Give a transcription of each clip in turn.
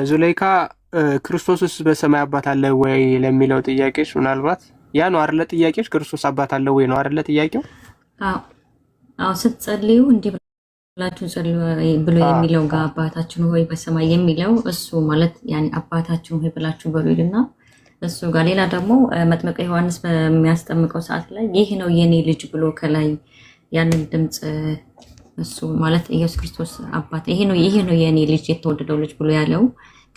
ዙሌይካ ክርስቶስስ በሰማይ አባት አለ ወይ ለሚለው ጥያቄሽ ምናልባት ያ ነው አይደለ? ጥያቄሽ ክርስቶስ አባት አለ ወይ ነው አይደለ ጥያቄው? አዎ ስትጸልዩ እንዲህ ብላችሁ ጸልዩ ብሎ የሚለው ጋር አባታችን ሆይ በሰማይ የሚለው እሱ ማለት ያኔ አባታችን ሆይ ብላችሁ በሉልና እሱ ጋር ሌላ ደግሞ መጥምቀ ዮሐንስ በሚያስጠምቀው ሰዓት ላይ ይህ ነው የኔ ልጅ ብሎ ከላይ ያንን ድምጽ እሱ ማለት ኢየሱስ ክርስቶስ አባት ይሄ ነው የኔ ልጅ የተወደደው ልጅ ብሎ ያለው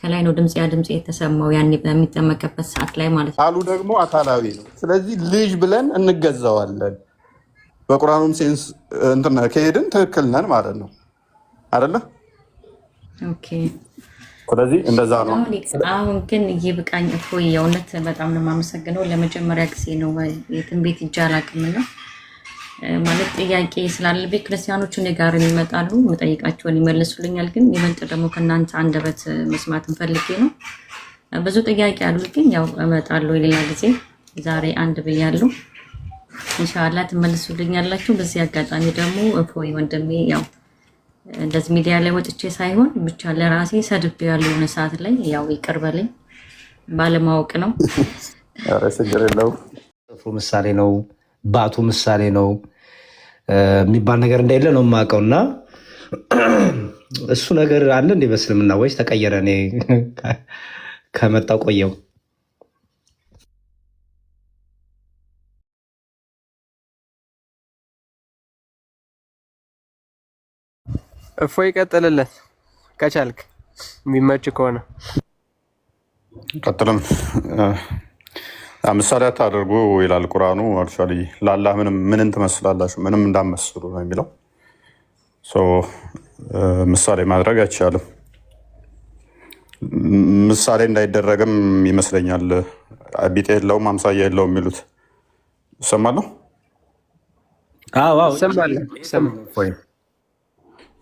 ከላይ ነው ድምጽ የተሰማው ያኔ በሚጠመቅበት ሰዓት ላይ ማለት ነው። ቃሉ ደግሞ አካላዊ ነው። ስለዚህ ልጅ ብለን እንገዛዋለን። በቁርአኑም ሴንስ እንትን ከሄድን ትክክል ነን ማለት ነው አይደለ? ኦኬ። ስለዚህ እንደዛ ነው። አሁን ግን ይብቃኝ። እፎይ የእውነት በጣም ነው የማመሰግነው። ለመጀመሪያ ጊዜ ነው የትንቢት እጅ አላውቅምና ማለት ጥያቄ ስላለብኝ ክርስቲያኖቹ እኔ ጋር የሚመጣሉ መጠይቃቸውን ይመልሱልኛል። ግን ይበልጥ ደግሞ ከእናንተ አንደበት መስማት እንፈልጌ ነው። ብዙ ጥያቄ አሉ፣ ግን ያው እመጣለሁ ሌላ ጊዜ። ዛሬ አንድ ብያለሁ። ኢንሻአላህ ትመልሱልኛላችሁ። በዚህ አጋጣሚ ደግሞ እፎይ ወንድሜ ያው እንደዚህ ሚዲያ ላይ ወጥቼ ሳይሆን ብቻ ለራሴ ሰድብ ያለው ሰዓት ላይ ያው ይቅር በለኝ፣ ባለማወቅ ነው። ኧረ ችግር የለውም። ምሳሌ ነው ባቱ ምሳሌ ነው የሚባል ነገር እንደሌለ ነው የማውቀው። እና እሱ ነገር አለ እንደ በእስልምና ወይስ ተቀየረ? እኔ ከመጣው ቆየው። እፎይ ይቀጥልለት ከቻልክ የሚመች ከሆነ ቀጥልም። ምሳሌ አታደርጉ ይላል ቁርአኑ። አክቹዋሊ ለአላህ ምንን ትመስላላችሁ? ምንም እንዳመስሉ ነው የሚለው። ምሳሌ ማድረግ አይቻልም። ምሳሌ እንዳይደረግም ይመስለኛል። ቢጤ የለውም አምሳያ የለውም የሚሉት እሰማለሁ።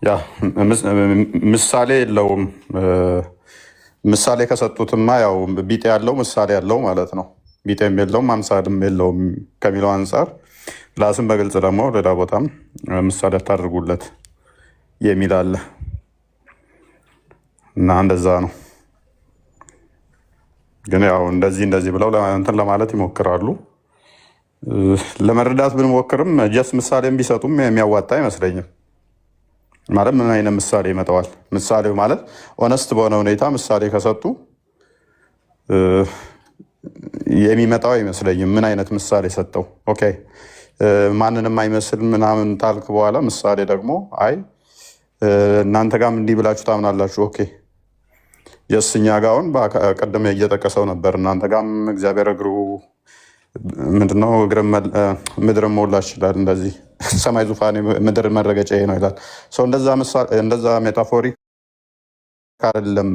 ያ ምሳሌ የለውም። ምሳሌ ከሰጡትማ ያው ቢጤ ያለው ምሳሌ ያለው ማለት ነው። ቢጤም የለውም አምሳልም የለውም ከሚለው አንጻር ላስም በግልጽ ደግሞ ሌላ ቦታም ምሳሌ አታድርጉለት የሚል አለ እና እንደዛ ነው። ግን ያው እንደዚህ ብለው እንትን ለማለት ይሞክራሉ። ለመረዳት ብንሞክርም ጀስ ምሳሌም ቢሰጡም የሚያዋጣ አይመስለኝም። ማለት ምን አይነት ምሳሌ ይመጣዋል? ምሳሌው ማለት ኦነስት በሆነ ሁኔታ ምሳሌ ከሰጡ የሚመጣው አይመስለኝም። ምን አይነት ምሳሌ ሰጠው? ኦኬ ማንንም አይመስል ምናምን ታልክ በኋላ ምሳሌ ደግሞ አይ እናንተ ጋርም እንዲህ ብላችሁ ታምናላችሁ። ኦኬ የእኛ ጋር አሁን ቀደም እየጠቀሰው ነበር። እናንተ ጋርም እግዚአብሔር እግሩ ምንድነው ምድር ሞላ ይችላል። እንደዚህ ሰማይ ዙፋኔ ምድር መረገጫ ነው ይላል። እንደዛ ሜታፎሪክ አይደለም።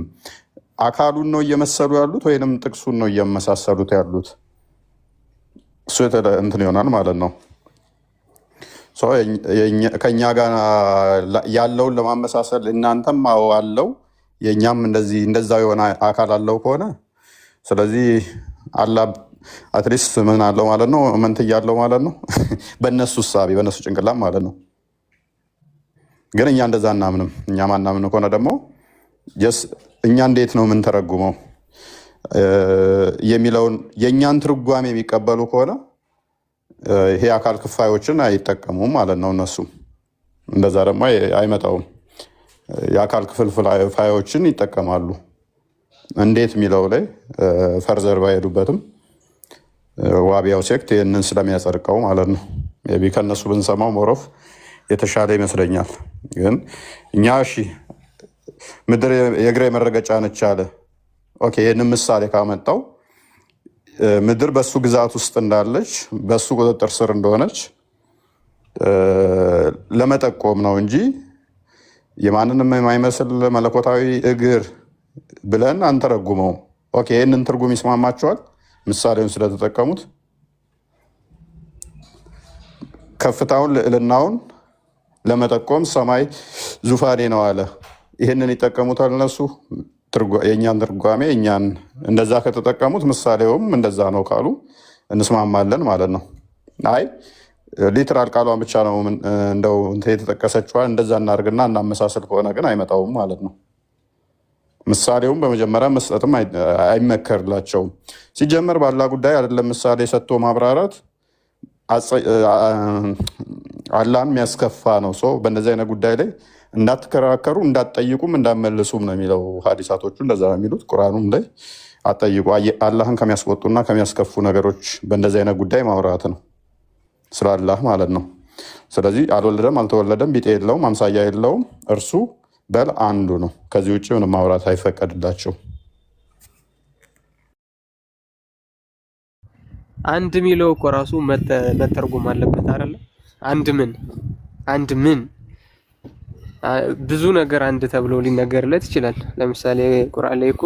አካሉን ነው እየመሰሉ ያሉት ወይንም ጥቅሱን ነው እየመሳሰሉት ያሉት? እሱ እንትን ይሆናል ማለት ነው። ከኛ ጋር ያለውን ለማመሳሰል እናንተም አዎ አለው የእኛም እንደዛ የሆነ አካል አለው ከሆነ ስለዚህ አላ አትሊስት ምን አለው ማለት ነው? መንት ያለው ማለት ነው። በእነሱ እሳቤ በእነሱ ጭንቅላት ማለት ነው። ግን እኛ እንደዛ እናምንም። እኛ ማናምን ከሆነ ደግሞ እኛ እንዴት ነው የምንተረጉመው የሚለውን የእኛን ትርጓሜ የሚቀበሉ ከሆነ ይሄ አካል ክፋዮችን አይጠቀሙም ማለት ነው። እነሱ እንደዛ ደግሞ አይመጣውም። የአካል ክፍልፋዮችን ይጠቀማሉ። እንዴት የሚለው ላይ ፈርዘር ባይሄዱበትም ዋቢያው ሴክት ይህንን ስለሚያጸድቀው ማለት ነው። ቢ ከእነሱ ብንሰማው ሞሮፍ የተሻለ ይመስለኛል። ግን እኛ እሺ ምድር የእግሬ መረገጫ ነች አለ። ኦኬ ይህንን ምሳሌ ካመጣው ምድር በሱ ግዛት ውስጥ እንዳለች በሱ ቁጥጥር ስር እንደሆነች ለመጠቆም ነው እንጂ የማንንም የማይመስል መለኮታዊ እግር ብለን አንተረጉመውም። ኦኬ ይህንን ትርጉም ይስማማቸዋል። ምሳሌውን ስለተጠቀሙት ከፍታውን ልዕልናውን ለመጠቆም ሰማይ ዙፋኔ ነው አለ። ይህንን ይጠቀሙታል እነሱ። የእኛን ትርጓሜ እኛን እንደዛ ከተጠቀሙት ምሳሌውም እንደዛ ነው ካሉ እንስማማለን ማለት ነው። አይ ሊትራል ቃሏን ብቻ ነው እንደው የተጠቀሰችዋል እንደዛ እናድርግና እናመሳሰል ከሆነ ግን አይመጣውም ማለት ነው። ምሳሌውም በመጀመሪያ መስጠትም አይመከርላቸውም። ሲጀመር በአላህ ጉዳይ አይደለም ምሳሌ ሰጥቶ ማብራራት አላህን የሚያስከፋ ነው። ሰው በእንደዚህ አይነት ጉዳይ ላይ እንዳትከራከሩ፣ እንዳትጠይቁም፣ እንዳትመልሱም ነው የሚለው። ሀዲሳቶቹ እንደዛ ነው የሚሉት። ቁርአኑም ላይ አትጠይቁ፣ አላህን ከሚያስቆጡና ከሚያስከፉ ነገሮች በእንደዚህ አይነት ጉዳይ ማውራት ነው፣ ስለ አላህ ማለት ነው። ስለዚህ አልወለደም አልተወለደም ቢጤ የለውም አምሳያ የለውም እርሱ በል አንዱ ነው። ከዚህ ውጭ ምንም ማውራት አይፈቀድላቸው። አንድ ሚለው እኮ ራሱ መተርጎም አለበት አይደለ? አንድ ምን ብዙ ነገር አንድ ተብሎ ሊነገርለት ይችላል። ለምሳሌ ቁርአን ላይ እኮ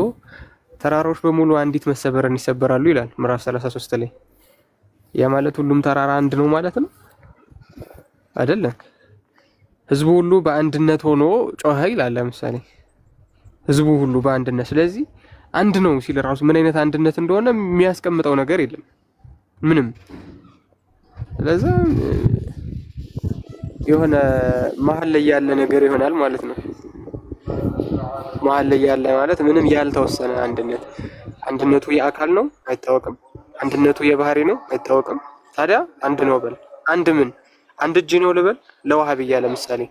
ተራሮች በሙሉ አንዲት መሰበርን ይሰበራሉ ይላል ምዕራፍ 33 ላይ። ያ ማለት ሁሉም ተራራ አንድ ነው ማለት ነው አይደለም? ህዝቡ ሁሉ በአንድነት ሆኖ ጮኸ ይላል። ለምሳሌ ህዝቡ ሁሉ በአንድነት፣ ስለዚህ አንድ ነው ሲል ራሱ ምን አይነት አንድነት እንደሆነ የሚያስቀምጠው ነገር የለም ምንም። ስለዚህ የሆነ መሀል ላይ ያለ ነገር ይሆናል ማለት ነው። መሀል ላይ ያለ ማለት ምንም ያልተወሰነ አንድነት። አንድነቱ የአካል ነው አይታወቅም። አንድነቱ የባህሪ ነው አይታወቅም። ታዲያ አንድ ነው በል። አንድ ምን አንድ እጅ ነው ልበል? ለዋሃብያ ለምሳሌ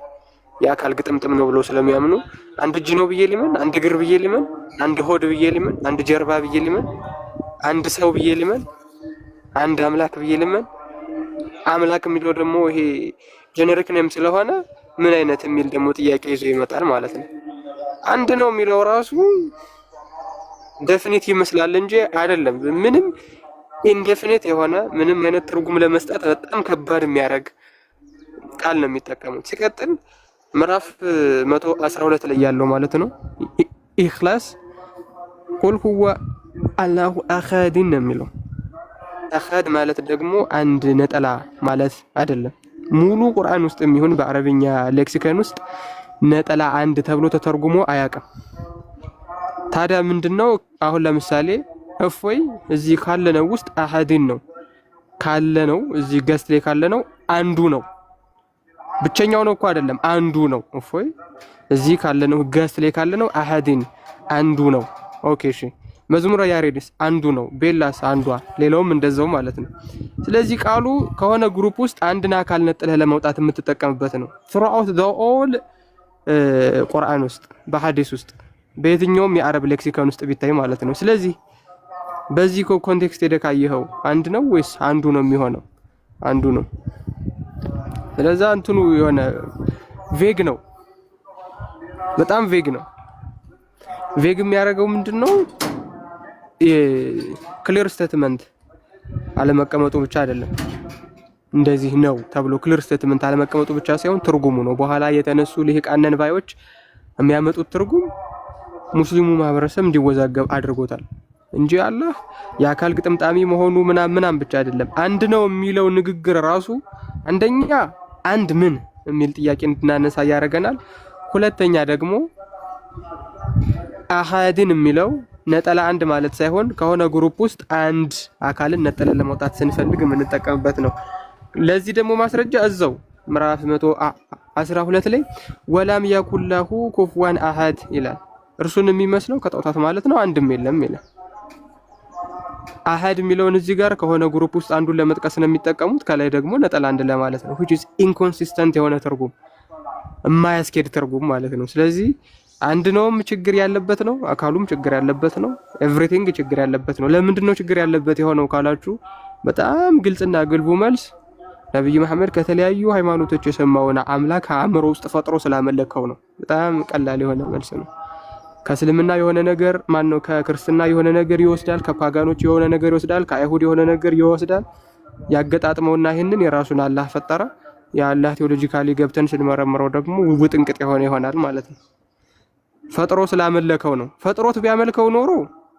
የአካል ግጥምጥም ነው ብሎ ስለሚያምኑ አንድ እጅ ነው ብዬ ሊመን፣ አንድ እግር ብዬ ሊመን፣ አንድ ሆድ ብዬ ሊመን፣ አንድ ጀርባ ብዬ ሊመን፣ አንድ ሰው ብዬ ሊመን፣ አንድ አምላክ ብዬ ሊመን። አምላክ የሚለው ደግሞ ይሄ ጀነሪክ ኔም ስለሆነ ምን አይነት የሚል ደግሞ ጥያቄ ይዞ ይመጣል ማለት ነው። አንድ ነው የሚለው ራሱ ዴፊኒት ይመስላል እንጂ አይደለም። ምንም ኢንዴፊኒት የሆነ ምንም አይነት ትርጉም ለመስጠት በጣም ከባድ የሚያደርግ ቃል ነው የሚጠቀሙት። ሲቀጥል ምዕራፍ 112 ላይ ያለው ማለት ነው ኢኽላስ ቁል ሁወ አላሁ አሐድ ነው የሚለው። አሐድ ማለት ደግሞ አንድ ነጠላ ማለት አይደለም። ሙሉ ቁርአን ውስጥ የሚሆን በአረብኛ ሌክሲከን ውስጥ ነጠላ አንድ ተብሎ ተተርጉሞ አያውቅም። ታዲያ ምንድነው? አሁን ለምሳሌ እፎይ እዚህ ካለነው ውስጥ አሐድን ነው ካለነው እዚህ ገስት ላይ ካለነው አንዱ ነው። ብቸኛው ነው እኮ አይደለም፣ አንዱ ነው። እፎይ እዚህ ካለነው ገስት ላይ ካለነው አሐድን አንዱ ነው። ኦኬ እሺ። መዝሙረ ያሬድስ አንዱ ነው። ቤላስ አንዷ፣ ሌላውም እንደዛው ማለት ነው። ስለዚህ ቃሉ ከሆነ ግሩፕ ውስጥ አንድን አካል ነጥለህ ለመውጣት የምትጠቀምበት ነው። throughout the all ቁርአን ውስጥ በሐዲስ ውስጥ በየትኛውም የአረብ ሌክሲከን ውስጥ ቢታይ ማለት ነው። ስለዚህ በዚህ ኮንቴክስት ሄደካየኸው አንድ ነው ወይስ አንዱ ነው የሚሆነው? አንዱ ነው። ስለዛ እንትኑ የሆነ ቬግ ነው፣ በጣም ቬግ ነው። ቬግ የሚያደርገው ምንድነው? ክሊር ስቴትመንት አለመቀመጡ ብቻ አይደለም። እንደዚህ ነው ተብሎ ክሊር ስቴትመንት አለመቀመጡ ብቻ ሳይሆን ትርጉሙ ነው። በኋላ የተነሱ ልሂቃን ባዮች የሚያመጡት ትርጉም ሙስሊሙ ማህበረሰብ እንዲወዛገብ አድርጎታል እንጂ አላህ የአካል ግጥምጣሚ መሆኑ ምናምን ብቻ አይደለም። አንድ ነው የሚለው ንግግር ራሱ አንደኛ አንድ ምን የሚል ጥያቄ እንድናነሳ ያደርገናል። ሁለተኛ ደግሞ አሐድን የሚለው ነጠላ አንድ ማለት ሳይሆን ከሆነ ግሩፕ ውስጥ አንድ አካልን ነጠለን ለማውጣት ስንፈልግ የምንጠቀምበት ነው። ለዚህ ደግሞ ማስረጃ እዛው ምዕራፍ 112 ላይ ወላም ያኩላሁ ኩፍዋን አሐድ ይላል። እርሱን የሚመስለው ከጣዖታት ማለት ነው አንድም የለም ይላል። አሐድ የሚለውን እዚህ ጋር ከሆነ ግሩፕ ውስጥ አንዱን ለመጥቀስ ነው የሚጠቀሙት፣ ከላይ ደግሞ ነጠላ አንድ ለማለት ነው። which is inconsistent የሆነ ትርጉም፣ የማያስኬድ ትርጉም ማለት ነው። ስለዚህ አንድ ነውም ችግር ያለበት ነው፣ አካሉም ችግር ያለበት ነው፣ ኤቭሪቲንግ ችግር ያለበት ነው። ለምንድን ነው ችግር ያለበት የሆነው ካላችሁ በጣም ግልጽና ግልቡ መልስ ነብዩ መሐመድ ከተለያዩ ሃይማኖቶች የሰማውን አምላክ አእምሮ ውስጥ ፈጥሮ ስላመለከው ነው። በጣም ቀላል የሆነ መልስ ነው። ከእስልምና የሆነ ነገር ማነው ከክርስትና የሆነ ነገር ይወስዳል፣ ከፓጋኖች የሆነ ነገር ይወስዳል፣ ከአይሁድ የሆነ ነገር ይወስዳል። ያገጣጥመውና ይሄንን የራሱን አላህ ፈጠረ። የአላህ ቴዎሎጂካሊ ገብተን ስንመረምረው ደግሞ ውጥንቅጥ የሆነ ይሆናል ማለት ነው። ፈጥሮ ስላመለከው ነው። ፈጥሮት ቢያመልከው ኖሮ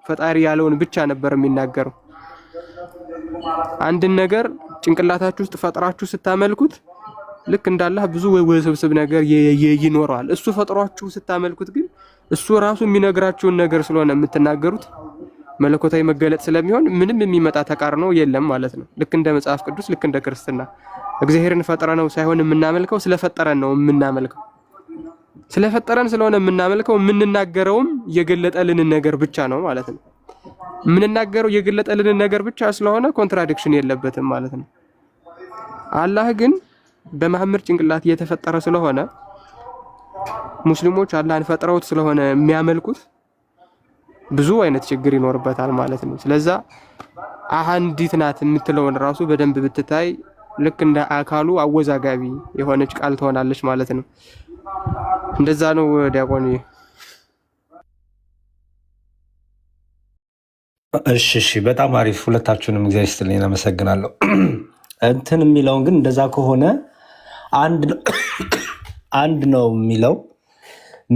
ፈጣሪ ያለውን ብቻ ነበር የሚናገረው። አንድን ነገር ጭንቅላታችሁ ውስጥ ፈጥራችሁ ስታመልኩት ልክ እንዳላህ ብዙ ውስብስብ ነገር ይኖረዋል። እሱ ፈጥሯችሁ ስታመልኩት ግን እሱ ራሱ የሚነግራችሁን ነገር ስለሆነ የምትናገሩት መለኮታዊ መገለጥ ስለሚሆን ምንም የሚመጣ ተቃርኖ የለም ማለት ነው። ልክ እንደ መጽሐፍ ቅዱስ፣ ልክ እንደ ክርስትና እግዚአብሔርን ፈጥረ ነው ሳይሆን የምናመልከው ስለፈጠረን ነው የምናመልከው። ስለፈጠረን ስለሆነ የምናመልከው የምንናገረውም የገለጠልንን ነገር ብቻ ነው ማለት ነው። የምንናገረው የገለጠልንን ነገር ብቻ ስለሆነ ኮንትራዲክሽን የለበትም ማለት ነው። አላህ ግን በመሐመድ ጭንቅላት እየተፈጠረ ስለሆነ ሙስሊሞች አላህን ፈጥረውት ስለሆነ የሚያመልኩት ብዙ አይነት ችግር ይኖርበታል ማለት ነው። ስለዛ አንዲት ናት የምትለውን ራሱ በደንብ ብትታይ ልክ እንደ አካሉ አወዛጋቢ የሆነች ቃል ትሆናለች ማለት ነው። እንደዛ ነው ዲያቆን። እሺ፣ በጣም አሪፍ። ሁለታችሁንም እግዚአብሔር ይስጥልኝ፣ አመሰግናለሁ። እንትን የሚለውን ግን እንደዛ ከሆነ አንድ ነው የሚለው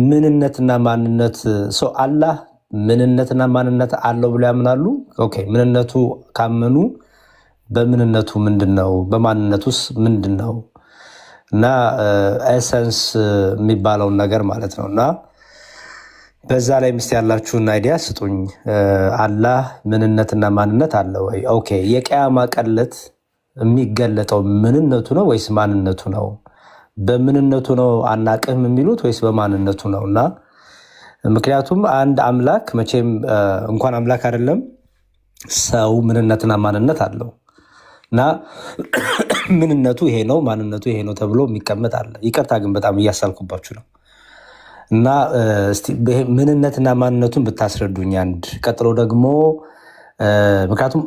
ምንነትና ማንነት ሰው አላህ ምንነትና ማንነት አለው ብሎ ያምናሉ። ኦኬ፣ ምንነቱ ካመኑ በምንነቱ ምንድነው? በማንነቱስ ምንድነው? እና ኤሰንስ የሚባለውን ነገር ማለት ነው። እና በዛ ላይ ምስት ያላችሁን አይዲያ ስጡኝ። አላህ ምንነትና ማንነት አለ ወይ? ኦኬ፣ የቂያማ ቀለት የሚገለጠው ምንነቱ ነው ወይስ ማንነቱ ነው? በምንነቱ ነው አናቅህም የሚሉት ወይስ በማንነቱ ነው? እና ምክንያቱም አንድ አምላክ መቼም እንኳን አምላክ አይደለም ሰው ምንነትና ማንነት አለው እና ምንነቱ ይሄ ነው ማንነቱ ይሄ ነው ተብሎ የሚቀመጥ አለ። ይቅርታ ግን በጣም እያሳልኩባችሁ ነው። እና እስቲ ምንነትና ማንነቱን ብታስረዱኝ አንድ። ቀጥሎ ደግሞ ምክንያቱም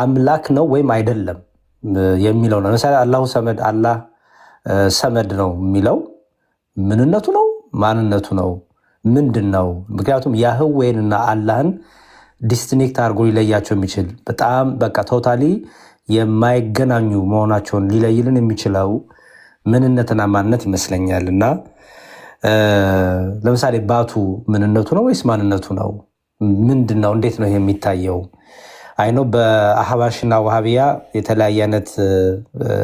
አምላክ ነው ወይም አይደለም የሚለው ነው። ለምሳሌ አላሁ ሰመድ፣ አላህ ሰመድ ነው የሚለው ምንነቱ ነው ማንነቱ ነው ምንድን ነው? ምክንያቱም ያህዌንና አላህን ዲስቲንክት አድርጎ ሊለያቸው የሚችል በጣም በቃ ቶታሊ የማይገናኙ መሆናቸውን ሊለይልን የሚችለው ምንነትና ማንነት ይመስለኛል። እና ለምሳሌ ባቱ ምንነቱ ነው ወይስ ማንነቱ ነው? ምንድን ነው? እንዴት ነው የሚታየው? አይኖ በአህባሽና ዋሃቢያ የተለያየ አይነት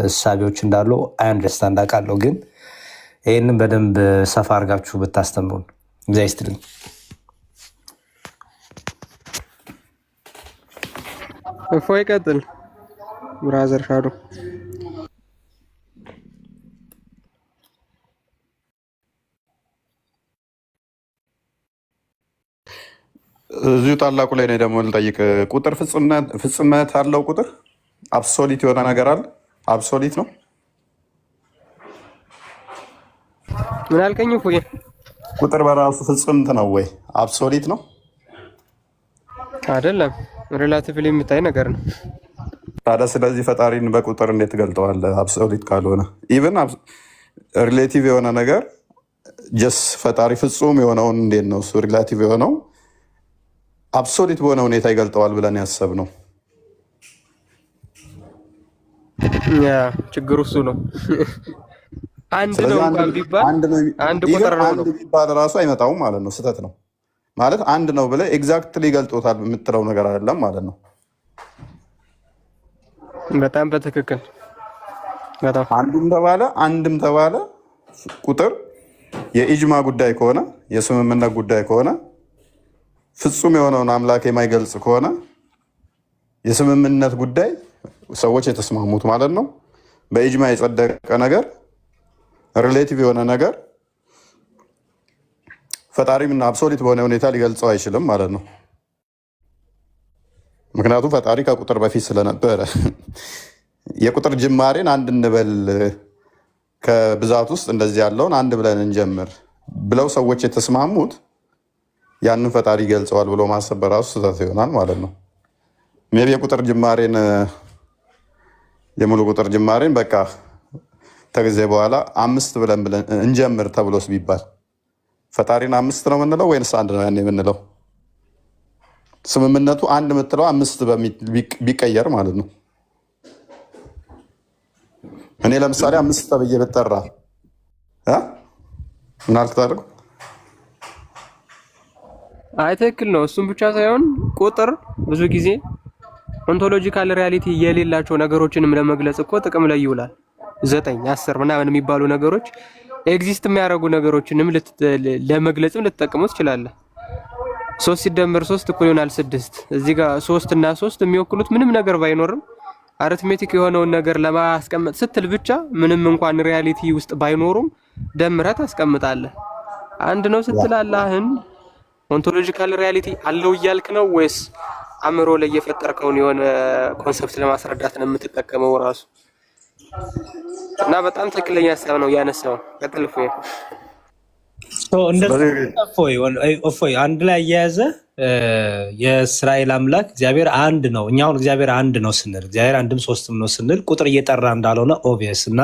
እሳቤዎች እንዳሉ አንደርስታንድ አውቃለሁ። ግን ይህንን በደንብ ሰፋ አድርጋችሁ ብታስተምሩን እግዚአብሔር ይስጥልኝ። እፎይ ቀጥል ብራዘር ሻዶ። እዚሁ ታላቁ ላይ ነው ደግሞ ልጠይቅ። ቁጥር ፍጽመት አለው? ቁጥር አብሶሊት የሆነ ነገር አለ? አብሶሊት ነው? ምን አልከኝ? እፎይ ቁጥር በራሱ ፍጽምት ነው ወይ አብሶሊት ነው? አይደለም፣ ሪላቲቭሊ የሚታይ ነገር ነው። ታዲያ ስለዚህ ፈጣሪን በቁጥር እንዴት ገልጠዋለህ? አብሶሊት ካልሆነ ኢቭን ሪሌቲቭ የሆነ ነገር ጀስ ፈጣሪ ፍጹም የሆነውን እንዴት ነው እሱ ሪላቲቭ የሆነው አብሶሊት በሆነ ሁኔታ ይገልጠዋል ብለን ያሰብነው? ያ ችግሩ እሱ ነው። አንድ ነው እንኳን ቢባል አንድ ቁጥር ነው ቢባል ራሱ አይመጣውም ማለት ነው። ስህተት ነው ማለት አንድ ነው ብለህ ኤግዛክትሊ ገልጦታል የምትለው ነገር አይደለም ማለት ነው። በጣም በትክክል በጣም አንድም ተባለ ቁጥር የኢጅማ ጉዳይ ከሆነ የስምምነት ጉዳይ ከሆነ ፍጹም የሆነውን አምላክ የማይገልጽ ከሆነ የስምምነት ጉዳይ ሰዎች የተስማሙት ማለት ነው። በኢጅማ የጸደቀ ነገር ሪሌቲቭ የሆነ ነገር ፈጣሪም እና አብሶሊት በሆነ ሁኔታ ሊገልጸው አይችልም ማለት ነው። ምክንያቱም ፈጣሪ ከቁጥር በፊት ስለነበረ የቁጥር ጅማሬን አንድ እንበል ከብዛት ውስጥ እንደዚህ ያለውን አንድ ብለን እንጀምር ብለው ሰዎች የተስማሙት ያንን ፈጣሪ ገልጸዋል ብሎ ማሰብ በራሱ ስህተት ይሆናል ማለት ነው። ሜይ ቢ የቁጥር ጅማሬን የሙሉ ቁጥር ጅማሬን በቃ ከጊዜ በኋላ 5 ብለን እንጀምር ተብሎስ ቢባል ፈጣሪን 5 ነው የምንለው ወይንስ አንድ ነው ያን የምንለው? ስምምነቱ አንድ የምትለው 5 ቢቀየር ማለት ነው። እኔ ለምሳሌ 5 ተብዬ ብጠራ ምን አልክ ታደርጉ? አይ ትክክል ነው። እሱም ብቻ ሳይሆን ቁጥር ብዙ ጊዜ ኦንቶሎጂካል ሪያሊቲ የሌላቸው ነገሮችንም ለመግለጽ እኮ ጥቅም ላይ ይውላል። 9 10 ምናምን የሚባሉ ነገሮች ኤግዚስት የሚያደርጉ ነገሮችንም ለመግለጽም ልትጠቀሙ ትችላለህ። 3 ሲደመር 3 እኩል ይሆናል 6። እዚህ ጋር 3 እና 3 የሚወክሉት ምንም ነገር ባይኖርም አሪትሜቲክ የሆነውን ነገር ለማስቀመጥ ስትል ብቻ ምንም እንኳን ሪያሊቲ ውስጥ ባይኖሩም ደምረህ ታስቀምጣለህ። አንድ ነው ስትል አላህን ኦንቶሎጂካል ሪያሊቲ አለው እያልክ ነው ወይስ አእምሮ ላይ የፈጠርከውን የሆነ ኮንሰፕት ለማስረዳት ነው የምትጠቀመው ራሱ? እና በጣም ትክክለኛ ሀሳብ ነው ያነሳው። ቀጥልፎ እፎይ አንድ ላይ እየያዘ የእስራኤል አምላክ እግዚአብሔር አንድ ነው። እኛ አሁን እግዚአብሔር አንድ ነው ስንል እግዚአብሔር አንድም ሶስትም ነው ስንል ቁጥር እየጠራ እንዳልሆነ ኦብቪየስ እና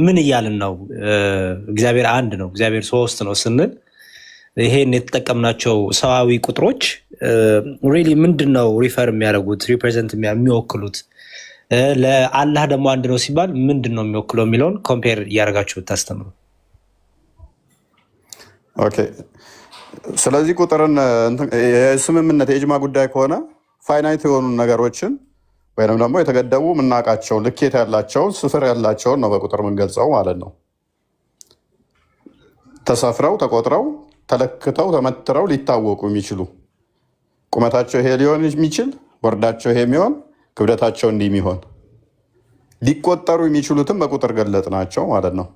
ምን እያልን ነው? እግዚአብሔር አንድ ነው እግዚአብሔር ሶስት ነው ስንል ይሄን የተጠቀምናቸው ሰዋዊ ቁጥሮች ሪሊ ምንድን ነው ሪፈር የሚያደርጉት ሪፕሬዘንት የሚወክሉት? ለአላህ ደግሞ አንድ ነው ሲባል ምንድን ነው የሚወክለው የሚለውን ኮምፔር እያደረጋችሁ ብታስተምሩ። ኦኬ። ስለዚህ ቁጥርን የስምምነት የእጅማ ጉዳይ ከሆነ ፋይናይት የሆኑ ነገሮችን ወይም ደግሞ የተገደቡ የምናውቃቸው ልኬት ያላቸውን ስፍር ያላቸውን ነው በቁጥር የምንገልጸው ማለት ነው። ተሰፍረው ተቆጥረው ተለክተው ተመትረው ሊታወቁ የሚችሉ ቁመታቸው ይሄ ሊሆን የሚችል ወርዳቸው ይሄ የሚሆን ክብደታቸው እንዲህ የሚሆን ሊቆጠሩ የሚችሉትም በቁጥር ገለጥ ናቸው ማለት ነው።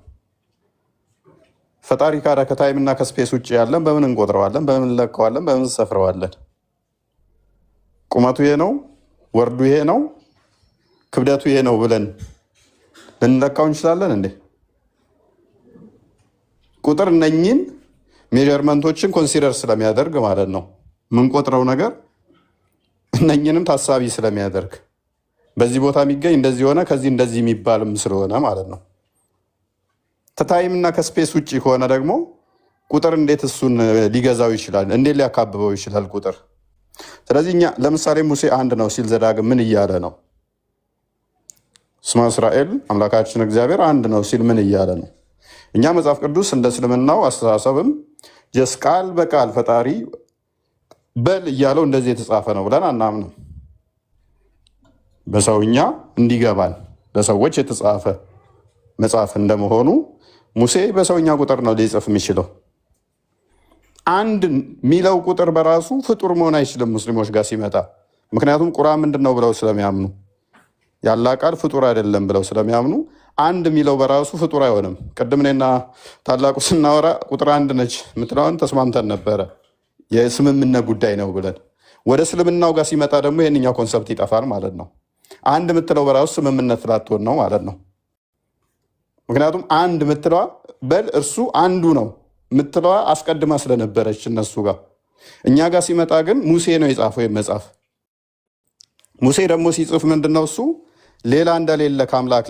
ፈጣሪ ካዳ ከታይም እና ከስፔስ ውጭ ያለን በምን እንቆጥረዋለን? በምን እንለካዋለን? በምን እንሰፍረዋለን? ቁመቱ ይሄ ነው፣ ወርዱ ይሄ ነው፣ ክብደቱ ይሄ ነው ብለን ልንለካው እንችላለን እንዴ? ቁጥር እነኝን ሜጀርመንቶችን ኮንሲደር ስለሚያደርግ ማለት ነው። የምንቆጥረው ነገር እነኝንም ታሳቢ ስለሚያደርግ በዚህ ቦታ የሚገኝ እንደዚህ ሆነ ከዚህ እንደዚህ የሚባልም ስለሆነ ማለት ነው። ከታይም እና ከስፔስ ውጭ ከሆነ ደግሞ ቁጥር እንዴት እሱን ሊገዛው ይችላል? እንዴት ሊያካብበው ይችላል ቁጥር? ስለዚህ እኛ ለምሳሌ ሙሴ አንድ ነው ሲል ዘዳግም ምን እያለ ነው? ስመ እስራኤል አምላካችን እግዚአብሔር አንድ ነው ሲል ምን እያለ ነው? እኛ መጽሐፍ ቅዱስ እንደ እስልምናው አስተሳሰብም ጀስ ቃል በቃል ፈጣሪ በል እያለው እንደዚህ የተጻፈ ነው ብለን አናምንም። በሰውኛ እንዲገባን ለሰዎች የተጻፈ መጽሐፍ እንደመሆኑ ሙሴ በሰውኛ ቁጥር ነው ሊጽፍ የሚችለው። አንድ የሚለው ቁጥር በራሱ ፍጡር መሆን አይችልም ሙስሊሞች ጋር ሲመጣ። ምክንያቱም ቁርአን ምንድን ነው ብለው ስለሚያምኑ ያላ ቃል ፍጡር አይደለም ብለው ስለሚያምኑ አንድ የሚለው በራሱ ፍጡር አይሆንም። ቅድም እኔና ታላቁ ስናወራ ቁጥር አንድ ነች የምትለውን ተስማምተን ነበረ፣ የስምምነት ጉዳይ ነው ብለን። ወደ እስልምናው ጋር ሲመጣ ደግሞ ይህንኛው ኮንሰፕት ይጠፋል ማለት ነው። አንድ የምትለው በራሱ ስምምነት ላትሆን ነው ማለት ነው። ምክንያቱም አንድ የምትለዋ በል እርሱ አንዱ ነው የምትለዋ አስቀድማ ስለነበረች እነሱ ጋር። እኛ ጋር ሲመጣ ግን ሙሴ ነው የጻፈው መጽሐፍ። ሙሴ ደግሞ ሲጽፍ ምንድነው እሱ ሌላ እንደሌለ ከአምላክ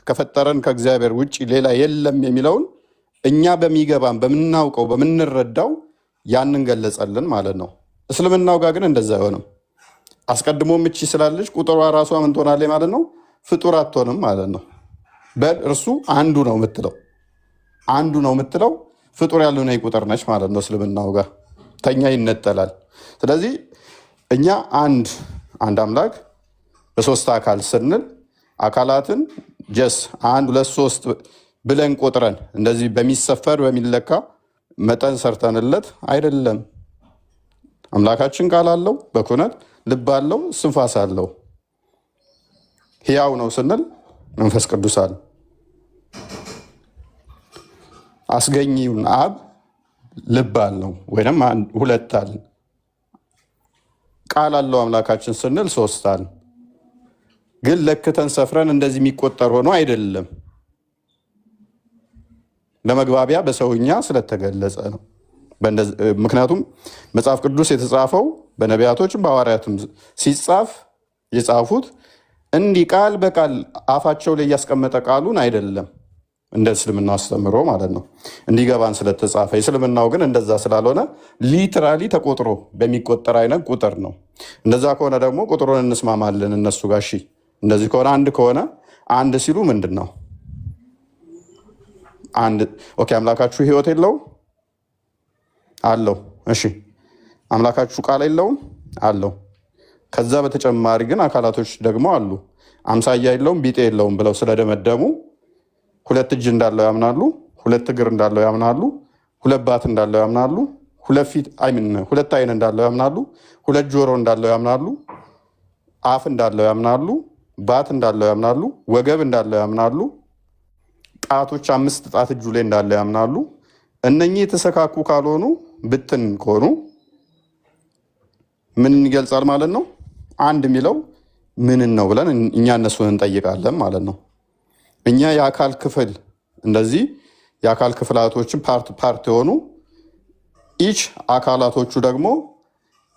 ከፈጠረን ከእግዚአብሔር ውጭ ሌላ የለም የሚለውን እኛ በሚገባን በምናውቀው በምንረዳው ያንን ገለጸልን ማለት ነው። እስልምናው ጋር ግን እንደዛ አይሆንም። አስቀድሞ ምቺ ስላለች ቁጥሯ ራሷ ምን ትሆናለች ማለት ነው? ፍጡር አትሆንም ማለት ነው። በል እርሱ አንዱ ነው የምትለው አንዱ ነው የምትለው ፍጡር ያልሆነ ቁጥር ነች ማለት ነው። እስልምናው ጋር ተኛ ይነጠላል። ስለዚህ እኛ አንድ አምላክ በሶስት አካል ስንል አካላትን ጀስ አንድ ሁለት ሶስት ብለን ቆጥረን እንደዚህ በሚሰፈር በሚለካ መጠን ሰርተንለት አይደለም። አምላካችን ቃል አለው፣ በኩነት ልብ አለው፣ ስንፋስ አለው። ሕያው ነው ስንል መንፈስ ቅዱስ አለ። አስገኚውን አብ ልብ አለው ወይም ሁለት አለ። ቃል አለው አምላካችን ስንል ሶስት አለ። ግን ለክተን ሰፍረን እንደዚህ የሚቆጠር ሆኖ አይደለም። ለመግባቢያ በሰውኛ ስለተገለጸ ነው። ምክንያቱም መጽሐፍ ቅዱስ የተጻፈው በነቢያቶችም በሐዋርያትም ሲጻፍ የጻፉት እንዲህ ቃል በቃል አፋቸው ላይ እያስቀመጠ ቃሉን አይደለም፣ እንደ እስልምናው አስተምሮ ማለት ነው እንዲገባን ስለተጻፈ። የእስልምናው ግን እንደዛ ስላልሆነ ሊትራሊ ተቆጥሮ በሚቆጠር አይነት ቁጥር ነው። እንደዛ ከሆነ ደግሞ ቁጥሩን እንስማማለን እነሱ ጋር። እሺ እንደዚህ ከሆነ አንድ ከሆነ አንድ ሲሉ ምንድን ነው አንድ? ኦኬ አምላካችሁ ህይወት የለውም አለው። እሺ አምላካችሁ ቃል የለውም አለው። ከዛ በተጨማሪ ግን አካላቶች ደግሞ አሉ። አምሳያ የለውም ቢጤ የለውም ብለው ስለደመደሙ ሁለት እጅ እንዳለው ያምናሉ፣ ሁለት እግር እንዳለው ያምናሉ፣ ሁለት ባት እንዳለው ያምናሉ፣ ሁለት አይን እንዳለው ያምናሉ፣ ሁለት ጆሮ እንዳለው ያምናሉ፣ አፍ እንዳለው ያምናሉ፣ ባት እንዳለው ያምናሉ፣ ወገብ እንዳለው ያምናሉ፣ ጣቶች 5 ጣት እጁ ላይ እንዳለው ያምናሉ፣ እነኚህ የተሰካኩ ካልሆኑ ብትን ከሆኑ ምን ይገልጻል ማለት ነው? አንድ የሚለው ምንን ነው ብለን እኛ እነሱን እንጠይቃለን ማለት ነው። እኛ የአካል ክፍል እንደዚህ የአካል ክፍላቶችን ፓርት የሆኑ ኢች አካላቶቹ ደግሞ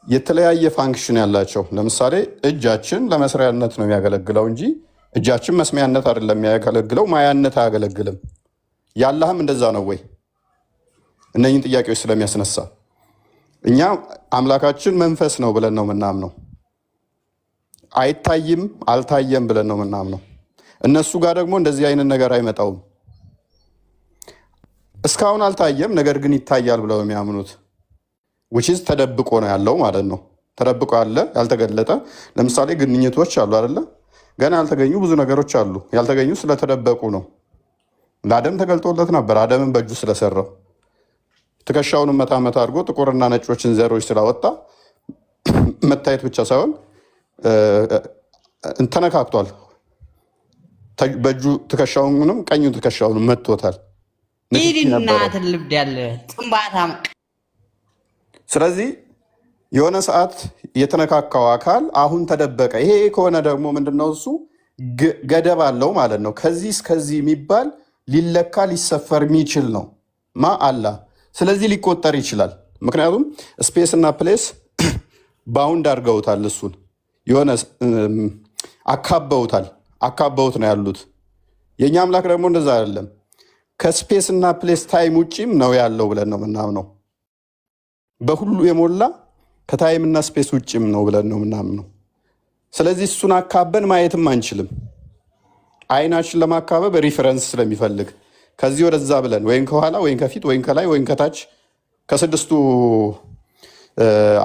የተለያየ ፋንክሽን ያላቸው። ለምሳሌ እጃችን ለመስሪያነት ነው የሚያገለግለው እንጂ እጃችን መስሚያነት አይደለም የሚያገለግለው፣ ማያነት አያገለግልም። ያላህም እንደዛ ነው ወይ? እነኝን ጥያቄዎች ስለሚያስነሳ እኛ አምላካችን መንፈስ ነው ብለን ነው ምናምነው። አይታይም አልታየም ብለን ነው ምናምነው። እነሱ ጋር ደግሞ እንደዚህ አይነት ነገር አይመጣውም። እስካሁን አልታየም፣ ነገር ግን ይታያል ብለው የሚያምኑት which ተደብቆ ነው ያለው ማለት ነው። ተደብቆ ያለ ያልተገለጠ፣ ለምሳሌ ግንኙነቶች አሉ አይደለ? ገና ያልተገኙ ብዙ ነገሮች አሉ። ያልተገኙ ስለተደበቁ ነው። ለአደም ተገልጦለት ነበር፣ አደምን በእጁ ስለሰራው። ትከሻውንም መታ አድርጎ ጥቁርና ነጮችን ዘሮች ስላወጣ መታየት ብቻ ሳይሆን ተነካክቷል። በእጁ ትከሻውንም ቀኙ ትከሻውንም መጥቶታል። ይድናትን ልብድ ያለ ጥንባታ። ስለዚህ የሆነ ሰዓት የተነካካው አካል አሁን ተደበቀ። ይሄ ከሆነ ደግሞ ምንድነው እሱ ገደብ አለው ማለት ነው። ከዚህ እስከዚህ የሚባል ሊለካ ሊሰፈር የሚችል ነው አላህ። ስለዚህ ሊቆጠር ይችላል። ምክንያቱም ስፔስ እና ፕሌስ ባውንድ አድርገውታል። እሱን የሆነ አካበውት ነው ያሉት። የእኛ አምላክ ደግሞ እንደዛ አይደለም። ከስፔስ እና ፕሌስ ታይም ውጭም ነው ያለው ብለን ነው ምናምነው። በሁሉ የሞላ ከታይም እና ስፔስ ውጭም ነው ብለን ነው ምናምነው። ስለዚህ እሱን አካበን ማየትም አንችልም። አይናችን ለማካበብ ሪፈረንስ ስለሚፈልግ ከዚህ ወደዛ ብለን ወይም ከኋላ ወይም ከፊት ወይም ከላይ ወይም ከታች ከስድስቱ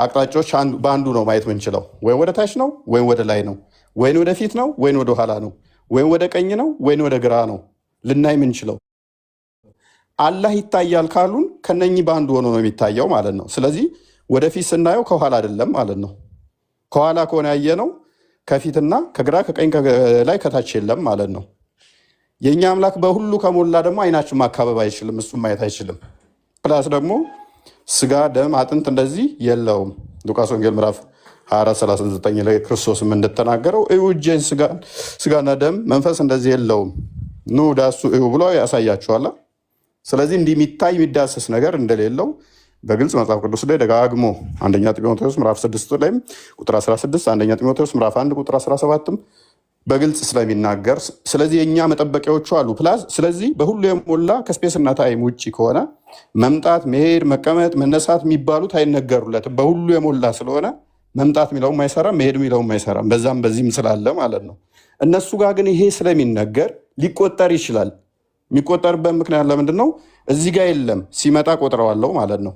አቅጣጫዎች በአንዱ ነው ማየት ምንችለው። ወይም ወደ ታች ነው ወይም ወደ ላይ ነው፣ ወይም ወደ ፊት ነው ወይም ወደ ኋላ ነው፣ ወይም ወደ ቀኝ ነው ወይም ወደ ግራ ነው ልናይ ምንችለው። አላህ ይታያል ካሉን ከነኚህ በአንዱ ሆኖ ነው የሚታየው ማለት ነው። ስለዚህ ወደፊት ስናየው ከኋላ አይደለም ማለት ነው። ከኋላ ከሆነ ያየነው ከፊትና ከግራ ከቀኝ ላይ ከታች የለም ማለት ነው። የእኛ አምላክ በሁሉ ከሞላ ደግሞ አይናችን ማካበብ አይችልም፣ እሱም ማየት አይችልም። ፕላስ ደግሞ ስጋ ደም አጥንት እንደዚህ የለውም። ሉቃስ ወንጌል ምዕራፍ 24:39 ላይ ክርስቶስም እንደተናገረው እዩ እጄን ስጋና ደም መንፈስ እንደዚህ የለውም፣ ኑ ዳሱ እዩ ብሎ ያሳያችኋል። ስለዚህ እንዲህ የሚታይ የሚዳሰስ ነገር እንደሌለው በግልጽ መጽሐፍ ቅዱስ ላይ ደጋግሞ አንደኛ ጢሞቴዎስ ምዕራፍ 6 ላይ ቁጥር 16፣ አንደኛ ጢሞቴዎስ ምዕራፍ 1 ቁጥር 17 በግልጽ ስለሚናገር፣ ስለዚህ የእኛ መጠበቂያዎቹ አሉ። ፕላስ ስለዚህ በሁሉ የሞላ ከስፔስና ታይም ውጭ ከሆነ መምጣት፣ መሄድ፣ መቀመጥ፣ መነሳት የሚባሉት አይነገሩለትም። በሁሉ የሞላ ስለሆነ መምጣት የሚለውም አይሰራም፣ መሄድ የሚለውም አይሰራም። በዛም በዚህም ስላለ ማለት ነው። እነሱ ጋር ግን ይሄ ስለሚነገር ሊቆጠር ይችላል። የሚቆጠርበት ምክንያት ለምንድን ነው? እዚህ ጋር የለም፣ ሲመጣ ቆጥረዋለሁ ማለት ነው።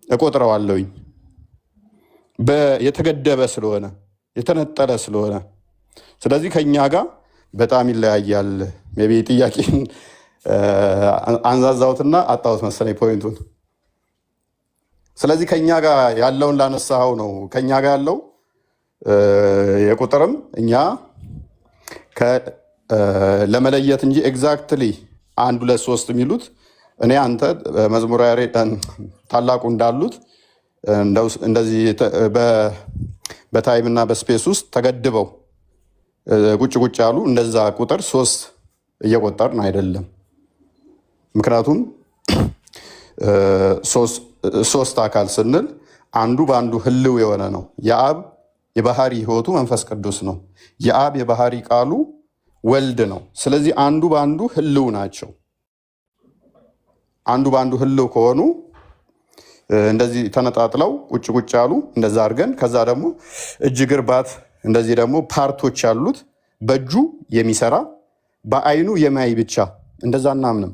እቆጥረዋለሁኝ የተገደበ ስለሆነ የተነጠለ ስለሆነ። ስለዚህ ከኛ ጋር በጣም ይለያያል። ሜይ ቢ ጥያቄን አንዛዛሁትና አጣሁት መሰለኝ ፖይንቱን። ስለዚህ ከኛ ጋር ያለውን ላነሳኸው ነው። ከኛ ጋር ያለው የቁጥርም እኛ ለመለየት እንጂ ኤግዛክትሊ 1 2 3 የሚሉት እኔ አንተ መዝሙረ ያሬድ ታላቁ እንዳሉት እንደዚህ በታይም እና በስፔስ ውስጥ ተገድበው ቁጭ ያሉ እንደዛ ቁጥር 3 እየቆጠርን አይደለም። ምክንያቱም 3 አካል ስንል አንዱ በአንዱ ህልው የሆነ ነው። የአብ የባህሪ ህይወቱ መንፈስ ቅዱስ ነው። የአብ የባህሪ ቃሉ ወልድ ነው። ስለዚህ አንዱ በአንዱ ህልው ናቸው። አንዱ በአንዱ ህልው ከሆኑ እንደዚህ ተነጣጥለው ቁጭ ያሉ እንደዛ አድርገን ከዛ ደግሞ እጅ እግር ባት እንደዚህ ደግሞ ፓርቶች ያሉት በእጁ የሚሰራ በአይኑ የማይ ብቻ እንደዛ እናምንም።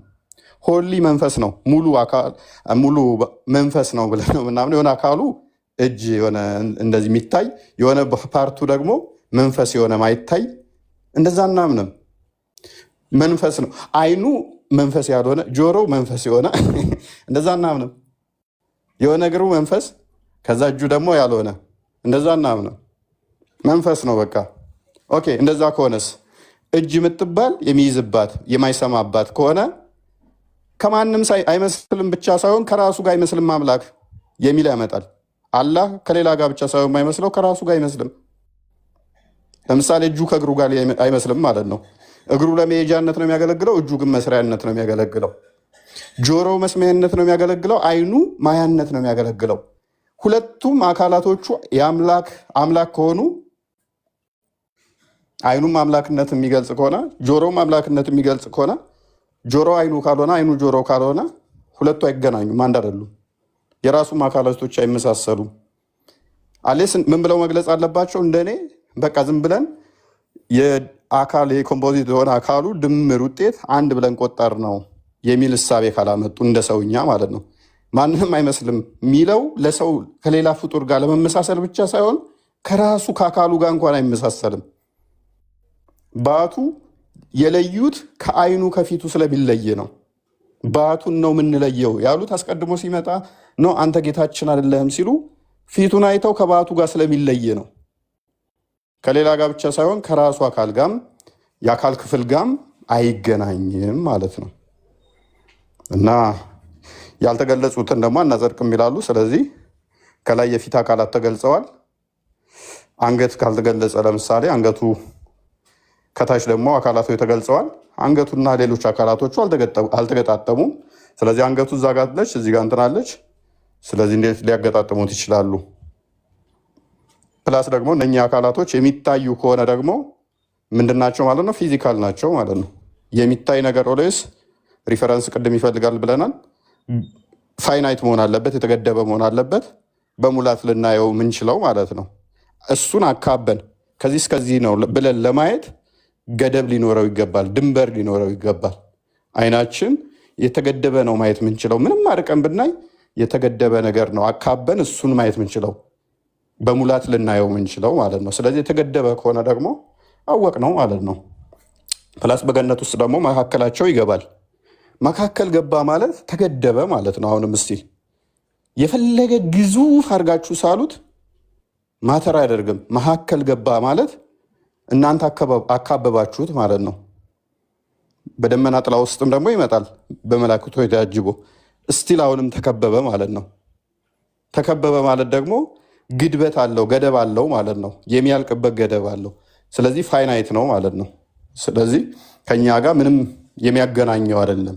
ሆሊ መንፈስ ነው፣ ሙሉ መንፈስ ነው ብለን ነው ምናምን። የሆነ አካሉ እጅ የሆነ እንደዚህ የሚታይ የሆነ ፓርቱ ደግሞ መንፈስ የሆነ ማይታይ እንደዛ እናምንም። መንፈስ ነው አይኑ መንፈስ ያልሆነ ጆሮው መንፈስ የሆነ እንደዛ እናምንም። የሆነ እግሩ መንፈስ ከዛ እጁ ደግሞ ያልሆነ እንደዛ እናምንም። መንፈስ ነው በቃ። ኦኬ እንደዛ ከሆነስ እጅ የምትባል የሚይዝባት የማይሰማባት ከሆነ ከማንም አይመስልም ብቻ ሳይሆን ከራሱ ጋር አይመስልም አምላክ የሚል ያመጣል። አላህ ከሌላ ጋር ብቻ ሳይሆን የማይመስለው ከራሱ ጋር አይመስልም። ለምሳሌ እጁ ከእግሩ ጋር አይመስልም ማለት ነው። እግሩ ለመሄጃነት ነው የሚያገለግለው፣ እጁ ግን መስሪያነት ነው የሚያገለግለው። ጆሮው መስሚያነት ነው የሚያገለግለው፣ አይኑ ማያነት ነው የሚያገለግለው። ሁለቱም አካላቶቹ አምላክ ከሆኑ አይኑም አምላክነት የሚገልጽ ከሆነ ጆሮም አምላክነት የሚገልጽ ከሆነ ጆሮ አይኑ ካልሆነ አይኑ ጆሮ ካልሆነ ሁለቱ አይገናኙም፣ አንድ አይደሉም። የራሱም አካላቶች አይመሳሰሉም። አሌስ ምን ብለው መግለጽ አለባቸው? እንደኔ በቃ ዝም ብለን የአካል የኮምፖዚት የሆነ አካሉ ድምር ውጤት አንድ ብለን ቆጠር ነው የሚል እሳቤ ካላመጡ እንደ ሰውኛ ማለት ነው። ማንንም አይመስልም የሚለው ለሰው ከሌላ ፍጡር ጋር ለመመሳሰል ብቻ ሳይሆን ከራሱ ከአካሉ ጋር እንኳን አይመሳሰልም። ባቱ የለዩት ከአይኑ ከፊቱ ስለሚለየ ነው። ባቱን ነው የምንለየው ያሉት አስቀድሞ ሲመጣ ነው። አንተ ጌታችን አይደለህም ሲሉ ፊቱን አይተው ከባቱ ጋር ስለሚለየ ነው። ከሌላ ጋር ብቻ ሳይሆን ከራሱ አካል ጋም የአካል ክፍል ጋም አይገናኝም ማለት ነው። እና ያልተገለጹትን ደግሞ አናጸድቅም ይላሉ። ስለዚህ ከላይ የፊት አካላት ተገልጸዋል። አንገት ካልተገለጸ ለምሳሌ አንገቱ ከታች ደግሞ አካላቱ ተገልጸዋል። አንገቱና ሌሎች አካላቶቹ አልተገጣጠሙም። ስለዚህ አንገቱ እዛ ጋር አለች፣ እዚህ ጋር እንትን አለች። ስለዚህ እንዴት ሊያገጣጥሙት ይችላሉ? ፕላስ ደግሞ እነኚህ አካላቶች የሚታዩ ከሆነ ደግሞ ምንድናቸው ማለት ነው? ፊዚካል ናቸው ማለት ነው። የሚታይ ነገር ኦልዌይስ ሪፈረንስ ቅድም ይፈልጋል ብለናል። ፋይናይት መሆን አለበት፣ የተገደበ መሆን አለበት፣ በሙላት ልናየው ምንችለው ማለት ነው። እሱን አካበን ከዚህ እስከዚህ ነው ብለን ለማየት ገደብ ሊኖረው ይገባል፣ ድንበር ሊኖረው ይገባል። አይናችን የተገደበ ነው ማየት ምንችለው። ምንም አርቀን ብናይ የተገደበ ነገር ነው አካበን እሱን ማየት ምንችለው፣ በሙላት ልናየው ምንችለው ማለት ነው። ስለዚህ የተገደበ ከሆነ ደግሞ አወቅ ነው ማለት ነው። ፕላስ በገነት ውስጥ ደግሞ መካከላቸው ይገባል። መካከል ገባ ማለት ተገደበ ማለት ነው። አሁንም እስቲ የፈለገ ግዙፍ አድርጋችሁ ሳሉት ማተር አያደርግም። መካከል ገባ ማለት እናንተ አካበባችሁት ማለት ነው። በደመና ጥላ ውስጥም ደግሞ ይመጣል በመላእክቱ ታጅቦ እስቲል አሁንም ተከበበ ማለት ነው። ተከበበ ማለት ደግሞ ግድበት አለው፣ ገደብ አለው ማለት ነው። የሚያልቅበት ገደብ አለው። ስለዚህ ፋይናይት ነው ማለት ነው። ስለዚህ ከኛ ጋር ምንም የሚያገናኘው አይደለም።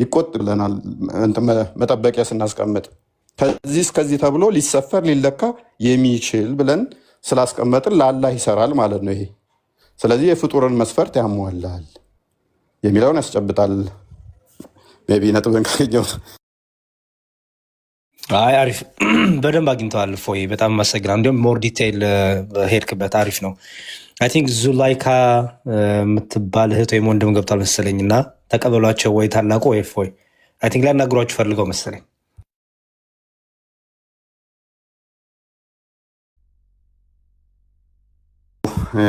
ይቆጥ ብለናል መጠበቂያ ስናስቀምጥ ከዚህ እስከዚህ ተብሎ ሊሰፈር ሊለካ የሚችል ብለን ስላስቀመጥን ለአላህ ይሰራል ማለት ነው ይሄ። ስለዚህ የፍጡርን መስፈርት ያሟላል የሚለውን ያስጨብጣል። ቢ ነጥብን ካገኘው አሪፍ በደንብ አግኝተዋል። ፎይ በጣም አመሰግናለሁ። እንዲሁም ሞር ዲቴይል ሄድክበት አሪፍ ነው። አይ ቲንክ ዙላይካ የምትባል እህት ወይም ወንድም ገብቷል መሰለኝ እና ተቀበሏቸው ወይ ታላቁ ወይ ፎይ አይ ቲንክ ሊያናግሯችሁ ፈልገው መሰለኝ።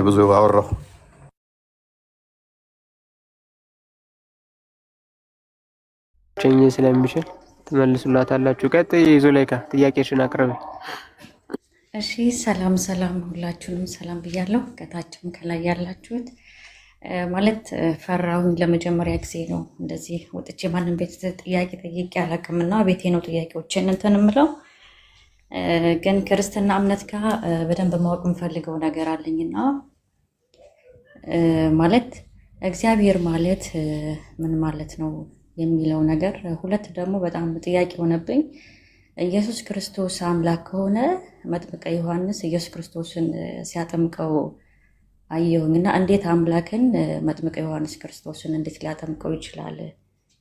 ብዙ አወራሁ። ስለሚችል ትመልሱላታላችሁ። ቀጥይ ዙላይካ ጥያቄሽን አቅርቢ። እሺ ሰላም ሰላም፣ ሁላችሁንም ሰላም ብያለሁ። ከታችም ከላይ ያላችሁት ማለት ፈራሁኝ። ለመጀመሪያ ጊዜ ነው እንደዚህ ወጥቼ ማንም ቤት ጥያቄ ጠይቄ አላውቅምና ቤቴ ነው ጥያቄዎችን እንትን የምለው። ግን ክርስትና እምነት ጋር በደንብ ማወቅ የምፈልገው ነገር አለኝና ማለት እግዚአብሔር ማለት ምን ማለት ነው የሚለው ነገር፣ ሁለት ደግሞ በጣም ጥያቄ ሆነብኝ። ኢየሱስ ክርስቶስ አምላክ ከሆነ መጥምቀ ዮሐንስ ኢየሱስ ክርስቶስን ሲያጠምቀው አየሁኝና እንዴት አምላክን መጥምቀ ዮሐንስ ክርስቶስን እንዴት ሊያጠምቀው ይችላል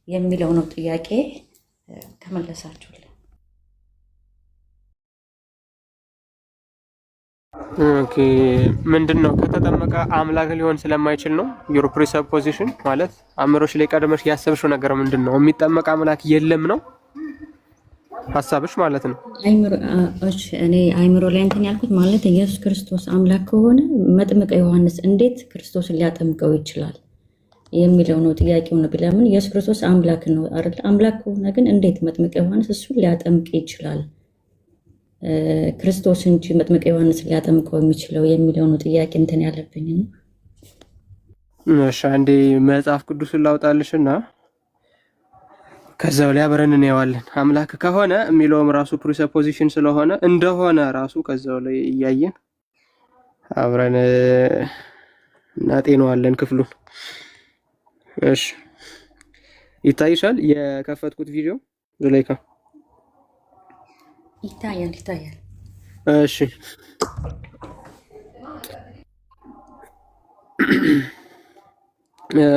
የሚለው ነው ጥያቄ። ከመለሳችሁልን ኦኬ። ምንድን ነው ከተጠመቀ አምላክ ሊሆን ስለማይችል ነው ዩር ፕሪሰፖዚሽን ማለት አእምሮሽ ላይ ቀድመሽ ያሰብሽው ነገር ምንድን ነው? የሚጠመቅ አምላክ የለም ነው ሀሳብሽ ማለት ነው? እኔ አይምሮ ላይ እንትን ያልኩት ማለት ኢየሱስ ክርስቶስ አምላክ ከሆነ መጥምቀ ዮሐንስ እንዴት ክርስቶስን ሊያጠምቀው ይችላል የሚለው ነው ጥያቄው ነው። ለምን ኢየሱስ ክርስቶስ አምላክ ነው አይደል? አምላክ ከሆነ ግን እንዴት መጥምቀ ዮሐንስ እሱን ሊያጠምቅ ይችላል ክርስቶስ እንጂ መጥምቀ ዮሐንስ ሊያጠምቀው የሚችለው የሚለው ነው ጥያቄ እንትን ያለብኝ ነው። እሺ አንዴ መጽሐፍ ቅዱስን ላውጣልሽና ከዛው ላይ አብረን እናየዋለን። አምላክ ከሆነ የሚለውም ራሱ ፕሪሰፖዚሽን ስለሆነ እንደሆነ ራሱ ከዛው ላይ እያየን አብረን እናጤነዋለን ክፍሉን። እሺ ይታይሻል የከፈትኩት ቪዲዮ ዙሌይካ? ይታያል። እሺ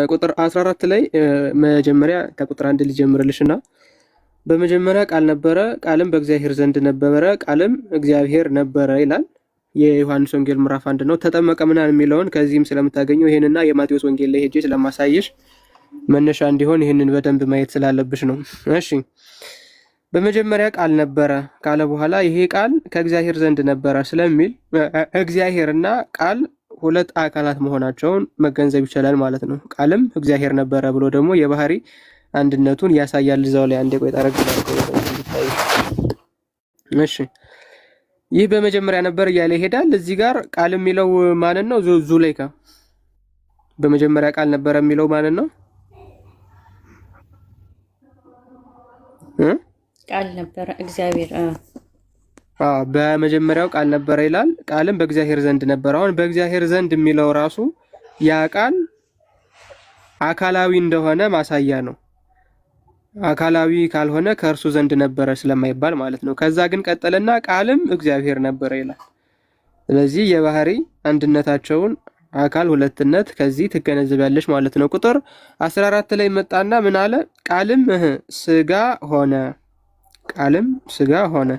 ቁጥር 14 ላይ መጀመሪያ ከቁጥር 1 ልጀምርልሽና በመጀመሪያ ቃል ነበረ፣ ቃልም በእግዚአብሔር ዘንድ ነበረ፣ ቃልም እግዚአብሔር ነበረ ይላል። የዮሐንስ ወንጌል ምዕራፍ 1 ነው። ተጠመቀ ምናምን የሚለውን ከዚህም ስለምታገኘው ይሄንና የማቴዎስ ወንጌል ላይ ሄጄ ስለማሳየሽ መነሻ እንዲሆን ይሄንን በደንብ ማየት ስላለብሽ ነው። እሺ በመጀመሪያ ቃል ነበረ ካለ በኋላ ይሄ ቃል ከእግዚአብሔር ዘንድ ነበረ ስለሚል እግዚአብሔርና ቃል ሁለት አካላት መሆናቸውን መገንዘብ ይቻላል ማለት ነው። ቃልም እግዚአብሔር ነበረ ብሎ ደግሞ የባህሪ አንድነቱን ያሳያል። እዛው ላይ አንዴ ቆይ ታረጋግጣለህ። እሺ ይህ በመጀመሪያ ነበር እያለ ይሄዳል። እዚህ ጋር ቃል የሚለው ማለት ነው ዙሌይካ? በመጀመሪያ ቃል ነበረ የሚለው ማለት ነው ቃል ነበረ እግዚአብሔር በመጀመሪያው ቃል ነበረ ይላል። ቃልም በእግዚአብሔር ዘንድ ነበረ። አሁን በእግዚአብሔር ዘንድ የሚለው ራሱ ያ ቃል አካላዊ እንደሆነ ማሳያ ነው። አካላዊ ካልሆነ ከእርሱ ዘንድ ነበረ ስለማይባል ማለት ነው። ከዛ ግን ቀጠለና ቃልም እግዚአብሔር ነበረ ይላል። ስለዚህ የባህሪ አንድነታቸውን አካል ሁለትነት ከዚህ ትገነዘባለች ማለት ነው። ቁጥር 14 ላይ መጣና ምን አለ? ቃልም ስጋ ሆነ፣ ቃልም ስጋ ሆነ፣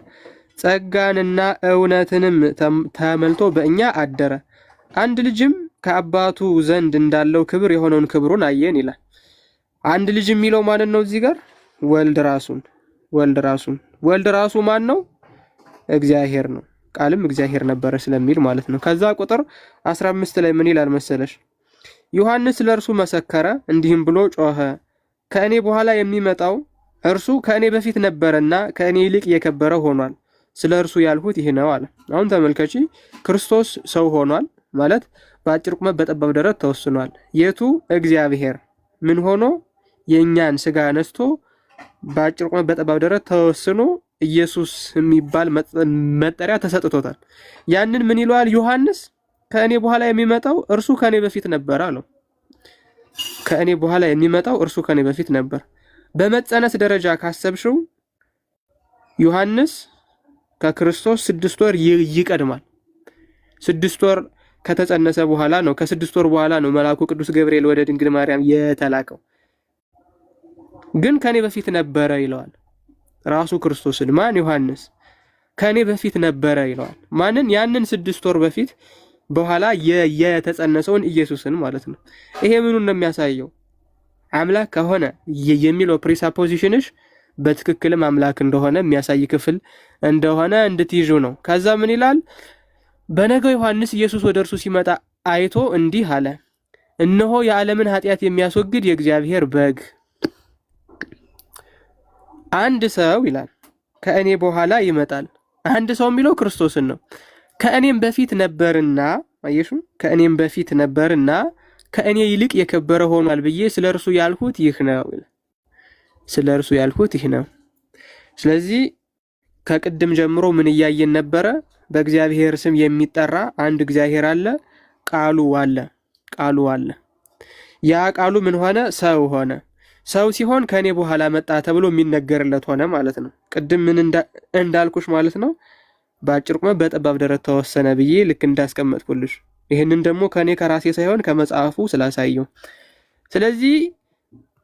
ጸጋንና እውነትንም ተመልቶ በእኛ አደረ፣ አንድ ልጅም ከአባቱ ዘንድ እንዳለው ክብር የሆነውን ክብሩን አየን ይላል። አንድ ልጅ የሚለው ማለት ነው እዚህ ጋር ወልድ ራሱ ማን ነው? እግዚአብሔር ነው። ቃልም እግዚአብሔር ነበረ ስለሚል ማለት ነው። ከዛ ቁጥር 15 ላይ ምን ይላል መሰለሽ? ዮሐንስ ለእርሱ መሰከረ እንዲህም ብሎ ጮኸ፣ ከእኔ በኋላ የሚመጣው እርሱ ከእኔ በፊት ነበረና ከእኔ ይልቅ የከበረ ሆኗል፣ ስለ እርሱ ያልሁት ይህ ነው አለ። አሁን ተመልከቺ፣ ክርስቶስ ሰው ሆኗል ማለት በአጭር ቁመት በጠባብ ደረት ተወስኗል። የቱ? እግዚአብሔር ምን ሆኖ የእኛን ስጋ ነስቶ በአጭር ቁመት በጠባብ ደረት ተወስኖ ኢየሱስ የሚባል መጠሪያ ተሰጥቶታል። ያንን ምን ይለዋል ዮሐንስ? ከእኔ በኋላ የሚመጣው እርሱ ከእኔ በፊት ነበር አለው። ከእኔ በኋላ የሚመጣው እርሱ ከእኔ በፊት ነበር። በመጸነስ ደረጃ ካሰብሽው ዮሐንስ ከክርስቶስ 6 ወር ይቀድማል። 6 ወር ከተጸነሰ በኋላ ነው፣ ከ6 ወር በኋላ ነው መልአኩ ቅዱስ ገብርኤል ወደ ድንግል ማርያም የተላከው። ግን ከኔ በፊት ነበረ ይለዋል ራሱ ክርስቶስን። ማን? ዮሐንስ ከኔ በፊት ነበረ ይለዋል። ማንን? ያንን 6 ወር በፊት በኋላ የተጸነሰውን ኢየሱስን ማለት ነው። ይሄ ምኑን ነው የሚያሳየው? አምላክ ከሆነ የሚለው ፕሪሳፖዚሽንሽ በትክክልም አምላክ እንደሆነ የሚያሳይ ክፍል እንደሆነ እንድትይዙ ነው። ከዛ ምን ይላል? በነገው ዮሐንስ ኢየሱስ ወደ እርሱ ሲመጣ አይቶ እንዲህ አለ፣ እነሆ የዓለምን ኃጢአት የሚያስወግድ የእግዚአብሔር በግ። አንድ ሰው ይላል ከእኔ በኋላ ይመጣል። አንድ ሰው የሚለው ክርስቶስን ነው። ከእኔም በፊት ነበርና፣ አየሹ፣ ከእኔም በፊት ነበርና ከእኔ ይልቅ የከበረ ሆኗል ብዬ ስለ እርሱ ያልሁት ይህ ነው። ስለ እርሱ ያልሁት ይህ ነው። ስለዚህ ከቅድም ጀምሮ ምን እያየን ነበረ? በእግዚአብሔር ስም የሚጠራ አንድ እግዚአብሔር አለ፣ ቃሉ አለ። ያ ቃሉ ምን ሆነ? ሰው ሆነ። ሰው ሲሆን ከኔ በኋላ መጣ ተብሎ የሚነገርለት ሆነ ማለት ነው። ቅድም ምን እንዳልኩሽ ማለት ነው፣ በአጭር ቁመት በጠባብ ደረት ተወሰነ ብዬ ልክ እንዳስቀመጥኩልሽ። ይህንን ደግሞ ከኔ ከራሴ ሳይሆን ከመጽሐፉ ስላሳየው። ስለዚህ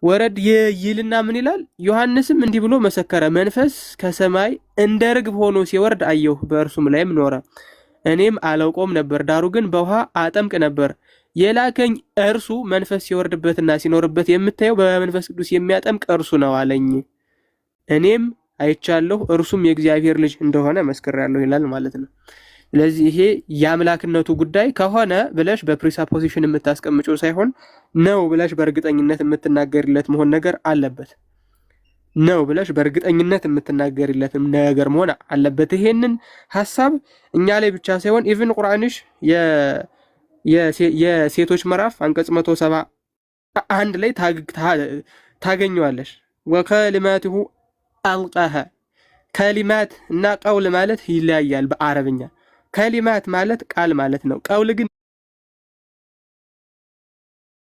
ወረድ ይልና ምን ይላል? ዮሐንስም እንዲህ ብሎ መሰከረ፣ መንፈስ ከሰማይ እንደ ርግብ ሆኖ ሲወርድ አየሁ፣ በእርሱም ላይም ኖረ። እኔም አላውቀውም ነበር፣ ዳሩ ግን በውሃ አጠምቅ ነበር። የላከኝ እርሱ መንፈስ ሲወርድበትና ሲኖርበት የምታየው በመንፈስ ቅዱስ የሚያጠምቅ እርሱ ነው አለኝ። እኔም አይቻለሁ፣ እርሱም የእግዚአብሔር ልጅ እንደሆነ መስክሬያለሁ ይላል ማለት ነው። ስለዚህ ይሄ የአምላክነቱ ጉዳይ ከሆነ ብለሽ በፕሪሳፖዚሽን የምታስቀምጪው ሳይሆን ነው ብለሽ በእርግጠኝነት የምትናገርለት መሆን ነገር አለበት። ነው ብለሽ በእርግጠኝነት የምትናገሪለትም ነገር መሆን አለበት። ይሄንን ሀሳብ እኛ ላይ ብቻ ሳይሆን ኢቭን ቁርአንሽ የሴቶች ምዕራፍ አንቀጽ 171 ላይ ታገኘዋለሽ። ወከሊማቱሁ አልቃሃ ከሊማት እና ቀውል ማለት ይለያያል በአረብኛ። ከሊማት ማለት ቃል ማለት ነው። ቀውል ግን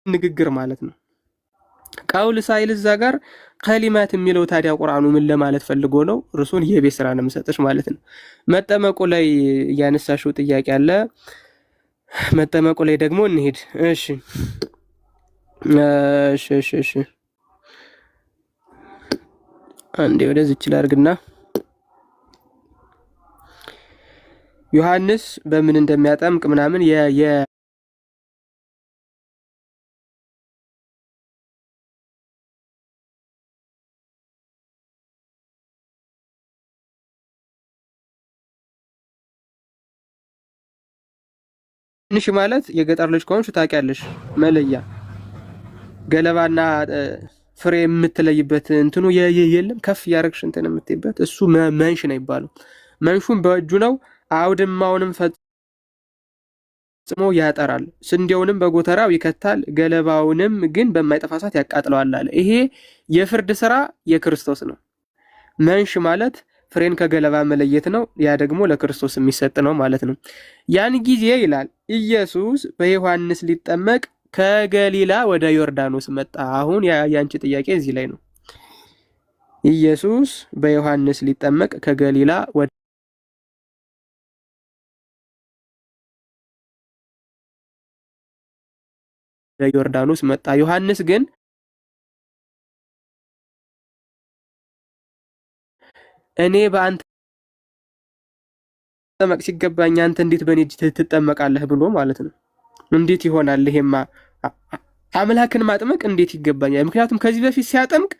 ንግግር ማለት ነው። ቀውል ሳይል እዛ ጋር ከሊማት የሚለው ታዲያ ቁርአኑ ምን ለማለት ፈልጎ ነው? እርሱን የቤት ስራ ነው የምሰጥሽ ማለት ነው። መጠመቁ ላይ ያነሳሽው ጥያቄ አለ። መጠመቁ ላይ ደግሞ እንሄድ። እሺ እሺ አንዴ ወደዚህ ይችላል አድርግና ዮሐንስ በምን እንደሚያጠምቅ ምናምን ትንሽ ማለት የገጠር ልጅ ከሆንሽ ታውቂያለሽ መለያ ገለባና ፍሬ የምትለይበት እንትኑ የለም። ከፍ ያረግሽ እንትን የምትይበት እሱ መንሽ ነው ይባላል። መንሹን በእጁ ነው አውድማውንም ፈጽሞ ያጠራል፣ ስንዴውንም በጎተራው ይከታል፣ ገለባውንም ግን በማይጠፋ እሳት ያቃጥለዋል አለ። ይሄ የፍርድ ስራ የክርስቶስ ነው። መንሽ ማለት ፍሬን ከገለባ መለየት ነው። ያ ደግሞ ለክርስቶስ የሚሰጥ ነው ማለት ነው። ያን ጊዜ ይላል ኢየሱስ በዮሐንስ ሊጠመቅ ከገሊላ ወደ ዮርዳኖስ መጣ። አሁን ያንቺ ጥያቄ እዚህ ላይ ነው። ኢየሱስ በዮሐንስ ሊጠመቅ ከገሊላ ወደ ዮርዳኖስ መጣ። ዮሐንስ ግን እኔ በአንተ መጠመቅ ሲገባኝ አንተ እንዴት በእኔ እጅ ትጠመቃለህ ብሎ ማለት ነው። እንዴት ይሆናል? ይሄማ አምላክን ማጥመቅ እንዴት ይገባኛል? ምክንያቱም ከዚህ በፊት ሲያጠምቅ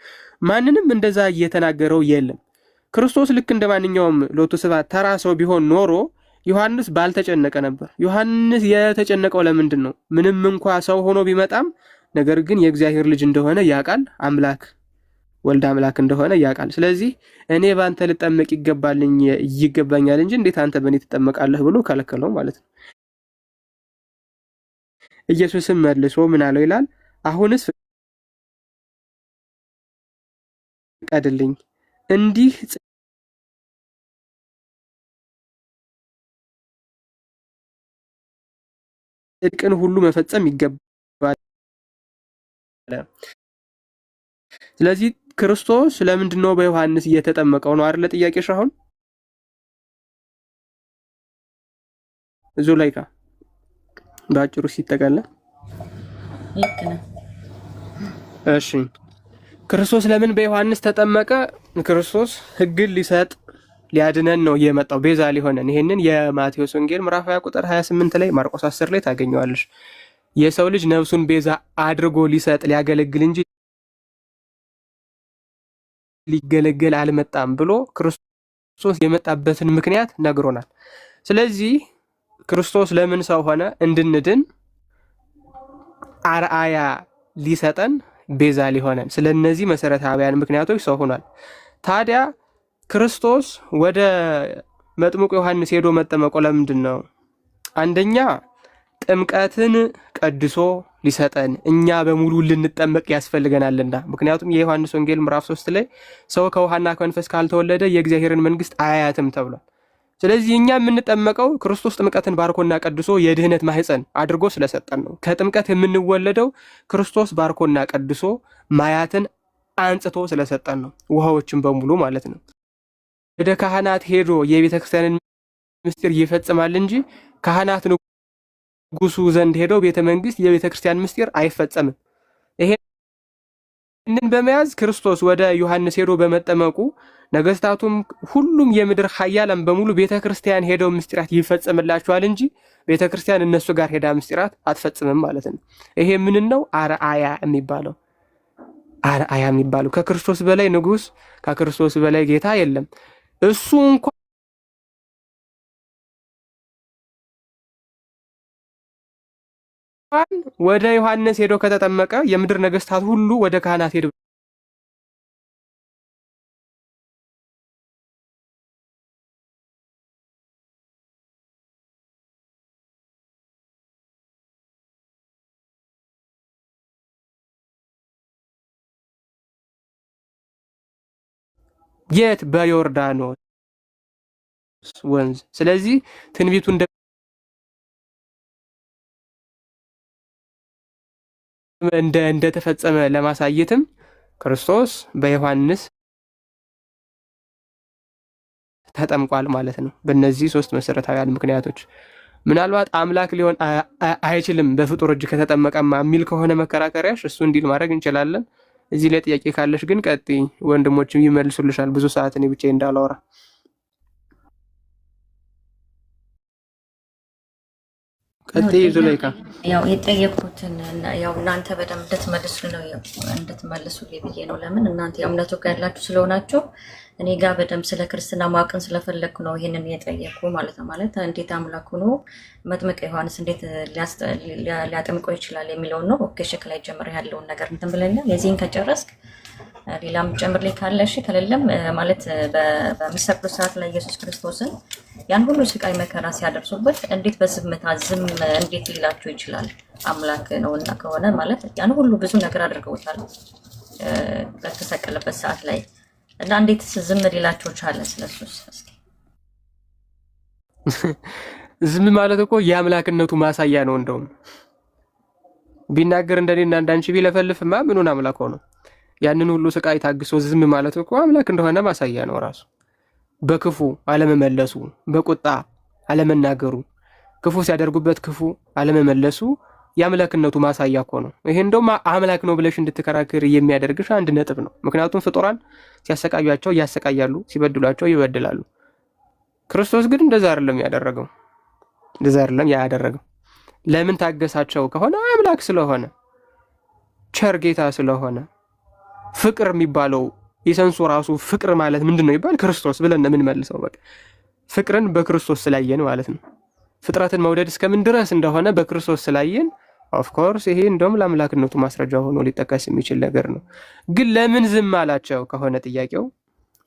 ማንንም እንደዛ እየተናገረው የለም። ክርስቶስ ልክ እንደ ማንኛውም ሎቱ ስብሐት ተራ ሰው ቢሆን ኖሮ ዮሐንስ ባልተጨነቀ ነበር። ዮሐንስ የተጨነቀው ለምንድን ነው? ምንም እንኳ ሰው ሆኖ ቢመጣም ነገር ግን የእግዚአብሔር ልጅ እንደሆነ ያውቃል። አምላክ ወልድ አምላክ እንደሆነ ያውቃል። ስለዚህ እኔ በአንተ ልጠመቅ ይገባኛል እንጂ እንዴት አንተ በእኔ ትጠመቃለህ ብሎ ከለከለው ማለት ነው። ኢየሱስም መልሶ ምን አለው ይላል፣ አሁንስ ፍቀድልኝ፣ እንዲህ ጽድቅን ሁሉ መፈጸም ይገባል። ስለዚህ ክርስቶስ ለምንድን ነው በዮሐንስ እየተጠመቀው ነው አይደል? ጥያቄሽ አሁን ዙላይካ ባጭሩ ሲጠቃለል ልክ ነው። እሺ ክርስቶስ ለምን በዮሐንስ ተጠመቀ? ክርስቶስ ሕግን ሊሰጥ ሊያድነን ነው የመጣው፣ ቤዛ ሊሆነን። ይሄንን የማቴዎስ ወንጌል ምዕራፍ 20 ቁጥር 28 ላይ ማርቆስ 10 ላይ ታገኘዋለሽ። የሰው ልጅ ነፍሱን ቤዛ አድርጎ ሊሰጥ ሊያገለግል እንጂ ሊገለገል አልመጣም ብሎ ክርስቶስ የመጣበትን ምክንያት ነግሮናል። ስለዚህ ክርስቶስ ለምን ሰው ሆነ? እንድንድን አርአያ ሊሰጠን ቤዛ ሊሆነን። ስለነዚህ መሰረታዊያን ምክንያቶች ሰው ሆኗል። ታዲያ ክርስቶስ ወደ መጥምቁ ዮሐንስ ሄዶ መጠመቁ ለምንድን ነው? አንደኛ ጥምቀትን ቀድሶ ሊሰጠን እኛ በሙሉ ልንጠመቅ ያስፈልገናልና። ምክንያቱም የዮሐንስ ወንጌል ምዕራፍ 3 ላይ ሰው ከውሃና ከመንፈስ ካልተወለደ የእግዚአብሔርን መንግስት አያያትም ተብሏል። ስለዚህ እኛ የምንጠመቀው ክርስቶስ ጥምቀትን ባርኮና ቀድሶ የድህነት ማህፀን አድርጎ ስለሰጠን ነው። ከጥምቀት የምንወለደው ክርስቶስ ባርኮና ቀድሶ ማያትን አንጽቶ ስለሰጠን ነው። ውሃዎችን በሙሉ ማለት ነው። ወደ ካህናት ሄዶ የቤተ ክርስቲያንን ምስጢር ይፈጽማል እንጂ ካህናት ንጉሱ ዘንድ ሄዶ ቤተ መንግስት የቤተ ክርስቲያን ምስጢር አይፈጸምም። ይሄንን በመያዝ ክርስቶስ ወደ ዮሐንስ ሄዶ በመጠመቁ ነገስታቱም ሁሉም የምድር ኃያላን በሙሉ ቤተ ክርስቲያን ሄደው ምስጢራት ይፈጸምላቸዋል እንጂ ቤተ ክርስቲያን እነሱ ጋር ሄዳ ምስጢራት አትፈጽምም ማለት ነው። ይሄ ምን ነው? አርአያ የሚባለው አርአያ የሚባለው ከክርስቶስ በላይ ንጉስ ከክርስቶስ በላይ ጌታ የለም። እሱ እንኳን ወደ ዮሐንስ ሄዶ ከተጠመቀ የምድር ነገስታት ሁሉ ወደ ካህናት ሄዶ የት? በዮርዳኖስ ወንዝ። ስለዚህ ትንቢቱ እንደተፈጸመ ለማሳየትም ክርስቶስ በዮሐንስ ተጠምቋል ማለት ነው። በእነዚህ ሶስት መሰረታዊያን ምክንያቶች ምናልባት አምላክ ሊሆን አይችልም በፍጡር እጅ ከተጠመቀማ የሚል ከሆነ መከራከሪያሽ እሱ እንዲል ማድረግ እንችላለን። እዚህ ላይ ጥያቄ ካለሽ ግን ቀጥይ፣ ወንድሞችም ይመልሱልሻል። ብዙ ሰዓት እኔ ብቻዬን እንዳላወራ። ቀጥይ ዙለይካ። ያው የጠየኩትን ያው እናንተ በደንብ እንድትመልሱልኝ ብዬ ነው። ለምን እናንተ የእምነቱ ጋር ያላችሁ ስለሆናችሁ እኔ ጋር በደንብ ስለ ክርስትና ማወቅን ስለፈለግኩ ነው ይሄንን የጠየኩ ማለት ነው። ማለት እንዴት አምላክ ሆኖ መጥምቀ ዮሐንስ እንዴት ሊያጠምቀው ይችላል የሚለውን ነው። ኦኬ እሺ፣ ከላይ ጀምር ያለውን ነገር እንትን ብለኛል። የዚህን ከጨረስክ ሌላም ጨምር ላይ ካለ እሺ፣ ከሌለም ማለት በሚሰቅሉ ሰዓት ላይ ኢየሱስ ክርስቶስን ያን ሁሉ ስቃይ መከራ ሲያደርሱበት እንዴት በዝምታ ዝም እንዴት ሊላቸው ይችላል? አምላክ ነውና ከሆነ ማለት ያን ሁሉ ብዙ ነገር አድርገውታል በተሰቀለበት ሰዓት ላይ እና እንዴት ዝም ሊላቸው ቻለ? ስለሱስ እስኪ። ዝም ማለት እኮ የአምላክነቱ ማሳያ ነው። እንደውም ቢናገር እንደኔና እንዳንቺ ቢለፈልፍማ ምኑን አምላክ ሆኖ? ያንን ሁሉ ስቃይ ታግሶ ዝም ማለት እኮ አምላክ እንደሆነ ማሳያ ነው ራሱ። በክፉ አለመመለሱ፣ በቁጣ አለመናገሩ፣ ክፉ ሲያደርጉበት ክፉ አለመመለሱ የአምላክነቱ ማሳያ እኮ ነው። ይሄ እንደውም አምላክ ነው ብለሽ እንድትከራከር የሚያደርግሽ አንድ ነጥብ ነው። ምክንያቱም ፍጡራን ሲያሰቃያቸው ያሰቃያሉ፣ ሲበድሏቸው ይበድላሉ። ክርስቶስ ግን እንደዛ አይደለም ያደረገው። እንደዛ አይደለም ያደረገው። ለምን ታገሳቸው ከሆነ አምላክ ስለሆነ፣ ቸር ጌታ ስለሆነ። ፍቅር የሚባለው ኢሰንሱ ራሱ ፍቅር ማለት ምንድን ነው ይባል? ክርስቶስ ብለን የምንመልሰው በቃ ፍቅርን በክርስቶስ ስላየን ማለት ነው። ፍጥረትን መውደድ እስከምን ድረስ እንደሆነ በክርስቶስ ስላየን ኦፍኮርስ ይሄ እንደውም ለአምላክነቱ ማስረጃ ሆኖ ሊጠቀስ የሚችል ነገር ነው። ግን ለምን ዝም አላቸው ከሆነ ጥያቄው፣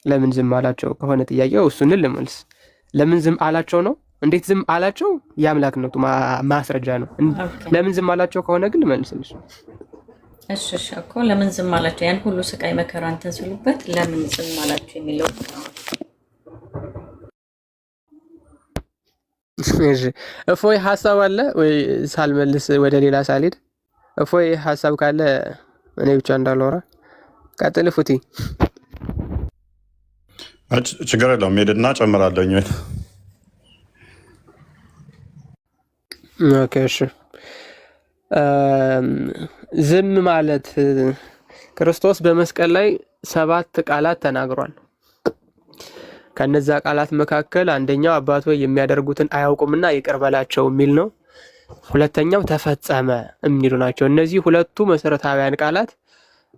ለምን ዝም አላቸው ከሆነ ጥያቄው እሱን ልመልስ። ለምን ዝም አላቸው ነው። እንዴት ዝም አላቸው? የአምላክነቱ ማስረጃ ነው። ለምን ዝም አላቸው ከሆነ ግን ልመልስልሽ። እሺ እኮ ለምን ዝም አላቸው? ያን ሁሉ ስቃይ መከራ እንትን ሲሉበት ለምን ዝም አላቸው የሚለው እፎይ ሀሳብ አለ ወይ? ሳልመልስ ወደ ሌላ ሳልሄድ እፎይ ሀሳብ ካለ እኔ ብቻ እንዳልወራ ቀጥል። ፉቲ ችግር የለውም ሄድና ጨምራለኝ። ኦኬ እሺ። ዝም ማለት ክርስቶስ በመስቀል ላይ 7 ቃላት ተናግሯል። ከነዛ ቃላት መካከል አንደኛው አባት ሆይ የሚያደርጉትን አያውቁምና ይቅር በላቸው የሚል ነው። ሁለተኛው ተፈጸመ የሚሉ ናቸው። እነዚህ ሁለቱ መሰረታዊያን ቃላት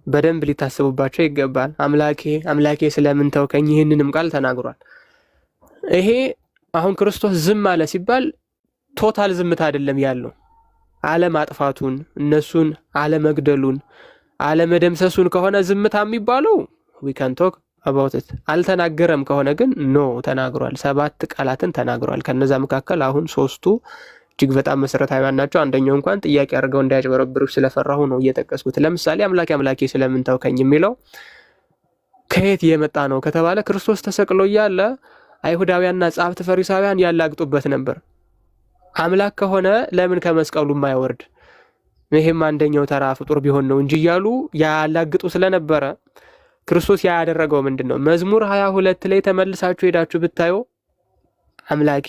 በደንብ ሊታሰቡባቸው ይገባል። አምላኬ አምላኬ ስለምን ተውከኝ ይህንንም ቃል ተናግሯል። ይሄ አሁን ክርስቶስ ዝም አለ ሲባል ቶታል ዝምታ አይደለም ያለው። አለማጥፋቱን፣ እነሱን አለመግደሉን፣ አለመደምሰሱን ከሆነ ዝምታ የሚባለው we can talk about it። አልተናገረም ከሆነ ግን ኖ ተናግሯል። 7 ቃላትን ተናግሯል። ከነዛ መካከል አሁን 3ቱ እጅግ በጣም መሰረታዊያን ናቸው። አንደኛው እንኳን ጥያቄ አድርገው እንዳያጭበረብሩ ስለፈራሁ ነው እየጠቀስኩት። ለምሳሌ አምላኬ አምላኬ ስለምን ተውከኝ የሚለው ከየት የመጣ ነው ከተባለ ክርስቶስ ተሰቅሎ እያለ አይሁዳውያንና ጸሐፍት ፈሪሳውያን ያላግጡበት ነበር። አምላክ ከሆነ ለምን ከመስቀሉ ማይወርድ? ይሄም አንደኛው ተራ ፍጡር ቢሆን ነው እንጂ እያሉ ያላግጡ ስለነበረ ክርስቶስ ያደረገው ምንድነው? መዝሙር 22 ላይ ተመልሳችሁ ሄዳችሁ ብታዩ አምላኬ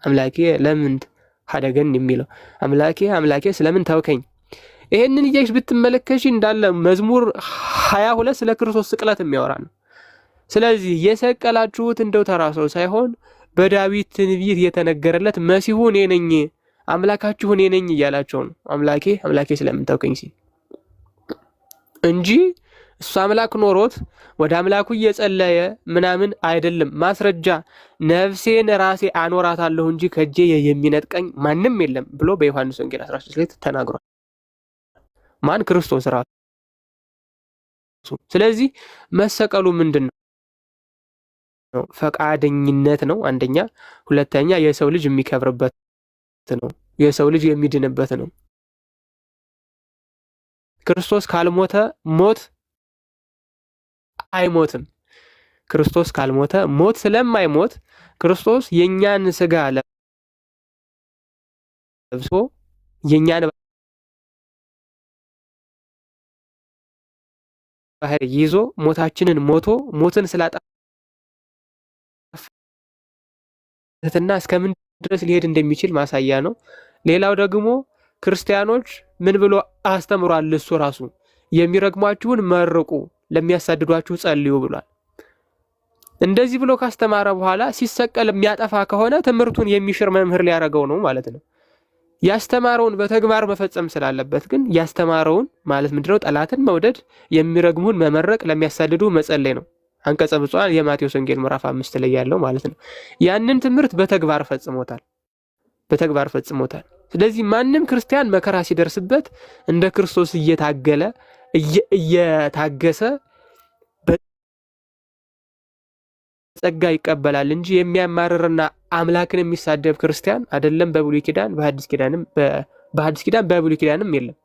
አምላኬ ለምን ሀደገን የሚለው አምላኬ አምላኬ ስለምን ተውከኝ። ይሄንን እያይሽ ብትመለከሺ እንዳለ መዝሙር 22 ስለ ክርስቶስ ስቅለት የሚያወራ ነው። ስለዚህ የሰቀላችሁት እንደው ተራ ሰው ሳይሆን በዳዊት ትንቢት የተነገረለት መሲሁ እኔ ነኝ አምላካችሁ እኔ ነኝ እያላቸው ነው። አምላኬ አምላኬ ስለምን ተውከኝ ሲል እንጂ እሱ አምላክ ኖሮት ወደ አምላኩ እየጸለየ ምናምን አይደለም። ማስረጃ ነፍሴን ራሴ አኖራታለሁ እንጂ ከጄ የሚነጥቀኝ ማንም የለም ብሎ በዮሐንስ ወንጌል 16 ላይ ተናግሯል። ማን? ክርስቶስ ራሱ። ስለዚህ መሰቀሉ ምንድን ነው? ፈቃደኝነት ነው አንደኛ። ሁለተኛ የሰው ልጅ የሚከብርበት ነው። የሰው ልጅ የሚድንበት ነው። ክርስቶስ ካልሞተ ሞት አይሞትም። ክርስቶስ ካልሞተ ሞት ስለማይሞት ክርስቶስ የኛን ስጋ ለብሶ የኛን ባህሪ ይዞ ሞታችንን ሞቶ ሞትን ስላጠፋትና እስከምን ድረስ ሊሄድ እንደሚችል ማሳያ ነው። ሌላው ደግሞ ክርስቲያኖች ምን ብሎ አስተምሯል? እሱ ራሱ የሚረግሟችሁን መርቁ፣ ለሚያሳድዷችሁ ጸልዩ ብሏል። እንደዚህ ብሎ ካስተማረ በኋላ ሲሰቀል የሚያጠፋ ከሆነ ትምህርቱን የሚሽር መምህር ሊያደርገው ነው ማለት ነው። ያስተማረውን በተግባር መፈጸም ስላለበት ግን ያስተማረውን ማለት ምንድነው? ጠላትን መውደድ፣ የሚረግሙን መመረቅ፣ ለሚያሳድዱ መጸለይ ነው። አንቀጸ ብፁዓን የማቴዎስ ወንጌል ምዕራፍ 5 ላይ ያለው ማለት ነው። ያንን ትምህርት በተግባር ፈጽሞታል። ስለዚህ ማንም ክርስቲያን መከራ ሲደርስበት እንደ ክርስቶስ እየታገሰ ጸጋ ይቀበላል እንጂ የሚያማርርና አምላክን የሚሳደብ ክርስቲያን አይደለም። በብሉይ ኪዳን በሐዲስ ኪዳን በብሉይ ኪዳንም የለም።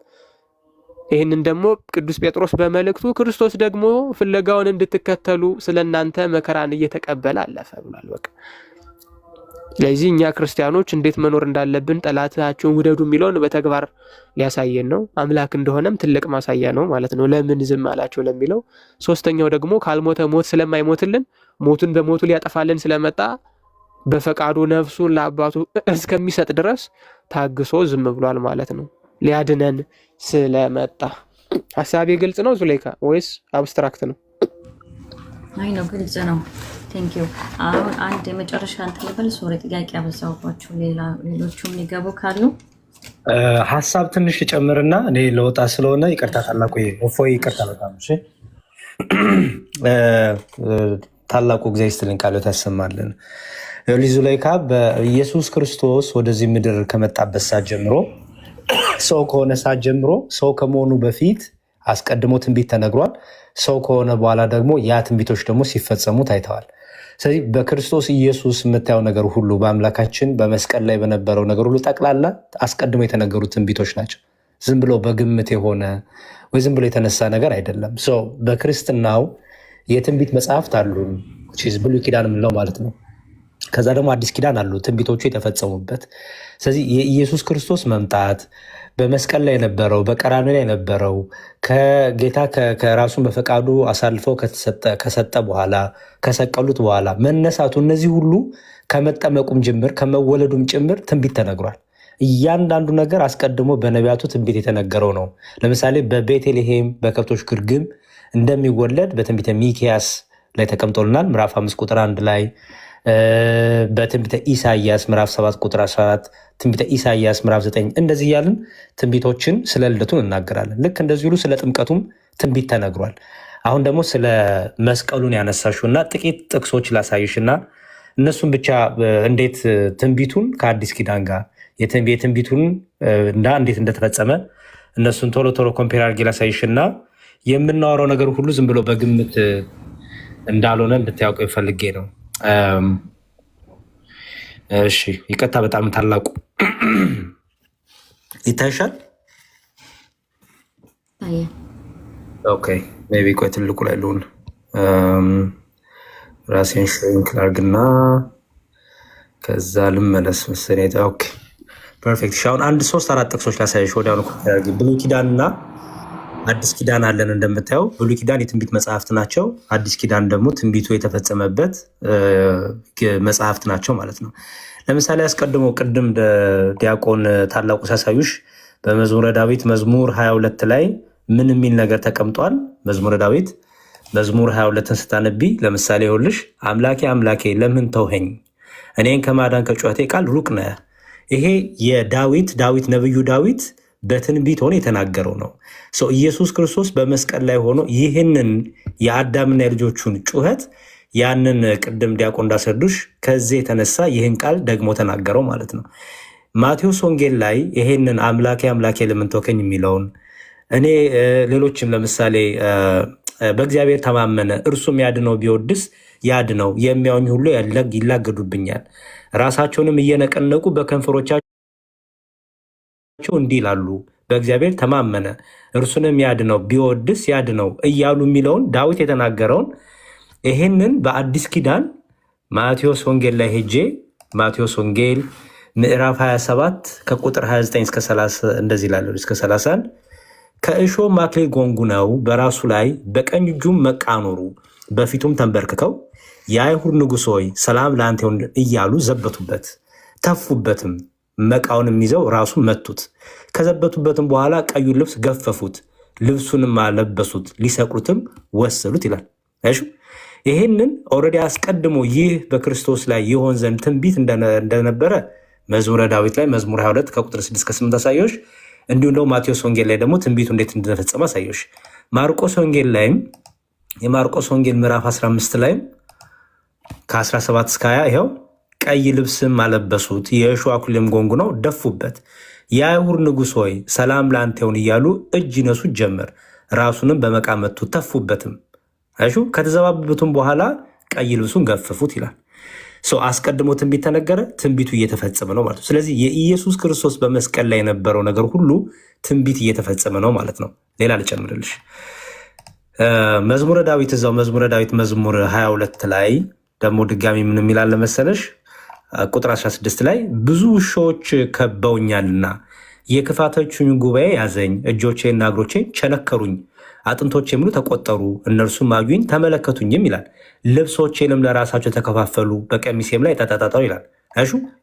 ይህንን ደግሞ ቅዱስ ጴጥሮስ በመልእክቱ ክርስቶስ ደግሞ ፍለጋውን እንድትከተሉ ስለናንተ መከራን እየተቀበለ አለፈ ብሏል። በቃ ስለዚህ እኛ ክርስቲያኖች እንዴት መኖር እንዳለብን ጠላታችሁን ውደዱ የሚለውን በተግባር ሊያሳየን ነው። አምላክ እንደሆነም ትልቅ ማሳያ ነው ማለት ነው። ለምን ዝም አላቸው ለሚለው። ሶስተኛው ደግሞ ካልሞተ ሞት ስለማይሞትልን ሞቱን በሞቱ ሊያጠፋልን ስለመጣ በፈቃዱ ነፍሱን ለአባቱ እስከሚሰጥ ድረስ ታግሶ ዝም ብሏል ማለት ነው። ሊያድነን ስለመጣ። ሀሳቤ ግልጽ ነው ዙሌይካ ወይስ አብስትራክት ነው? አይ ነው ግልጽ ነው። ቴንክ ዩ። አሁን አንድ የመጨረሻ እንትን ልበል። ሶሪ ጥያቄ አበዛሁባችሁ። ሌሎቹም ሊገቡ ካሉ ሀሳብ ትንሽ ጨምርና እኔ ለወጣ ስለሆነ ይቅርታ ታላቁ እፎይ ይቅርታ በጣም እሺ። ታላቁ እግዚአብሔር ይስጥልን ቃሎት ያሰማልን። ዙሌይካ በኢየሱስ ክርስቶስ ወደዚህ ምድር ከመጣበት ሰዓት ጀምሮ ሰው ከሆነ ሰዓት ጀምሮ ሰው ከመሆኑ በፊት አስቀድሞ ትንቢት ተነግሯል። ሰው ከሆነ በኋላ ደግሞ ያ ትንቢቶች ደግሞ ሲፈጸሙ ታይተዋል። ስለዚህ በክርስቶስ ኢየሱስ የምታየው ነገር ሁሉ በአምላካችን በመስቀል ላይ በነበረው ነገር ሁሉ ጠቅላላ አስቀድሞ የተነገሩ ትንቢቶች ናቸው። ዝም ብሎ በግምት የሆነ ወይ ዝም ብሎ የተነሳ ነገር አይደለም። በክርስትናው የትንቢት መጽሐፍት አሉ፣ ብሉይ ኪዳን የምንለው ማለት ነው። ከዛ ደግሞ አዲስ ኪዳን አሉ ትንቢቶቹ የተፈጸሙበት። ስለዚህ የኢየሱስ ክርስቶስ መምጣት በመስቀል ላይ የነበረው በቀራንዮ ላይ የነበረው ከጌታ ከራሱን በፈቃዱ አሳልፈው ከሰጠ በኋላ ከሰቀሉት በኋላ መነሳቱ፣ እነዚህ ሁሉ ከመጠመቁም ጭምር ከመወለዱም ጭምር ትንቢት ተነግሯል። እያንዳንዱ ነገር አስቀድሞ በነቢያቱ ትንቢት የተነገረው ነው። ለምሳሌ በቤተልሔም በከብቶች ግርግም እንደሚወለድ በትንቢተ ሚክያስ ላይ ተቀምጦልናል። ምዕራፍ 5 ቁጥር 1 ላይ በትንቢተ ኢሳያስ ምዕራፍ 7 ቁጥር 14 ትንቢተ ኢሳያስ ምዕራፍ 9 እንደዚህ እያልን ትንቢቶችን ስለ ልደቱን እናገራለን። ልክ እንደዚህ ሁሉ ስለ ጥምቀቱም ትንቢት ተነግሯል። አሁን ደግሞ ስለ መስቀሉን ያነሳሽውና ጥቂት ጥቅሶች ላሳይሽና እነሱም ብቻ እንዴት ትንቢቱን ከአዲስ ኪዳን ጋር የትንቢቱን እና እንዴት እንደተፈጸመ እነሱን ቶሎ ቶሎ ኮምፔር አድርጌ ላሳይሽና የምናወራው ነገር ሁሉ ዝም ብሎ በግምት እንዳልሆነ እንድታያውቀው ፈልጌ ነው። እሺ ይቅርታ በጣም ታላቁ ይታይሻል። ኦኬ ሜይ ቢ ቆይ ትልቁ ላይ ልሁን። ራሴን ሽሪንክ ላድርግና ከዛ ልመለስ መሰለኝ። ኦኬ ፐርፌክት። አሁን 1 3 4 ጥቅሶች ላሳይሽ ወዲያውኑ። ብሉይ ኪዳንና አዲስ ኪዳን አለን። እንደምታየው ብሉይ ኪዳን የትንቢት መጽሐፍት ናቸው። አዲስ ኪዳን ደግሞ ትንቢቱ የተፈጸመበት መጽሐፍት ናቸው ማለት ነው። ለምሳሌ አስቀድሞ ቅድም ዲያቆን ታላቁ ሳሳዩሽ በመዝሙረ ዳዊት መዝሙር 22 ላይ ምን የሚል ነገር ተቀምጧል? መዝሙረ ዳዊት መዝሙር 22ን ስታነቢ ለምሳሌ ይኸውልሽ፣ አምላኬ አምላኬ ለምን ተውኸኝ? እኔን ከማዳን ከጩኸቴ ቃል ሩቅ ነህ። ይሄ የዳዊት ነብዩ ዳዊት በትንቢት ሆኖ የተናገረው ነው። ኢየሱስ ክርስቶስ በመስቀል ላይ ሆኖ ይህንን የአዳምና የልጆቹን ጩኸት ያንን ቅድም ዲያቆን እንዳስረዱሽ ከዚህ የተነሳ ይህን ቃል ደግሞ ተናገረው ማለት ነው። ማቴዎስ ወንጌል ላይ ይሄንን አምላኬ አምላኬ ለምን ተውከኝ የሚለውን እኔ ሌሎችም ለምሳሌ በእግዚአብሔር ተማመነ እርሱም ያድነው ቢወድስ ያድነው፣ የሚያዩኝ ሁሉ ይላገዱብኛል፣ ራሳቸውንም እየነቀነቁ በከንፈሮቻቸው እንዲህ ይላሉ፣ በእግዚአብሔር ተማመነ እርሱንም ያድነው ቢወድስ ያድነው እያሉ የሚለውን ዳዊት የተናገረውን ይሄንን በአዲስ ኪዳን ማቴዎስ ወንጌል ላይ ሄጄ ማቴዎስ ወንጌል ምዕራፍ 27 ከቁጥር 29 እስከ 30 እንደዚህ ላለው እስከ 31 ከእሾህ አክሊል ጎንጉነው በራሱ ላይ በቀኝ እጁም መቃኖሩ በፊቱም ተንበርክከው የአይሁድ ንጉሥ ሆይ ሰላም ለአንተ ይሁን እያሉ ዘበቱበት፣ ተፉበትም፣ መቃውንም ይዘው ራሱን መቱት። ከዘበቱበትም በኋላ ቀዩን ልብስ ገፈፉት፣ ልብሱንም አለበሱት፣ ሊሰቅሉትም ወሰዱት ይላል። ይህንን ኦልሬዲ አስቀድሞ ይህ በክርስቶስ ላይ ይሆን ዘንድ ትንቢት እንደነበረ መዝሙረ ዳዊት ላይ መዝሙር 22 ከቁጥር 6 እስከ 8 አሳዮሽ። እንዲሁም ደግሞ ማቴዎስ ወንጌል ላይ ደግሞ ትንቢቱ እንዴት እንደተፈጸመ አሳዮሽ። ማርቆስ ወንጌል ላይም የማርቆስ ወንጌል ምዕራፍ 15 ላይም ከ17 እስከ 20 ይኸው ቀይ ልብስም አለበሱት፣ የእሾህ አክሊልም ጎንጉነው ደፉበት፣ የአይሁድ ንጉሥ ሆይ ሰላም ለአንተ ይሁን እያሉ እጅ ይነሱት ጀመር፣ ራሱንም በመቃ መቱት፣ ተፉበትም። ከተዘባበቱም በኋላ ቀይ ልብሱን ገፈፉት ይላል። አስቀድሞ ትንቢት ተነገረ፣ ትንቢቱ እየተፈጸመ ነው ማለት ነው። ስለዚህ የኢየሱስ ክርስቶስ በመስቀል ላይ የነበረው ነገር ሁሉ ትንቢት እየተፈጸመ ነው ማለት ነው። ሌላ ልጨምርልሽ። መዝሙረ ዳዊት እዛው መዝሙረ ዳዊት መዝሙር 22 ላይ ደግሞ ድጋሚ ምን የሚላል መሰለሽ? ቁጥር 16 ላይ ብዙ ውሾች ከበውኛልና የክፋቶቹን ጉባኤ ያዘኝ፣ እጆቼና እግሮቼ ቸነከሩኝ፣ አጥንቶቼ ሙሉ ተቆጠሩ፣ እነርሱም አዩኝ ተመለከቱኝም ይላል። ልብሶቼንም ለራሳቸው ተከፋፈሉ፣ በቀሚሴም ላይ ተጣጣጣሉ ይላል።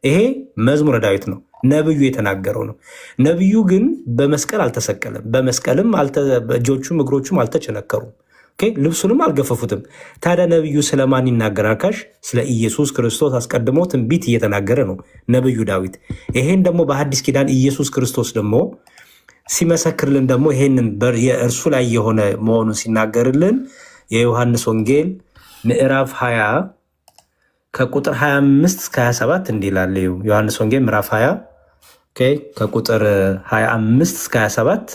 ይሄ መዝሙረ ዳዊት ነው፣ ነብዩ የተናገረው ነው። ነብዩ ግን በመስቀል አልተሰቀለም፣ በመስቀልም እጆቹም እግሮቹም አልተቸነከሩም፣ ልብሱንም አልገፈፉትም። ታዲያ ነብዩ ስለማን ይናገራል ካልሽ ስለ ኢየሱስ ክርስቶስ አስቀድሞ ትንቢት እየተናገረ ነው ነብዩ ዳዊት። ይሄን ደግሞ በሐዲስ ኪዳን ኢየሱስ ክርስቶስ ደግሞ ሲመሰክርልን ደግሞ ይሄንን የእርሱ ላይ የሆነ መሆኑን ሲናገርልን የዮሐንስ ወንጌል ምዕራፍ 20 ከቁጥር 25 እስከ 27 እንዲህ ይላል። ዮሐንስ ወንጌል ምዕራፍ 20 ከቁጥር 25 እስከ 27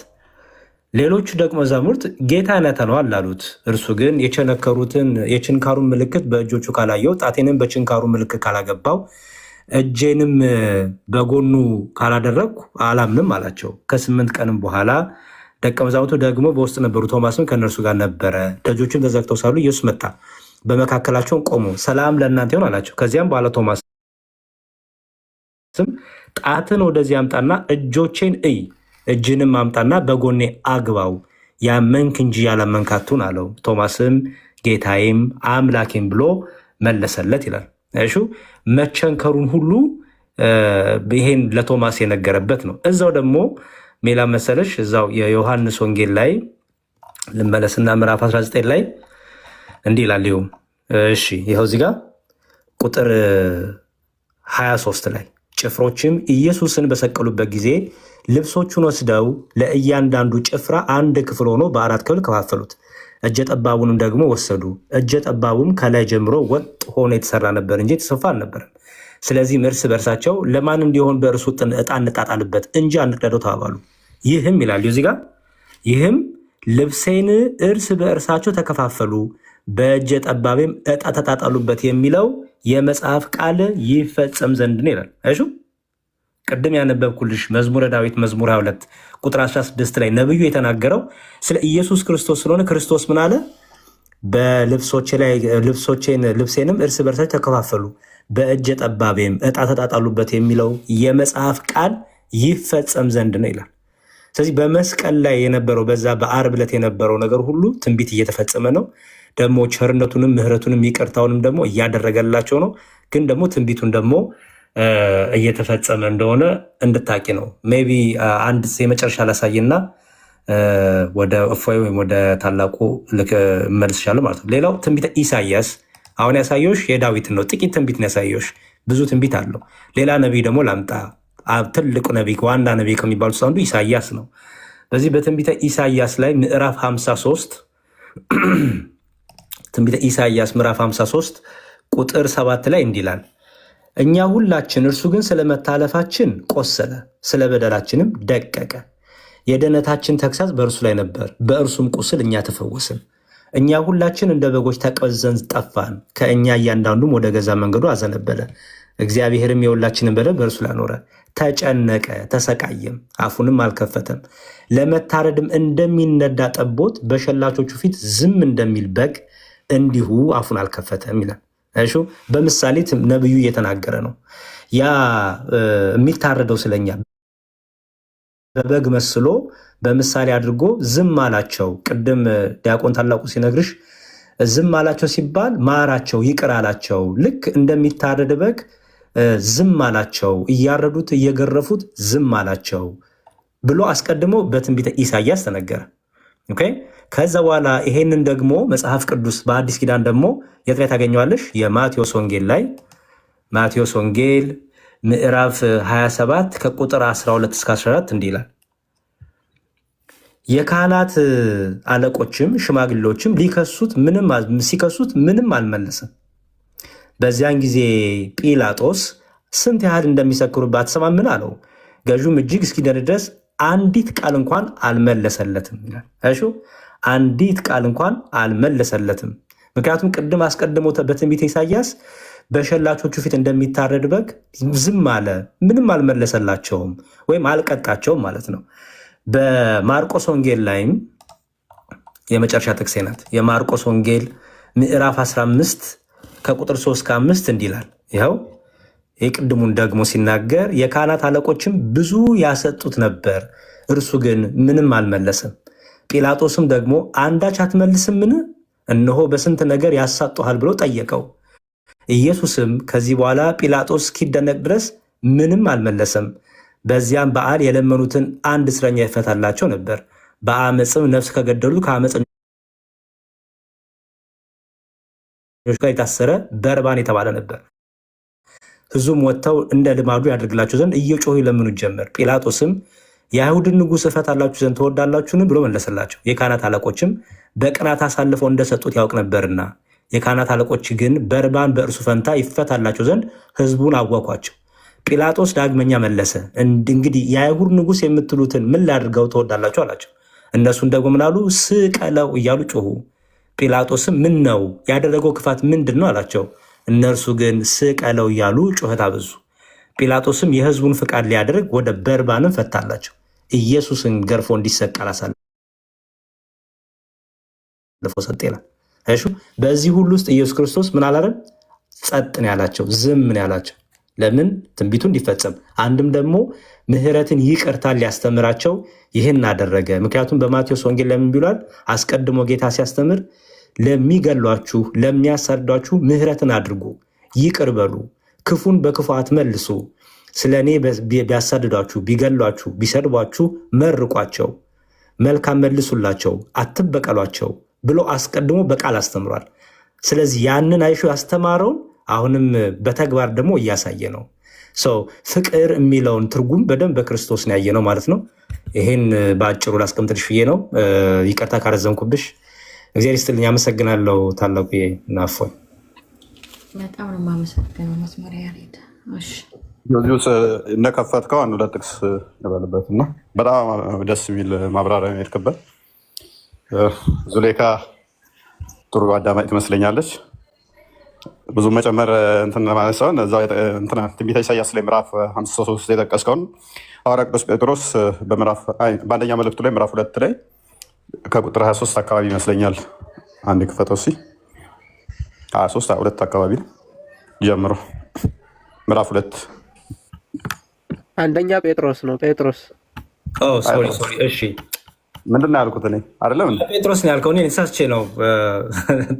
ሌሎቹ ደቀ መዛሙርት ጌታን አይተነዋል አሉት። እርሱ ግን የችንካሩን ምልክት በእጆቹ ካላየው፣ ጣቴንም በችንካሩ ምልክት ካላገባው፣ እጄንም በጎኑ ካላደረግኩ አላምንም አላቸው። ከ8 ቀንም በኋላ ደቀ መዛሙርቱ ደግሞ በውስጥ ነበሩ፣ ቶማስም ከእነርሱ ጋር ነበረ። ደጆችም ተዘግተው ሳሉ ኢየሱስ መጣ፣ በመካከላቸውን ቆሞ ሰላም ለእናንተ ይሁን አላቸው። ከዚያም በኋላ ቶማስም ጣትን ወደዚህ አምጣና እጆቼን እይ፣ እጅንም አምጣና በጎኔ አግባው፣ ያመንክ እንጂ ያላመንክ አትሁን አለው። ቶማስም ጌታዬም አምላኬም ብሎ መለሰለት ይላል። መቸንከሩን ሁሉ ይሄን ለቶማስ የነገረበት ነው። እዛው ደግሞ ሜላ መሰለሽ እዛው የዮሐንስ ወንጌል ላይ ልመለስና ምዕራፍ 19 ላይ እንዲህ ይላል። ይኸው እዚህ ጋር ቁጥር 23 ላይ ጭፍሮችም ኢየሱስን በሰቀሉበት ጊዜ ልብሶቹን ወስደው ለእያንዳንዱ ጭፍራ አንድ ክፍል ሆኖ በ4 ክፍል ከፋፈሉት። እጀ ጠባቡንም ደግሞ ወሰዱ። እጀ ጠባቡም ከላይ ጀምሮ ወጥ ሆኖ የተሰራ ነበር እንጂ የተሰፋ አልነበረም። ስለዚህም እርስ በእርሳቸው ለማን እንዲሆን በእርሱ ዕጣ እንጣጣልበት እንጂ አንቅደደው ተባባሉ። ይህም ይላል እዚህ ጋር ይህም ልብሴን እርስ በእርሳቸው ተከፋፈሉ፣ በእጀ ጠባቤም ዕጣ ተጣጣሉበት የሚለው የመጽሐፍ ቃል ይፈጸም ዘንድ ነው ይላል። ቅድም ያነበብኩልሽ መዝሙረ ዳዊት መዝሙር 22 ቁጥር 16 ላይ ነብዩ የተናገረው ስለ ኢየሱስ ክርስቶስ ስለሆነ ክርስቶስ ምን አለ? ልብሴንም እርስ በርሳቸው ተከፋፈሉ፣ በእጀ ጠባቤም ዕጣ ተጣጣሉበት የሚለው የመጽሐፍ ቃል ይፈጸም ዘንድ ነው ይላል። ስለዚህ በመስቀል ላይ የነበረው በዛ በዓርብ ዕለት የነበረው ነገር ሁሉ ትንቢት እየተፈጸመ ነው። ደግሞ ቸርነቱንም ምሕረቱንም ይቅርታውንም ደግሞ እያደረገላቸው ነው። ግን ደግሞ ትንቢቱን ደግሞ እየተፈጸመ እንደሆነ እንድታቂ ነው። ሜይ ቢ አንድ የመጨረሻ ላሳይና ወደ እፎይ ወይም ወደ ታላቁ ልክ መልስሻለሁ ማለት ነው። ሌላው ትንቢተ ኢሳያስ አሁን ያሳየሽ የዳዊትን ነው። ጥቂት ትንቢት ነው ያሳየሽ፣ ብዙ ትንቢት አለው። ሌላ ነቢይ ደግሞ ላምጣ። ትልቁ ነቢይ ዋና ነቢይ ከሚባሉት አንዱ ኢሳያስ ነው። በዚህ በትንቢተ ኢሳያስ ላይ ምዕራፍ 53 ትንቢተ ኢሳያስ ምዕራፍ 53 ቁጥር 7 ላይ እንዲህ ይላል፣ እኛ ሁላችን እርሱ ግን ስለ መታለፋችን ቆሰለ፣ ስለ በደላችንም ደቀቀ። የድኅነታችን ተግሣጽ በእርሱ ላይ ነበር፣ በእርሱም ቁስል እኛ ተፈወስን። እኛ ሁላችን እንደ በጎች ተቀዘን ጠፋን፣ ከእኛ እያንዳንዱም ወደ ገዛ መንገዱ አዘነበለ። እግዚአብሔርም የሁላችንን በደል በእርሱ ላይ አኖረ። ተጨነቀ፣ ተሰቃየም፣ አፉንም አልከፈተም። ለመታረድም እንደሚነዳ ጠቦት በሸላቾቹ ፊት ዝም እንደሚል በግ እንዲሁ አፉን አልከፈተም ይላል። እሺ በምሳሌ ነብዩ እየተናገረ ነው። ያ የሚታረደው ስለኛ በበግ መስሎ በምሳሌ አድርጎ ዝም አላቸው። ቅድም ዲያቆን ታላቁ ሲነግርሽ ዝም አላቸው ሲባል ማራቸው፣ ይቅር አላቸው። ልክ እንደሚታረድ በግ ዝም አላቸው፣ እያረዱት እየገረፉት ዝም አላቸው ብሎ አስቀድሞ በትንቢተ ኢሳያስ ተነገረ። ኦኬ። ከዛ በኋላ ይሄንን ደግሞ መጽሐፍ ቅዱስ በአዲስ ኪዳን ደግሞ የት ላይ ታገኘዋለሽ? የማቴዎስ ወንጌል ላይ ማቴዎስ ወንጌል ምዕራፍ 27 ከቁጥር 12 እስከ 14 እንዲህ ይላል። የካህናት አለቆችም ሽማግሌዎችም ሲከሱት ምንም አልመለሰም። በዚያን ጊዜ ጲላጦስ ስንት ያህል እንደሚሰክሩበት አትሰማምን አለው። ገዥም እጅግ እስኪደርስ ድረስ አንዲት ቃል እንኳን አልመለሰለትም ይላል። እሺ አንዲት ቃል እንኳን አልመለሰለትም። ምክንያቱም ቅድም አስቀድሞ በትንቢተ ኢሳያስ በሸላቾቹ ፊት እንደሚታረድ በግ ዝም አለ፣ ምንም አልመለሰላቸውም ወይም አልቀጣቸውም ማለት ነው። በማርቆስ ወንጌል ላይም የመጨረሻ ጥቅሴ ናት። የማርቆስ ወንጌል ምዕራፍ 15 ከቁጥር 3 ከ5 እንዲህ ይላል። ይኸው የቅድሙን ደግሞ ሲናገር የካህናት አለቆችም ብዙ ያሰጡት ነበር፣ እርሱ ግን ምንም አልመለሰም። ጲላጦስም ደግሞ አንዳች አትመልስምን? እነሆ በስንት ነገር ያሳጡሃል ብሎ ጠየቀው። ኢየሱስም ከዚህ በኋላ ጲላጦስ እስኪደነቅ ድረስ ምንም አልመለሰም። በዚያም በዓል የለመኑትን አንድ እስረኛ ይፈታላቸው ነበር። በአመፅም ነፍስ ከገደሉ ከአመፀኞች ጋር የታሰረ በርባን የተባለ ነበር። ሕዝቡም ወጥተው እንደ ልማዱ ያደርግላቸው ዘንድ እየጮሁ ይለምኑት ጀመር። ጲላጦስም የአይሁድን ንጉሥ እፈታላችሁ ዘንድ ትወዳላችሁን ብሎ መለሰላቸው። የካህናት አለቆችም በቅናት አሳልፈው እንደሰጡት ያውቅ ነበርና፣ የካህናት አለቆች ግን በርባን በእርሱ ፈንታ ይፈታላቸው ዘንድ ሕዝቡን አወኳቸው። ጲላጦስ ዳግመኛ መለሰ፣ እንግዲህ የአይሁድ ንጉሥ የምትሉትን ምን ላድርገው ትወዳላችሁ አላቸው። እነሱን ደግሞ ምናሉ? ስቀለው እያሉ ጮሁ። ጲላጦስም ምን ነው ያደረገው ክፋት ምንድን ነው አላቸው። እነርሱ ግን ስቀለው እያሉ ጩኸት አበዙ። ጲላጦስም የሕዝቡን ፍቃድ ሊያደርግ ወደ በርባንም ፈታላቸው። ኢየሱስን ገርፎ እንዲሰቀል አሳልፎ ሰጠ ይላል። እሺ በዚህ ሁሉ ውስጥ ኢየሱስ ክርስቶስ ምን አላለም? ጸጥ ነው ያላቸው፣ ዝም ነው ያላቸው። ለምን? ትንቢቱ እንዲፈጸም፣ አንድም ደግሞ ምሕረትን ይቅርታን ሊያስተምራቸው ይህን አደረገ። ምክንያቱም በማቴዎስ ወንጌል ለምን ቢሏል? አስቀድሞ ጌታ ሲያስተምር ለሚገሏችሁ ለሚያሳድዷችሁ ምሕረትን አድርጉ፣ ይቅር በሉ፣ ክፉን በክፉ አትመልሱ፣ ስለ እኔ ቢያሳድዷችሁ፣ ቢገሏችሁ፣ ቢሰድቧችሁ መርቋቸው፣ መልካም መልሱላቸው፣ አትበቀሏቸው ብሎ አስቀድሞ በቃል አስተምሯል። ስለዚህ ያንን አይሾ ያስተማረውን አሁንም በተግባር ደግሞ እያሳየ ነው። ፍቅር የሚለውን ትርጉም በደንብ በክርስቶስ ነው ያየ ነው ማለት ነው። ይሄን በአጭሩ ላስቀምጥልሽ ብዬ ነው። ይቅርታ ካረዘምኩብሽ። እግዚአብሔር ይስጥልኝ። አመሰግናለሁ። ታላቁ ናፎይ በጣም ነው የማመሰግነው። መስመር ያሬድ እንደከፈትከው አንድ ሁለት ጥቅስ ልበልበት እና በጣም ደስ የሚል ማብራሪያ የሄድክበት። ዙሌካ ጥሩ አዳማጭ ትመስለኛለች። ብዙ መጨመር እንትን ማለት ሳይሆን እዛው ትንቢተ ኢሳያስ ላይ ምዕራፍ 53 የጠቀስከውን ሐዋርያ ቅዱስ ጴጥሮስ በአንደኛ መልእክቱ ላይ ምዕራፍ 2 ላይ ከቁጥር 23 አካባቢ ይመስለኛል። አንድ ክፈተው እስኪ 23 አካባቢ ጀምሮ ምዕራፍ 2 አንደኛ ጴጥሮስ ነው። ጴጥሮስ እሺ ምንድን ነው ያልኩት? እኔ አይደለም ጴጥሮስ ነው ያልከው። እኔ ተሳስቼ ነው፣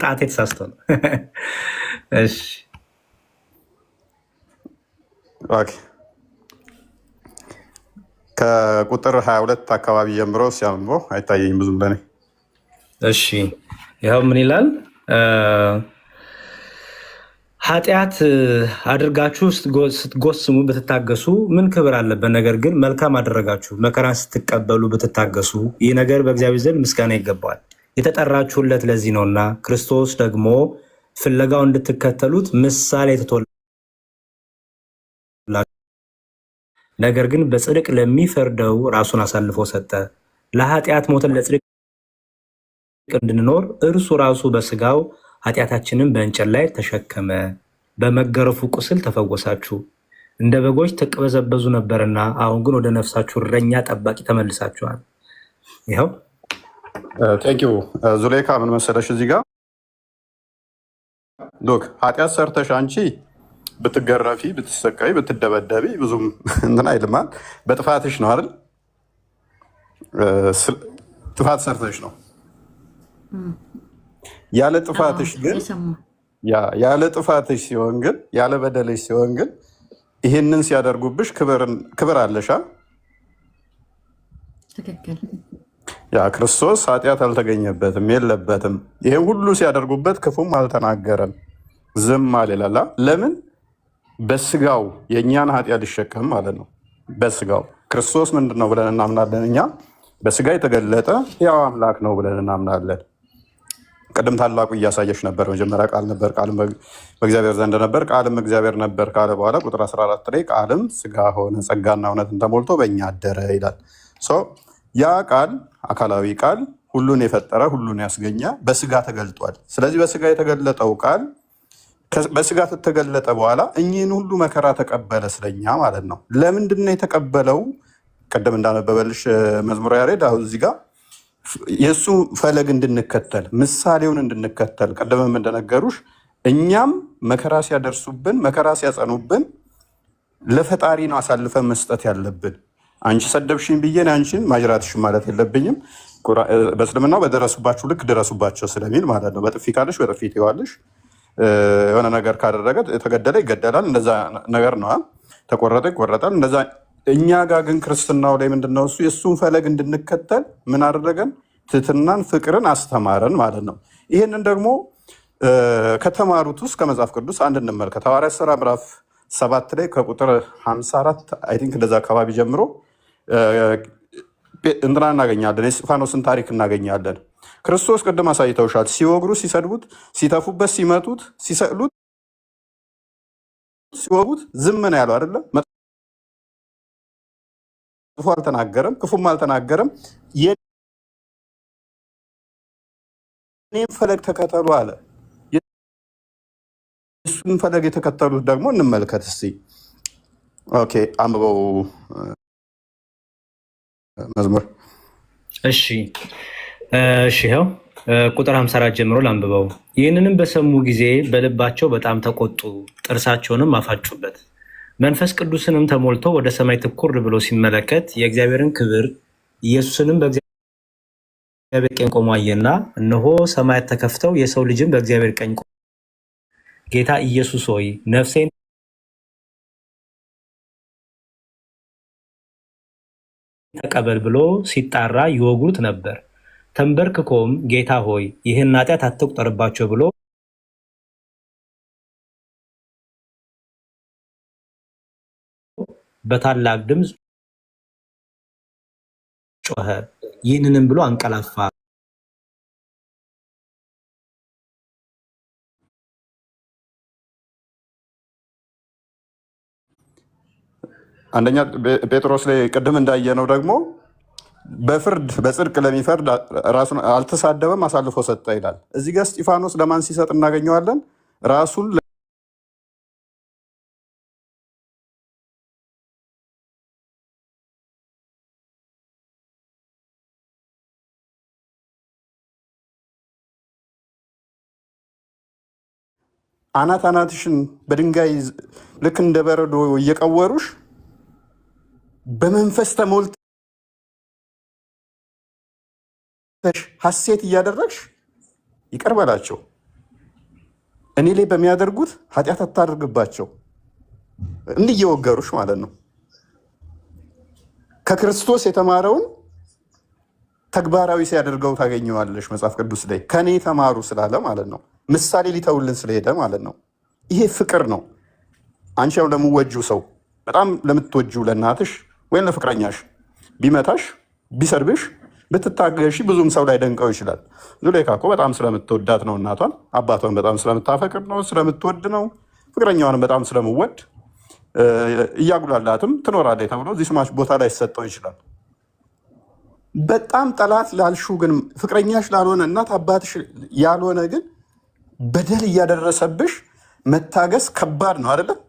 ጣቴ ተሳስቶ ነው። እሺ ኦኬ። ከቁጥር 22 አካባቢ ጀምሮ ሲያምቦ አይታየኝም ብዙም ለኔ። እሺ ይኸው ምን ይላል? ኃጢአት አድርጋችሁ ስትጎስሙ ብትታገሱ ምን ክብር አለበት? ነገር ግን መልካም አደረጋችሁ መከራን ስትቀበሉ ብትታገሱ ይህ ነገር በእግዚአብሔር ዘንድ ምስጋና ይገባዋል። የተጠራችሁለት ለዚህ ነውና ክርስቶስ ደግሞ ፍለጋው እንድትከተሉት ምሳሌ ትቶላችሁ፣ ነገር ግን በጽድቅ ለሚፈርደው ራሱን አሳልፎ ሰጠ። ለኃጢአት ሞትን ለጽድቅ እንድንኖር እርሱ ራሱ በስጋው ኃጢአታችንን በእንጨት ላይ ተሸከመ። በመገረፉ ቁስል ተፈወሳችሁ። እንደ በጎች ተቅበዘበዙ ነበርና አሁን ግን ወደ ነፍሳችሁ እረኛ ጠባቂ ተመልሳችኋል። ይኸው ቴንኪው ዙሌካ። ምን መሰለሽ እዚህ ጋር ሎክ ኃጢአት ሰርተሽ አንቺ ብትገረፊ፣ ብትሰቃይ፣ ብትደበደቢ ብዙም እንትን አይልማል። በጥፋትሽ ነው አይደል? ጥፋት ሰርተሽ ነው። ያለ ጥፋትሽ ግን ያለ ጥፋትሽ ሲሆን ግን ያለ በደልሽ ሲሆን ግን ይሄንን ሲያደርጉብሽ ክብር አለሻ። ትክክል። ያ ክርስቶስ ኃጢአት አልተገኘበትም የለበትም። ይሄን ሁሉ ሲያደርጉበት ክፉም አልተናገረም፣ ዝም አልላላ። ለምን? በስጋው የእኛን ኃጢአት ሊሸከም ማለት ነው። በስጋው ክርስቶስ ምንድን ነው ብለን እናምናለን? እኛ በስጋ የተገለጠ ያው አምላክ ነው ብለን እናምናለን። ቅድም ታላቁ እያሳየሽ ነበር። መጀመሪያ ቃል ነበር፣ ቃልም በእግዚአብሔር ዘንድ ነበር፣ ቃልም እግዚአብሔር ነበር ካለ በኋላ ቁጥር 14 ላይ ቃልም ስጋ ሆነ ጸጋና እውነትን ተሞልቶ በእኛ አደረ ይላል። ያ ቃል አካላዊ ቃል ሁሉን የፈጠረ ሁሉን ያስገኘ በስጋ ተገልጧል። ስለዚህ በስጋ የተገለጠው ቃል በስጋ ከተገለጠ በኋላ እኚህን ሁሉ መከራ ተቀበለ ስለኛ ማለት ነው። ለምንድን ነው የተቀበለው? ቅድም እንዳነበበልሽ መዝሙረ ያሬድ አሁን እዚህ ጋር የእሱ ፈለግ እንድንከተል ምሳሌውን እንድንከተል ቀደምም እንደነገሩሽ እኛም መከራ ሲያደርሱብን መከራ ሲያጸኑብን ለፈጣሪ ነው አሳልፈን መስጠት ያለብን። አንቺ ሰደብሽኝ ብዬን አንቺን ማጅራትሽ ማለት የለብኝም። በእስልምናው በደረሱባችሁ ልክ ድረሱባቸው ስለሚል ማለት ነው። በጥፊ ካለሽ በጥፊ ትይዋለሽ። የሆነ ነገር ካደረገ የተገደለ ይገደላል። እንደዛ ነገር ነው። ተቆረጠ ይቆረጣል። እንደዛ እኛ ጋር ግን ክርስትናው ላይ ምንድነው እሱ የእሱን ፈለግ እንድንከተል ምን አደረገን? ትህትናን፣ ፍቅርን አስተማረን ማለት ነው። ይህንን ደግሞ ከተማሩት ውስጥ ከመጽሐፍ ቅዱስ አንድ እንመልከት። ሐዋርያት ሥራ ምዕራፍ 7 ላይ ከቁጥር 54 አይ ቲንክ እንደዛ አካባቢ ጀምሮ እንትና እናገኛለን። የእስጢፋኖስን ታሪክ እናገኛለን። ክርስቶስ ቅድም አሳይተውሻል። ሲወግሩት፣ ሲሰድቡት፣ ሲተፉበት፣ ሲመቱት፣ ሲሰቅሉት፣ ሲወጉት ዝም ነው ያለው አይደለም። ክፉ አልተናገረም፣ ክፉም አልተናገረም። የኔም ፈለግ ተከተሉ አለ። የእሱን ፈለግ የተከተሉት ደግሞ እንመልከት እስኪ። ኦኬ አንብበው መዝሙር። እሺ ይኸው ቁጥር 54 ጀምሮ ላንብበው። ይህንንም በሰሙ ጊዜ በልባቸው በጣም ተቆጡ፣ ጥርሳቸውንም አፋጩበት። መንፈስ ቅዱስንም ተሞልቶ ወደ ሰማይ ትኩር ብሎ ሲመለከት የእግዚአብሔርን ክብር ኢየሱስንም በእግዚአብሔር ቀኝ ቆሞ አየና፣ እነሆ ሰማያት ተከፍተው የሰው ልጅም በእግዚአብሔር ቀኝ ቆሞ፣ ጌታ ኢየሱስ ሆይ ነፍሴን ተቀበል ብሎ ሲጣራ ይወጉት ነበር። ተንበርክኮም ጌታ ሆይ ይህን ኃጢአት አትቁጠርባቸው ብሎ በታላቅ ድምፅ ጮኸ። ይህንንም ብሎ አንቀላፋ። አንደኛ ጴጥሮስ ላይ ቅድም እንዳየነው ደግሞ በፍርድ በጽድቅ ለሚፈርድ ራሱን አልተሳደበም፣ አሳልፎ ሰጠ ይላል። እዚህ ጋር እስጢፋኖስ ለማን ሲሰጥ እናገኘዋለን? ራሱን አናት አናትሽን በድንጋይ ልክ እንደ በረዶ እየቀወሩሽ በመንፈስ ተሞልተሽ ሐሴት እያደረግሽ ይቅር በላቸው፣ እኔ ላይ በሚያደርጉት ኃጢአት አታደርግባቸው፣ እንዲህ እየወገሩሽ ማለት ነው። ከክርስቶስ የተማረውን ተግባራዊ ሲያደርገው ታገኘዋለሽ። መጽሐፍ ቅዱስ ላይ ከኔ ተማሩ ስላለ ማለት ነው። ምሳሌ ሊተውልን ስለሄደ ማለት ነው። ይሄ ፍቅር ነው። አንቺ ያው ለምወጂው ሰው በጣም ለምትወጂው ለእናትሽ ወይም ለፍቅረኛሽ ቢመታሽ ቢሰርብሽ ብትታገሺ ብዙም ሰው ላይ ደንቀው ይችላል። ዙሌይካ እኮ በጣም ስለምትወዳት ነው እናቷን፣ አባቷን በጣም ስለምታፈቅር ነው፣ ስለምትወድ ነው፣ ፍቅረኛዋንም በጣም ስለምወድ እያጉላላትም ትኖራለች ተብሎ እዚህ ስማች ቦታ ላይ ይሰጠው ይችላል። በጣም ጠላት ላልሹ ግን ፍቅረኛሽ ላልሆነ እናት አባትሽ ያልሆነ ግን በደል እያደረሰብሽ መታገስ ከባድ ነው አይደለም?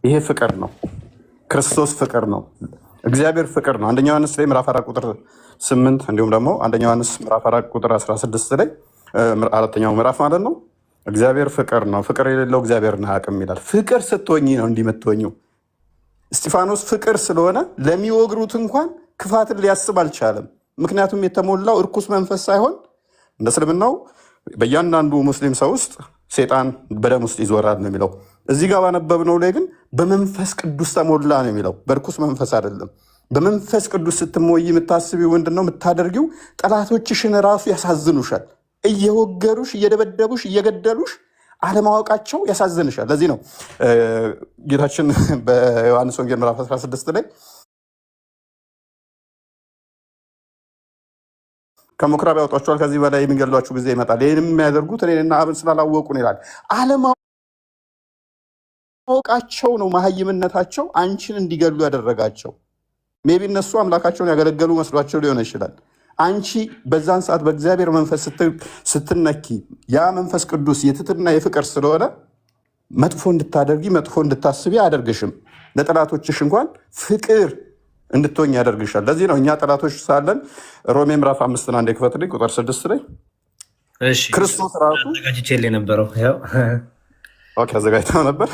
ይሄ ፍቅር ነው። ክርስቶስ ፍቅር ነው። እግዚአብሔር ፍቅር ነው። አንደኛ ዮሐንስ ላይ ምዕራፍ 4 ቁጥር 8 እንዲሁም ደግሞ አንደኛ ዮሐንስ ምዕራፍ 4 ቁጥር 16 ላይ 4ኛው ምዕራፍ ማለት ነው። እግዚአብሔር ፍቅር ነው፣ ፍቅር የሌለው እግዚአብሔርን አያውቅም ይላል። ፍቅር ስትሆኚ ነው እንዲህ የምትሆኚው። እስጢፋኖስ ፍቅር ስለሆነ ለሚወግሩት እንኳን ክፋትን ሊያስብ አልቻለም። ምክንያቱም የተሞላው እርኩስ መንፈስ ሳይሆን እንደ እስልምናው በእያንዳንዱ ሙስሊም ሰው ውስጥ ሴጣን በደም ውስጥ ይዞራል ነው የሚለው። እዚህ ጋር ባነበብነው ላይ ግን በመንፈስ ቅዱስ ተሞላ ነው የሚለው፣ በእርኩስ መንፈስ አይደለም። በመንፈስ ቅዱስ ስትሞይ የምታስቢው ምንድን ነው የምታደርጊው? ጠላቶችሽን ራሱ ያሳዝኑሻል። እየወገሩሽ፣ እየደበደቡሽ፣ እየገደሉሽ አለማወቃቸው ያሳዝንሻል። ለዚህ ነው ጌታችን በዮሐንስ ወንጌል ምዕራፍ 16 ላይ ከምኩራብ ያወጧቸዋል፣ ከዚህ በላይ የሚገድሏችሁ ጊዜ ይመጣል፣ ይህንም የሚያደርጉት እኔንና አብን ስላላወቁ ነው ይላል። አለማወቃቸው ነው መሀይምነታቸው አንቺን እንዲገሉ ያደረጋቸው። ሜቢ እነሱ አምላካቸውን ያገለገሉ መስሏቸው ሊሆን ይችላል። አንቺ በዛን ሰዓት በእግዚአብሔር መንፈስ ስትነኪ ያ መንፈስ ቅዱስ የትህትና የፍቅር ስለሆነ መጥፎ እንድታደርጊ መጥፎ እንድታስቢ አያደርግሽም። ለጠላቶችሽ እንኳን ፍቅር እንድትሆኝ ያደርግሻል። ለዚህ ነው እኛ ጠላቶች ሳለን ሮሜ ምዕራፍ 5 አንድ ክፈትልኝ ቁጥር 6 ላይ ክርስቶስ ራሱ አዘጋጅቼልህ የነበረው አዘጋጅተው ነበር።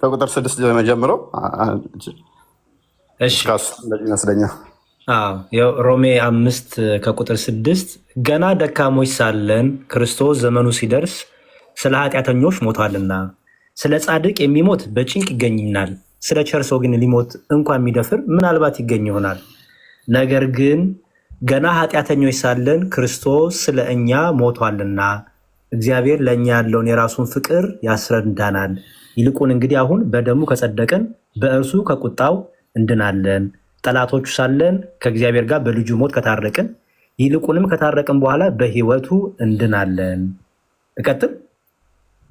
ከቁጥር 6 ጀምሮ ይመስለኛል። ሮሜ 5 ከቁጥር 6 ገና ደካሞች ሳለን ክርስቶስ ዘመኑ ሲደርስ ስለ ኃጢአተኞች ሞቷልና፣ ስለ ጻድቅ የሚሞት በጭንቅ ይገኝናል፣ ስለ ቸር ሰው ግን ሊሞት እንኳን የሚደፍር ምናልባት ይገኝ ይሆናል። ነገር ግን ገና ኃጢአተኞች ሳለን ክርስቶስ ስለ እኛ ሞቷልና እግዚአብሔር ለእኛ ያለውን የራሱን ፍቅር ያስረዳናል። ይልቁን እንግዲህ አሁን በደሙ ከጸደቅን በእርሱ ከቁጣው እንድናለን። ጠላቶቹ ሳለን ከእግዚአብሔር ጋር በልጁ ሞት ከታረቅን ይልቁንም ከታረቅን በኋላ በሕይወቱ እንድናለን። እቀጥል።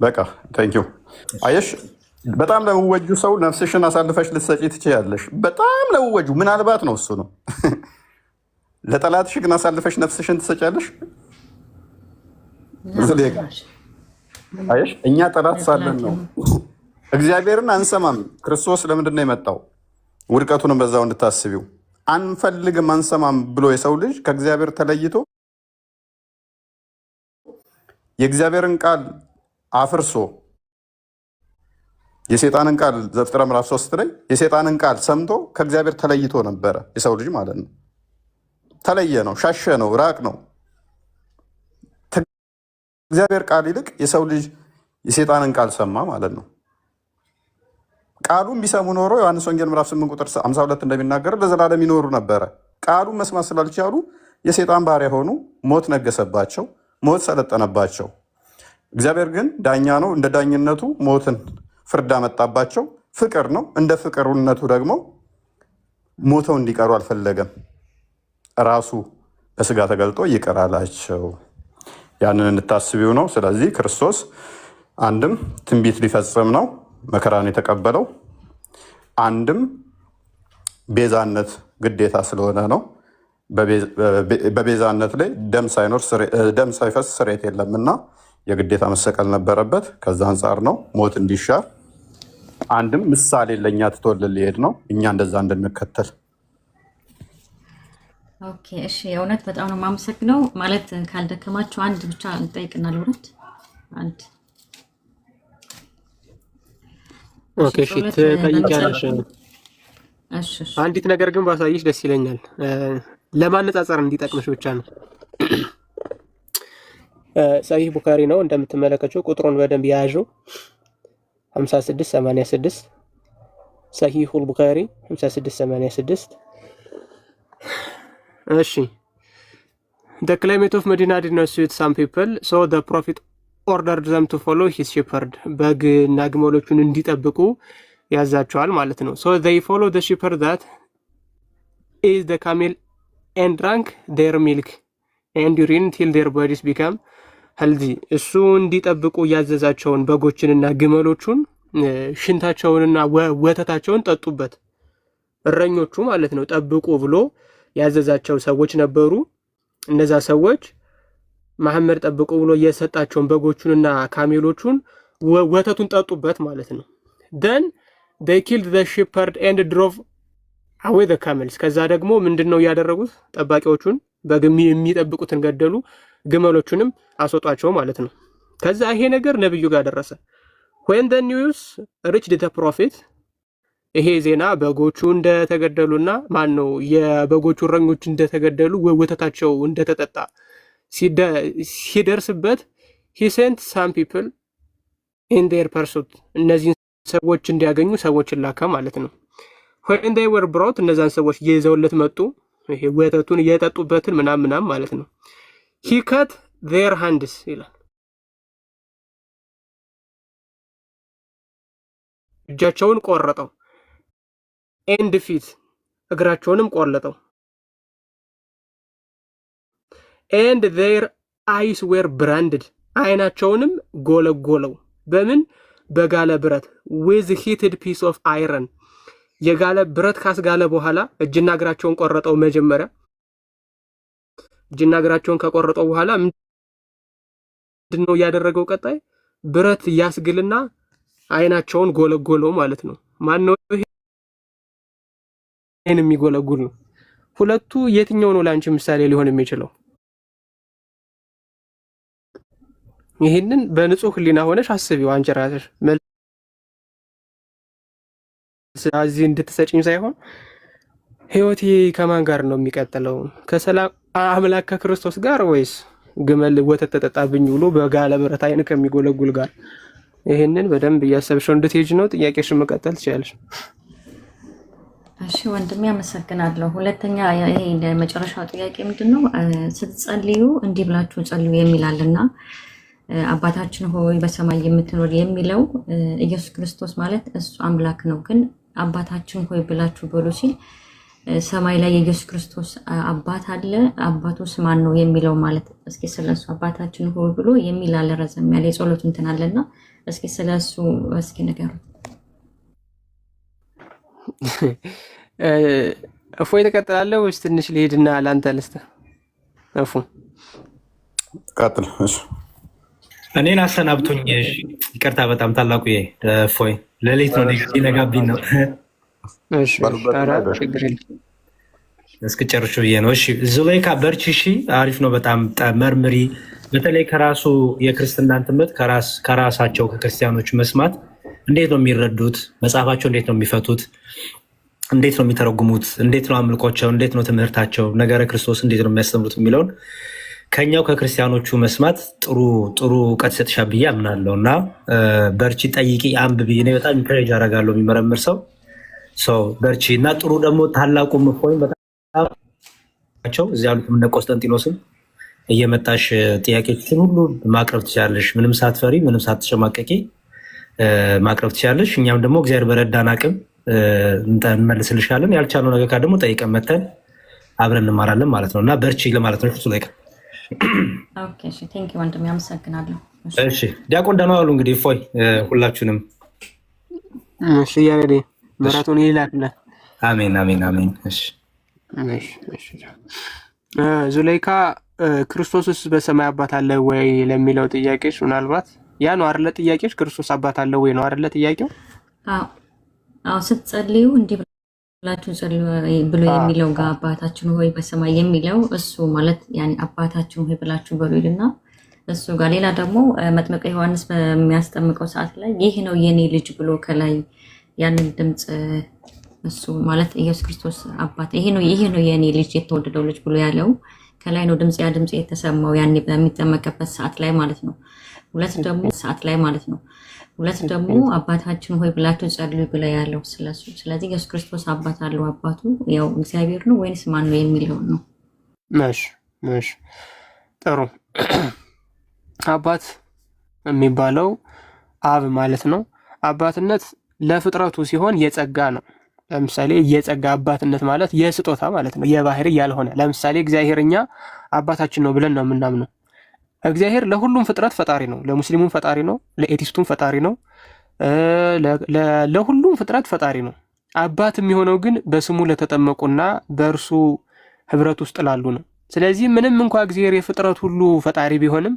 በቃ ታንኪዩ። አየሽ፣ በጣም ለውወጁ ሰው ነፍስሽን አሳልፈሽ ልትሰጪ ትችያለሽ። በጣም ለውወጁ ምናልባት ነው እሱ ነው። ለጠላትሽ ግን አሳልፈሽ ነፍስሽን ትሰጫለሽ? አየሽ፣ እኛ ጠላት ሳለን ነው እግዚአብሔርን አንሰማም። ክርስቶስ ለምንድን ነው የመጣው? ውድቀቱንም በዛው እንድታስቢው። አንፈልግም አንሰማም ብሎ የሰው ልጅ ከእግዚአብሔር ተለይቶ የእግዚአብሔርን ቃል አፍርሶ የሴጣንን ቃል ዘፍጥረት ምዕራፍ 3 ላይ የሴጣንን ቃል ሰምቶ ከእግዚአብሔር ተለይቶ ነበረ የሰው ልጅ ማለት ነው። ተለየ ነው፣ ሻሸ ነው፣ ራቅ ነው። ከእግዚአብሔር ቃል ይልቅ የሰው ልጅ የሴጣንን ቃል ሰማ ማለት ነው። ቃሉን ቢሰሙ ኖሮ ዮሐንስ ወንጌል ምዕራፍ 8 ቁጥር 52 እንደሚናገር ለዘላለም ይኖሩ ነበረ። ቃሉን መስማት ስላልቻሉ የሴጣን ባሪያ ሆኑ፣ ሞት ነገሰባቸው፣ ሞት ሰለጠነባቸው። እግዚአብሔር ግን ዳኛ ነው። እንደ ዳኝነቱ ሞትን ፍርድ አመጣባቸው። ፍቅር ነው። እንደ ፍቅርነቱ ደግሞ ሞተው እንዲቀሩ አልፈለገም። ራሱ በስጋ ተገልጦ ይቅር አላቸው። ያንን እንድታስቢው ነው። ስለዚህ ክርስቶስ አንድም ትንቢት ሊፈጽም ነው መከራን የተቀበለው፣ አንድም ቤዛነት ግዴታ ስለሆነ ነው። በቤዛነት ላይ ደም ሳይፈስ ስርየት የለምና የግዴታ መሰቀል ነበረበት። ከዛ አንጻር ነው ሞት እንዲሻር። አንድም ምሳሌ ለእኛ ትቶልን ሊሄድ ነው፣ እኛ እንደዛ እንድንከተል። ኦኬ፣ እሺ። የእውነት በጣም ነው የማመሰግነው። ማለት ካልደከማችሁ አንድ ብቻ እንጠይቅና ልውረት አንድ ኦኬ፣ እሺ፣ ትጠይቂያለሽ። አንዲት ነገር ግን ባሳይሽ ደስ ይለኛል፣ ለማነጻጸር እንዲጠቅምሽ ብቻ ነው። ሰሂህ ቡኻሪ ነው እንደምትመለከተው፣ ቁጥሩን በደንብ ያያዡ 5686 ሰሂሁል ቡኻሪ 5686። እሺ the climate of Medina did not suit some people, so the prophet ordered them to follow his shepherd. በግና ግመሎቹን እንዲጠብቁ ያዛቸዋል ማለት ነው። so they follow the shepherd that is the camel and drank their milk and urine till their bodies become healthy. እሱ እንዲጠብቁ ያዘዛቸውን በጎችንና ግመሎቹን ሽንታቸውንና ወተታቸውን ጠጡበት። እረኞቹ ማለት ነው። ጠብቁ ብሎ ያዘዛቸው ሰዎች ነበሩ። እነዛ ሰዎች መሐመድ ጠብቁ ብሎ የሰጣቸውን በጎቹንና ካሜሎቹን ወተቱን ጠጡበት ማለት ነው። then they killed the shepherd and drove away the camels. ከዛ ደግሞ ምንድነው ያደረጉት? ጠባቂዎቹን በግ የሚጠብቁትን ገደሉ፣ ግመሎቹንም አስወጧቸው ማለት ነው። ከዛ ይሄ ነገር ነብዩ ጋር ደረሰ። when the news reached the prophet ይሄ ዜና በጎቹ እንደተገደሉና ማን ነው የበጎቹ እረኞች እንደተገደሉ ወተታቸው እንደተጠጣ ሲደርስበት he sent some people in their pursuit እነዚህን ሰዎች እንዲያገኙ ሰዎችን ላከ ማለት ነው። when they were brought እነዛን ሰዎች ይዘውለት መጡ። ይሄ ወተቱን እየጠጡበትን ምናምን ማለት ነው። he cut their hands ይላል እጃቸውን ቆረጠው and feet እግራቸውንም ቆረጠው and their eyes were branded አይናቸውንም ጎለጎለው በምን በጋለ ብረት with heated piece of iron የጋለ ብረት ካስጋለ በኋላ እጅና እግራቸውን ቆረጠው። መጀመሪያ እጅና እግራቸውን ከቆረጠው በኋላ ምንድነው ያደረገው? ቀጣይ ብረት ያስግልና አይናቸውን ጎለጎለው ማለት ነው። ማን ነው ይሄን የሚጎለጉል ነው? ሁለቱ የትኛው ነው ላንቺ ምሳሌ ሊሆን የሚችለው? ይሄንን በንጹህ ህሊና ሆነሽ አስቢው አንቺ ራስሽ ስለዚህ እንድትሰጪኝ ሳይሆን ህይወቴ ከማን ጋር ነው የሚቀጥለው? ከሰላም አምላክ ከክርስቶስ ጋር ወይስ ግመል ወተት ተጠጣብኝ ብሎ በጋለ ብረት አይን ከሚጎለጉል ጋር? ይሄንን በደንብ እያሰብሽው እንድትሄጂ ነው። ጥያቄሽን መቀጠል ትችላለሽ። እሺ ወንድሜ አመሰግናለሁ። ሁለተኛ ይሄ ለመጨረሻው ጥያቄ ምንድነው? ስትጸልዩ እንዲህ ብላችሁ ጸልዩ የሚላልና አባታችን ሆይ በሰማይ የምትኖር የሚለው ኢየሱስ ክርስቶስ ማለት እሱ አምላክ ነው። ግን አባታችን ሆይ ብላችሁ በሉ ሲል ሰማይ ላይ የኢየሱስ ክርስቶስ አባት አለ። አባቱስ ማን ነው የሚለው ማለት እስኪ ስለሱ አባታችን ሆይ ብሎ የሚል አለ። ረዘም ያለ የጸሎት እንትን አለና እስኪ ስለሱ እስኪ ንገሩ። እፎይ ትቀጥላለህ ወይስ ትንሽ ልሄድና ላንተ ልስጥ? እፉ ቀጥል። እሺ እኔን አሰናብቶኝ። ይቅርታ በጣም ታላቁ እፎይ ሌሊት ነው ሊነጋብኝ ነው። እሺ ችግር የለም እስክጨርሽ ብዬ ነው። እሺ ዙሌይካ በርቺ። እሺ አሪፍ ነው በጣም መርምሪ። በተለይ ከራሱ የክርስትናን ትምህርት ከራሳቸው ከክርስቲያኖች መስማት እንዴት ነው የሚረዱት? መጽሐፋቸው እንዴት ነው የሚፈቱት? እንዴት ነው የሚተረጉሙት? እንዴት ነው አምልኮቸው? እንዴት ነው ትምህርታቸው? ነገረ ክርስቶስ እንዴት ነው የሚያስተምሩት የሚለውን ከኛው ከክርስቲያኖቹ መስማት ጥሩ እውቀት ይሰጥሻል ብዬ አምናለሁ። እና በርቺ፣ ጠይቂ፣ አንብቢ። እኔ በጣም ኢንከሬጅ አደርጋለሁ የሚመረምር ሰው በርቺ። እና ጥሩ ደግሞ ታላቁ ምፎኝ በጣም እዚህ ያሉት እነ ቆስጠንጢኖስን እየመጣሽ ጥያቄዎችን ሁሉ ማቅረብ ትችላለሽ። ምንም ሳትፈሪ፣ ምንም ሳትሸማቀቂ ማቅረብ ትችላለሽ። እኛም ደግሞ እግዚአብሔር በረዳን አቅም እንመልስልሻለን። ያልቻለው ነገር ካለ ደግሞ ጠይቀን መተን አብረን እንማራለን ማለት ነው። እና በርቺ ለማለት ነው። ላይ ኦኬ እሺ፣ ቴንክ ዩ ወንድሜ አመሰግናለሁ። እሺ ዲያቆን ደህና ዋሉ። እንግዲህ እፎይ ሁላችሁንም እሺ ያሬድ በራቱን ይላክልህ። አሜን አሜን አሜን። እሺ እሺ ዙሌይካ ክርስቶስስ በሰማይ አባት አለ ወይ ለሚለው ጥያቄሽ ምናልባት ያ ነው አይደለ? ጥያቄሽ ክርስቶስ አባት አለ ወይ ነው አይደለ ጥያቄው? አዎ ስትጸልዩ እንዲህ ብላችሁ ጸልዩ ብሎ የሚለው ጋር አባታችን ሆይ በሰማይ የሚለው እሱ ማለት ያኔ አባታችን ሆይ ብላችሁ በሉ ይልና እሱ ጋር ሌላ ደግሞ መጥምቀ ዮሐንስ በሚያስጠምቀው ሰዓት ላይ ይህ ነው የኔ ልጅ ብሎ ከላይ ያንን ድምጽ እሱ ማለት ኢየሱስ ክርስቶስ አባት ይሄ ነው የኔ ልጅ የተወደደው ልጅ ብሎ ያለው ከላይ ነው ያ ድምጽ የተሰማው ያኔ በሚጠመቅበት ሰዓት ላይ ማለት ነው። ሁለት ደግሞ አባታችን ሆይ ብላችሁ ጸልዩ ብለ ያለው ስለሱ። ስለዚህ ኢየሱስ ክርስቶስ አባት አለው። አባቱ ያው እግዚአብሔር ነው ወይንስ ማን ነው የሚለው ነው። እሺ ጥሩ። አባት የሚባለው አብ ማለት ነው። አባትነት ለፍጥረቱ ሲሆን የጸጋ ነው። ለምሳሌ የጸጋ አባትነት ማለት የስጦታ ማለት ነው፣ የባህሪ ያልሆነ። ለምሳሌ እግዚአብሔር እኛ አባታችን ነው ብለን ነው የምናምነው። እግዚአብሔር ለሁሉም ፍጥረት ፈጣሪ ነው። ለሙስሊሙም ፈጣሪ ነው፣ ለኤቲስቱም ፈጣሪ ነው፣ ለሁሉም ፍጥረት ፈጣሪ ነው። አባት የሚሆነው ግን በስሙ ለተጠመቁና በእርሱ ህብረት ውስጥ ላሉ ነው። ስለዚህ ምንም እንኳ እግዚአብሔር የፍጥረት ሁሉ ፈጣሪ ቢሆንም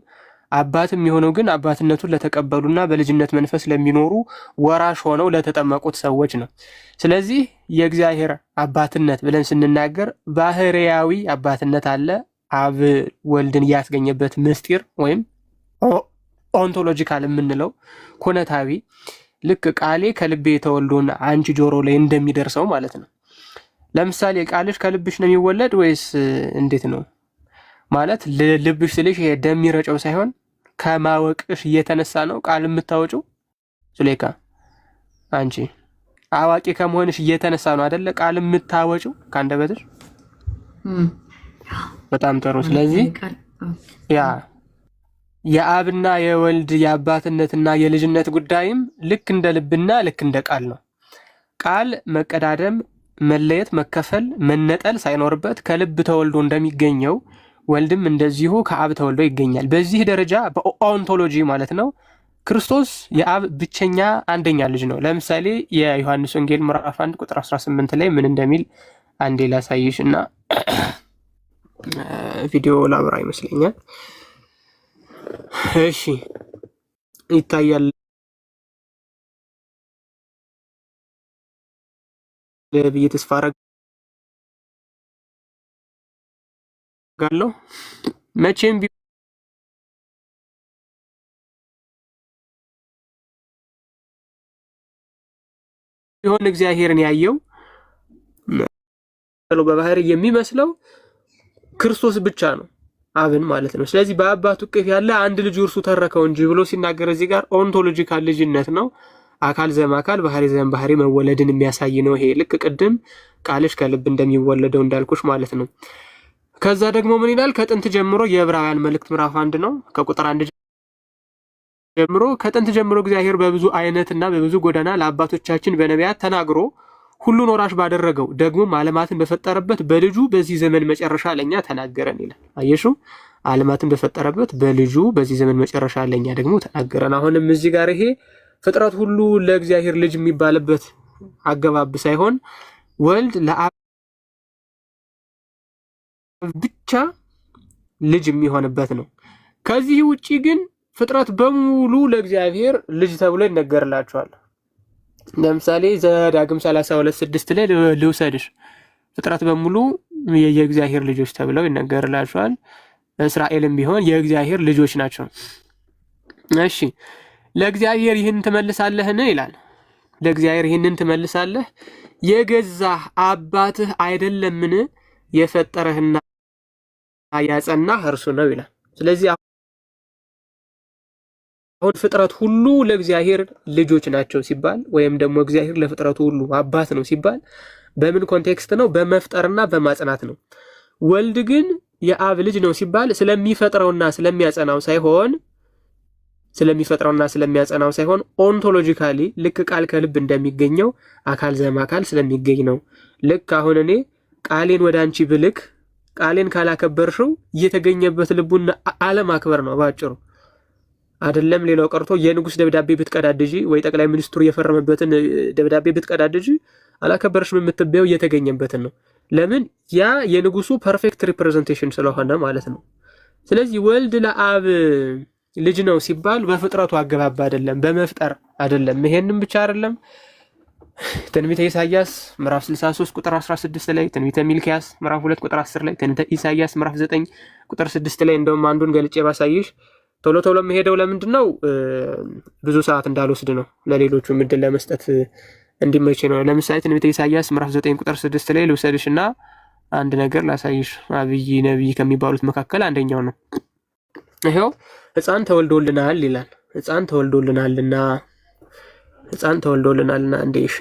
አባት የሚሆነው ግን አባትነቱን ለተቀበሉና በልጅነት መንፈስ ለሚኖሩ ወራሽ ሆነው ለተጠመቁት ሰዎች ነው። ስለዚህ የእግዚአብሔር አባትነት ብለን ስንናገር ባህሪያዊ አባትነት አለ፣ አብ ወልድን ያስገኘበት ምስጢር ወይም ኦንቶሎጂካል የምንለው ኩነታዊ ልክ ቃሌ ከልቤ ተወልዶና አንቺ ጆሮ ላይ እንደሚደርሰው ማለት ነው። ለምሳሌ ቃልሽ ከልብሽ ነው የሚወለድ ወይስ እንዴት ነው? ማለት ልብሽ ስልሽ ይሄ ደም የሚረጨው ሳይሆን ከማወቅሽ እየተነሳ ነው ቃል የምታወጪው። ሱሌካ አንቺ አዋቂ ከመሆንሽ እየተነሳ ነው አይደለ ቃል የምታወጪው ከአንደበትሽ። በጣም ጥሩ። ስለዚህ ያ የአብና የወልድ የአባትነትና የልጅነት ጉዳይም ልክ እንደ ልብና ልክ እንደ ቃል ነው። ቃል መቀዳደም፣ መለየት፣ መከፈል፣ መነጠል ሳይኖርበት ከልብ ተወልዶ እንደሚገኘው ወልድም እንደዚሁ ከአብ ተወልዶ ይገኛል። በዚህ ደረጃ በኦንቶሎጂ ማለት ነው ክርስቶስ የአብ ብቸኛ አንደኛ ልጅ ነው። ለምሳሌ የዮሐንስ ወንጌል ምዕራፍ 1 ቁጥር 18 ላይ ምን እንደሚል አንዴ ላሳይሽ እና ቪዲዮ ላብራ ይመስለኛል። እሺ ይታያል ብዬ ተስፋ አደርጋለሁ። መቼም ቢሆን እግዚአብሔርን ያየው በባህሪ የሚመስለው ክርስቶስ ብቻ ነው፣ አብን ማለት ነው። ስለዚህ በአባቱ እቅፍ ያለ አንድ ልጅ እርሱ ተረከው እንጂ ብሎ ሲናገር እዚህ ጋር ኦንቶሎጂካል ልጅነት ነው። አካል ዘማካል ባህሪ ዘእምባህሪ መወለድን የሚያሳይ ነው። ይሄ ልክ ቅድም ቃልሽ ከልብ እንደሚወለደው እንዳልኩሽ ማለት ነው። ከዛ ደግሞ ምን ይላል? ከጥንት ጀምሮ የዕብራውያን መልእክት ምዕራፍ 1 ነው ከቁጥር 1 ጀምሮ ከጥንት ጀምሮ እግዚአብሔር በብዙ አይነትና በብዙ ጎዳና ለአባቶቻችን በነቢያት ተናግሮ ሁሉን ወራሽ ባደረገው ደግሞም ዓለማትን በፈጠረበት በልጁ በዚህ ዘመን መጨረሻ ለኛ ተናገረን ይላል። አየሹ? ዓለማትን በፈጠረበት በልጁ በዚህ ዘመን መጨረሻ ለኛ ደግሞ ተናገረን። አሁንም እዚህ ጋር ይሄ ፍጥረት ሁሉ ለእግዚአብሔር ልጅ የሚባልበት አገባብ ሳይሆን ወልድ ለአብ ብቻ ልጅ የሚሆንበት ነው። ከዚህ ውጪ ግን ፍጥረት በሙሉ ለእግዚአብሔር ልጅ ተብሎ ይነገርላቸዋል። ለምሳሌ ዘዳግም 32:6 ላይ ልውሰድሽ። ፍጥረት በሙሉ የእግዚአብሔር ልጆች ተብለው ይነገርላቸዋል። እስራኤልም ቢሆን የእግዚአብሔር ልጆች ናቸው። እሺ ለእግዚአብሔር ይህን ትመልሳለህን ይላል። ለእግዚአብሔር ይህንን ትመልሳለህ? የገዛህ አባትህ አይደለምን የፈጠረህና ያጸናህ እርሱ ነው ይላል። ስለዚህ አሁን ፍጥረት ሁሉ ለእግዚአብሔር ልጆች ናቸው ሲባል ወይም ደግሞ እግዚአብሔር ለፍጥረቱ ሁሉ አባት ነው ሲባል በምን ኮንቴክስት ነው? በመፍጠርና በማጽናት ነው። ወልድ ግን የአብ ልጅ ነው ሲባል ስለሚፈጥረውና ስለሚያጸናው ሳይሆን ኦንቶሎጂካሊ ልክ ቃል ከልብ እንደሚገኘው አካል ዘእምአካል ስለሚገኝ ነው። ልክ አሁን እኔ ቃሌን ወደ አንቺ ብልክ ቃሌን ካላከበርሽው እየተገኘበት ልቡን አለማክበር ነው ባጭሩ። አይደለም ሌላው ቀርቶ የንጉስ ደብዳቤ ብትቀዳድጂ ወይ ጠቅላይ ሚኒስትሩ የፈረመበትን ደብዳቤ ብትቀዳድጂ አላከበርሽም የምትበየው እየተገኘበትን ነው። ለምን? ያ የንጉሱ ፐርፌክት ሪፕሬዘንቴሽን ስለሆነ ማለት ነው። ስለዚህ ወልድ ለአብ ልጅ ነው ሲባል በፍጥረቱ አገባብ አይደለም፣ በመፍጠር አይደለም። ይሄንን ብቻ አይደለም። ትንቢተ ኢሳይያስ ምዕራፍ 63 ቁጥር 16 ላይ፣ ትንቢተ ሚልክያስ ምዕራፍ 2 ቁጥር 10 ላይ፣ ትንቢተ ኢሳይያስ ምዕራፍ 9 ቁጥር 6 ላይ እንደውም አንዱን ገልጬ ባሳይሽ ቶሎ ቶሎ የምሄደው ለምንድን ነው? ብዙ ሰዓት እንዳልወስድ ነው፣ ለሌሎቹ ምድል ለመስጠት እንዲመች ነው። ለምሳሌ ትንቢተ ኢሳይያስ ምዕራፍ 9 ቁጥር 6 ላይ ልውሰድሽና አንድ ነገር ላሳይሽ። አብይ ነቢይ ከሚባሉት መካከል አንደኛው ነው። ይሄው ሕፃን ተወልዶልናል ይላል። ሕፃን ተወልዶልናልና እንዴ! እሺ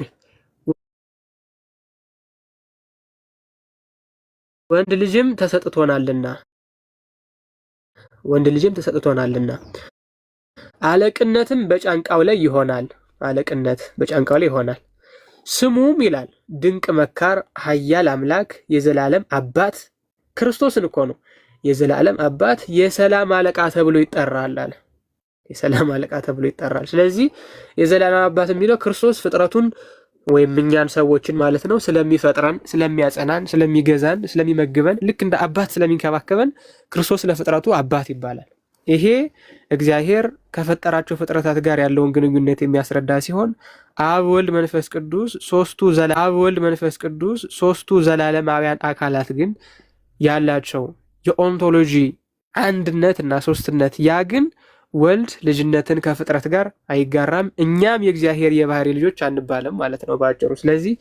ወንድ ልጅም ተሰጥቶናልና አለቅነትም በጫንቃው ላይ ይሆናል። ስሙም ይላል ድንቅ መካር፣ ኃያል አምላክ፣ የዘላለም አባት። ክርስቶስን እኮ ነው የዘላለም አባት፣ የሰላም አለቃ ተብሎ ይጠራል አለ። የሰላም አለቃ ተብሎ ይጠራል። ስለዚህ የዘላለም አባት የሚለው ክርስቶስ ፍጥረቱን ወይም እኛን ሰዎችን ማለት ነው ስለሚፈጥረን፣ ስለሚያጸናን፣ ስለሚገዛን፣ ስለሚመግበን ልክ እንደ አባት ስለሚንከባከበን ክርስቶስ ለፍጥረቱ አባት ይባላል። ይሄ እግዚአብሔር ከፈጠራቸው ፍጥረታት ጋር ያለውን ግንኙነት የሚያስረዳ ሲሆን አብ ወልድ መንፈስ ቅዱስ ሶስቱ ዘላለማውያን አካላት ግን ያላቸው የኦንቶሎጂ አንድነት እና ሶስትነት። ያ ግን ወልድ ልጅነትን ከፍጥረት ጋር አይጋራም፣ እኛም የእግዚአብሔር የባህሪ ልጆች አንባልም ማለት ነው ባጭሩ። ስለዚህ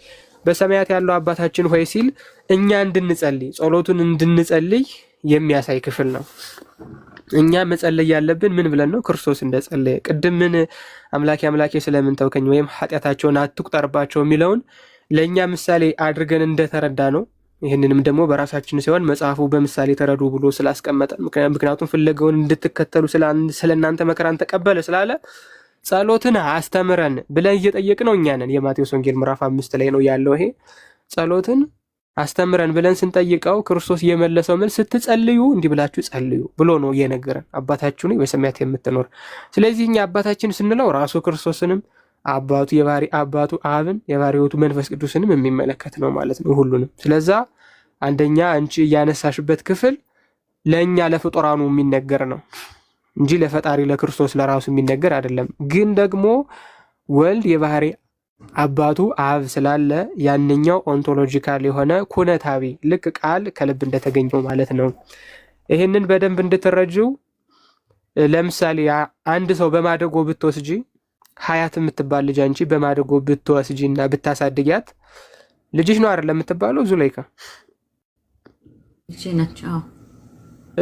በሰማያት ያለው አባታችን ሆይ ሲል እኛ እንድንጸልይ ጸሎቱን እንድንጸልይ የሚያሳይ ክፍል ነው። እኛ መጸለይ ያለብን ምን ብለን ነው? ክርስቶስ እንደጸለየ። ቅድም ምን አምላኬ አምላኬ ስለምን ተውከኝ ወይም ኃጢአታቸውን አትቁጠርባቸው የሚለውን ለእኛ ምሳሌ አድርገን እንደተረዳ ነው። ይህንንም ደግሞ በራሳችን ሲሆን መጽሐፉ በምሳሌ ተረዱ ብሎ ስላስቀመጠ፣ ምክንያቱም ፍለገውን እንድትከተሉ ስለ እናንተ መከራን ተቀበለ ስላለ ጸሎትን አስተምረን ብለን እየጠየቅ ነው እኛ ነን። የማቴዎስ ወንጌል ምዕራፍ 5 ላይ ነው ያለው ይሄ ጸሎትን አስተምረን ብለን ስንጠይቀው ክርስቶስ የመለሰው መልስ ስትጸልዩ እንዲህ ብላችሁ ጸልዩ ብሎ ነው እየነገረን፣ አባታችሁ ነው በሰማያት የምትኖር። ስለዚህ እኛ አባታችን ስንለው ራሱ ክርስቶስንም አባቱ የባህሪ አባቱ አብን የባህሪ ሕይወቱ መንፈስ ቅዱስንም የሚመለከት ነው ማለት ነው ሁሉንም። ስለዛ አንደኛ አንቺ እያነሳሽበት ክፍል ለእኛ ለፍጡራኑ የሚነገር ነው እንጂ ለፈጣሪ ለክርስቶስ ለራሱ የሚነገር አይደለም። ግን ደግሞ ወልድ የባህሪ አባቱ አብ ስላለ ያንኛው ኦንቶሎጂካል የሆነ ኩነታዊ ልክ ቃል ከልብ እንደተገኘው ማለት ነው። ይህንን በደንብ እንድትረጂው ለምሳሌ አንድ ሰው በማደጎ ብትወስጂ ሀያት የምትባል ልጅ አንቺ በማደጎ ብትወስጂ እና ብታሳድጊያት ልጅሽ ነው አይደል የምትባለው? ዙለይካ ልጅ ናቸው።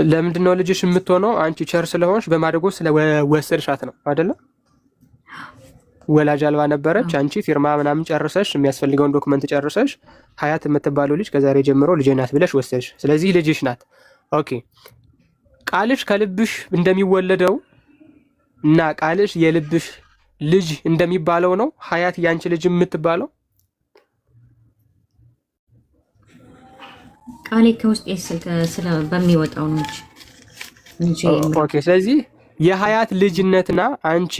ለምንድን ነው ልጅሽ የምትሆነው? አንቺ ቸር ስለሆንሽ በማደጎ ስለወሰድሻት ነው አይደለ? ወላጅ አልባ ነበረች። አንቺ ፊርማ ምናምን ጨርሰሽ የሚያስፈልገውን ዶክመንት ጨርሰሽ ሀያት የምትባለው ልጅ ከዛሬ ጀምሮ ልጄ ናት ብለሽ ወሰድሽ። ስለዚህ ልጅሽ ናት። ኦኬ ቃልሽ ከልብሽ እንደሚወለደው እና ቃልሽ የልብሽ ልጅ እንደሚባለው ነው ሀያት ያንቺ ልጅ የምትባለው። ቃሌ ከውስጥ በሚወጣው ነው እንጂ። ኦኬ ስለዚህ የሀያት ልጅነትና አንቺ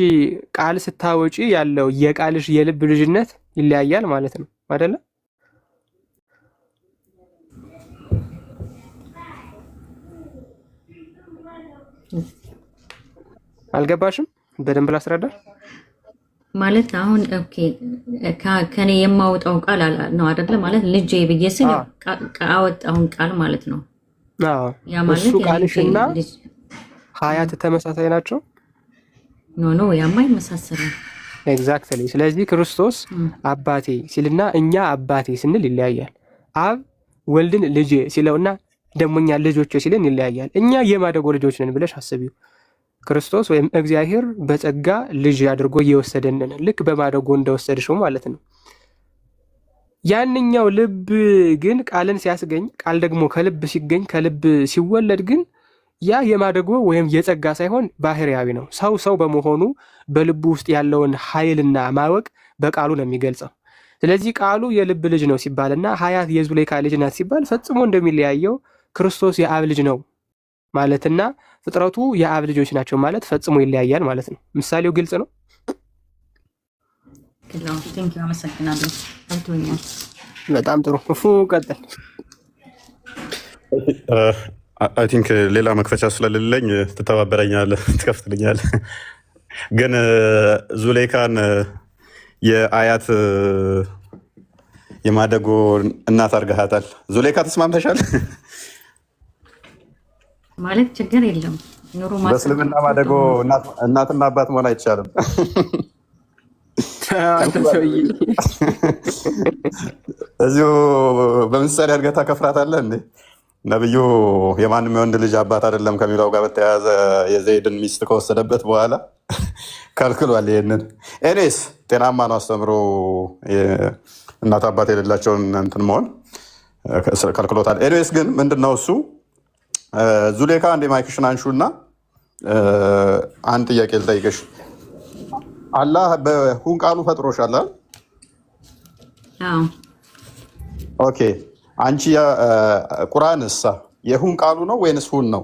ቃል ስታወጪ ያለው የቃልሽ የልብ ልጅነት ይለያያል ማለት ነው አይደለ? አልገባሽም? በደንብ ላስረዳሽ ማለት አሁን ኦኬ ከኔ የማወጣው ቃል ነው አይደለ? ማለት ልጄ ብዬ ስል አወጣውን ቃል ማለት ነው። አዎ ያ ማለት እሱ ቃልሽና ሀያት ተመሳሳይ ናቸው? ኖ ያማ አይመሳሰልም። ኤግዛክትሊ። ስለዚህ ክርስቶስ አባቴ ሲልና እኛ አባቴ ስንል ይለያያል። አብ ወልድን ልጄ ሲለውና ደግሞ እኛ ልጆች ሲለን ይለያያል። እኛ የማደጎ ልጆች ነን ብለሽ አስቢው። ክርስቶስ ወይም እግዚአብሔር በጸጋ ልጅ አድርጎ እየወሰደን ልክ በማደጎ እንደወሰድሽው ማለት ነው። ያንኛው ልብ ግን ቃልን ሲያስገኝ፣ ቃል ደግሞ ከልብ ሲገኝ ከልብ ሲወለድ ግን ያ የማደጎ ወይም የጸጋ ሳይሆን ባህሪያዊ ነው። ሰው በመሆኑ በልቡ ውስጥ ያለውን ኃይልና ማወቅ በቃሉ ነው የሚገልጸው። ስለዚህ ቃሉ የልብ ልጅ ነው ሲባልና ሀያት የዙሌይካ ልጅ ናት ሲባል ፈጽሞ እንደሚለያየው ክርስቶስ የአብ ልጅ ነው ማለትና ፍጥረቱ የአብ ልጆች ናቸው ማለት ፈጽሞ ይለያያል ማለት ነው። ምሳሌው ግልጽ ነው። በጣም ጥሩ። እፉ ቀጥል። አይ ቲንክ ሌላ መክፈቻ ስለሌለኝ ትተባበረኛለህ፣ ትከፍትልኛለህ። ግን ዙሌይካን የአያት የማደጎ እናት አድርገሃታል። ዙሌይካ ተስማምተሻል ማለት ችግር የለም። ኑሮ በእስልምና ማደጎ እናትና አባት መሆን አይቻልም። እዚሁ በምሳሌ አድርገህ ታከፍራታለህ እንዴ? ነብዩ የማንም የወንድ ልጅ አባት አይደለም ከሚለው ጋር በተያያዘ የዘይድን ሚስት ከወሰደበት በኋላ ከልክሏል። ይሄንን ኤኔስ ጤናማ ነው አስተምሮ እናት አባት የሌላቸውን እንትን መሆን ከልክሎታል። ኤኒዌይስ ግን ምንድነው እሱ ዙሌይካ አንዴ ማይክሽን አንሹና አንድ ጥያቄ ልጠይቅሽ። አላህ በሁን ቃሉ ፈጥሮሻል አይደል? አዎ። ኦኬ አንቺ ቁርአን እሳ የሁን ቃሉ ነው ወይንስ ሁን ነው?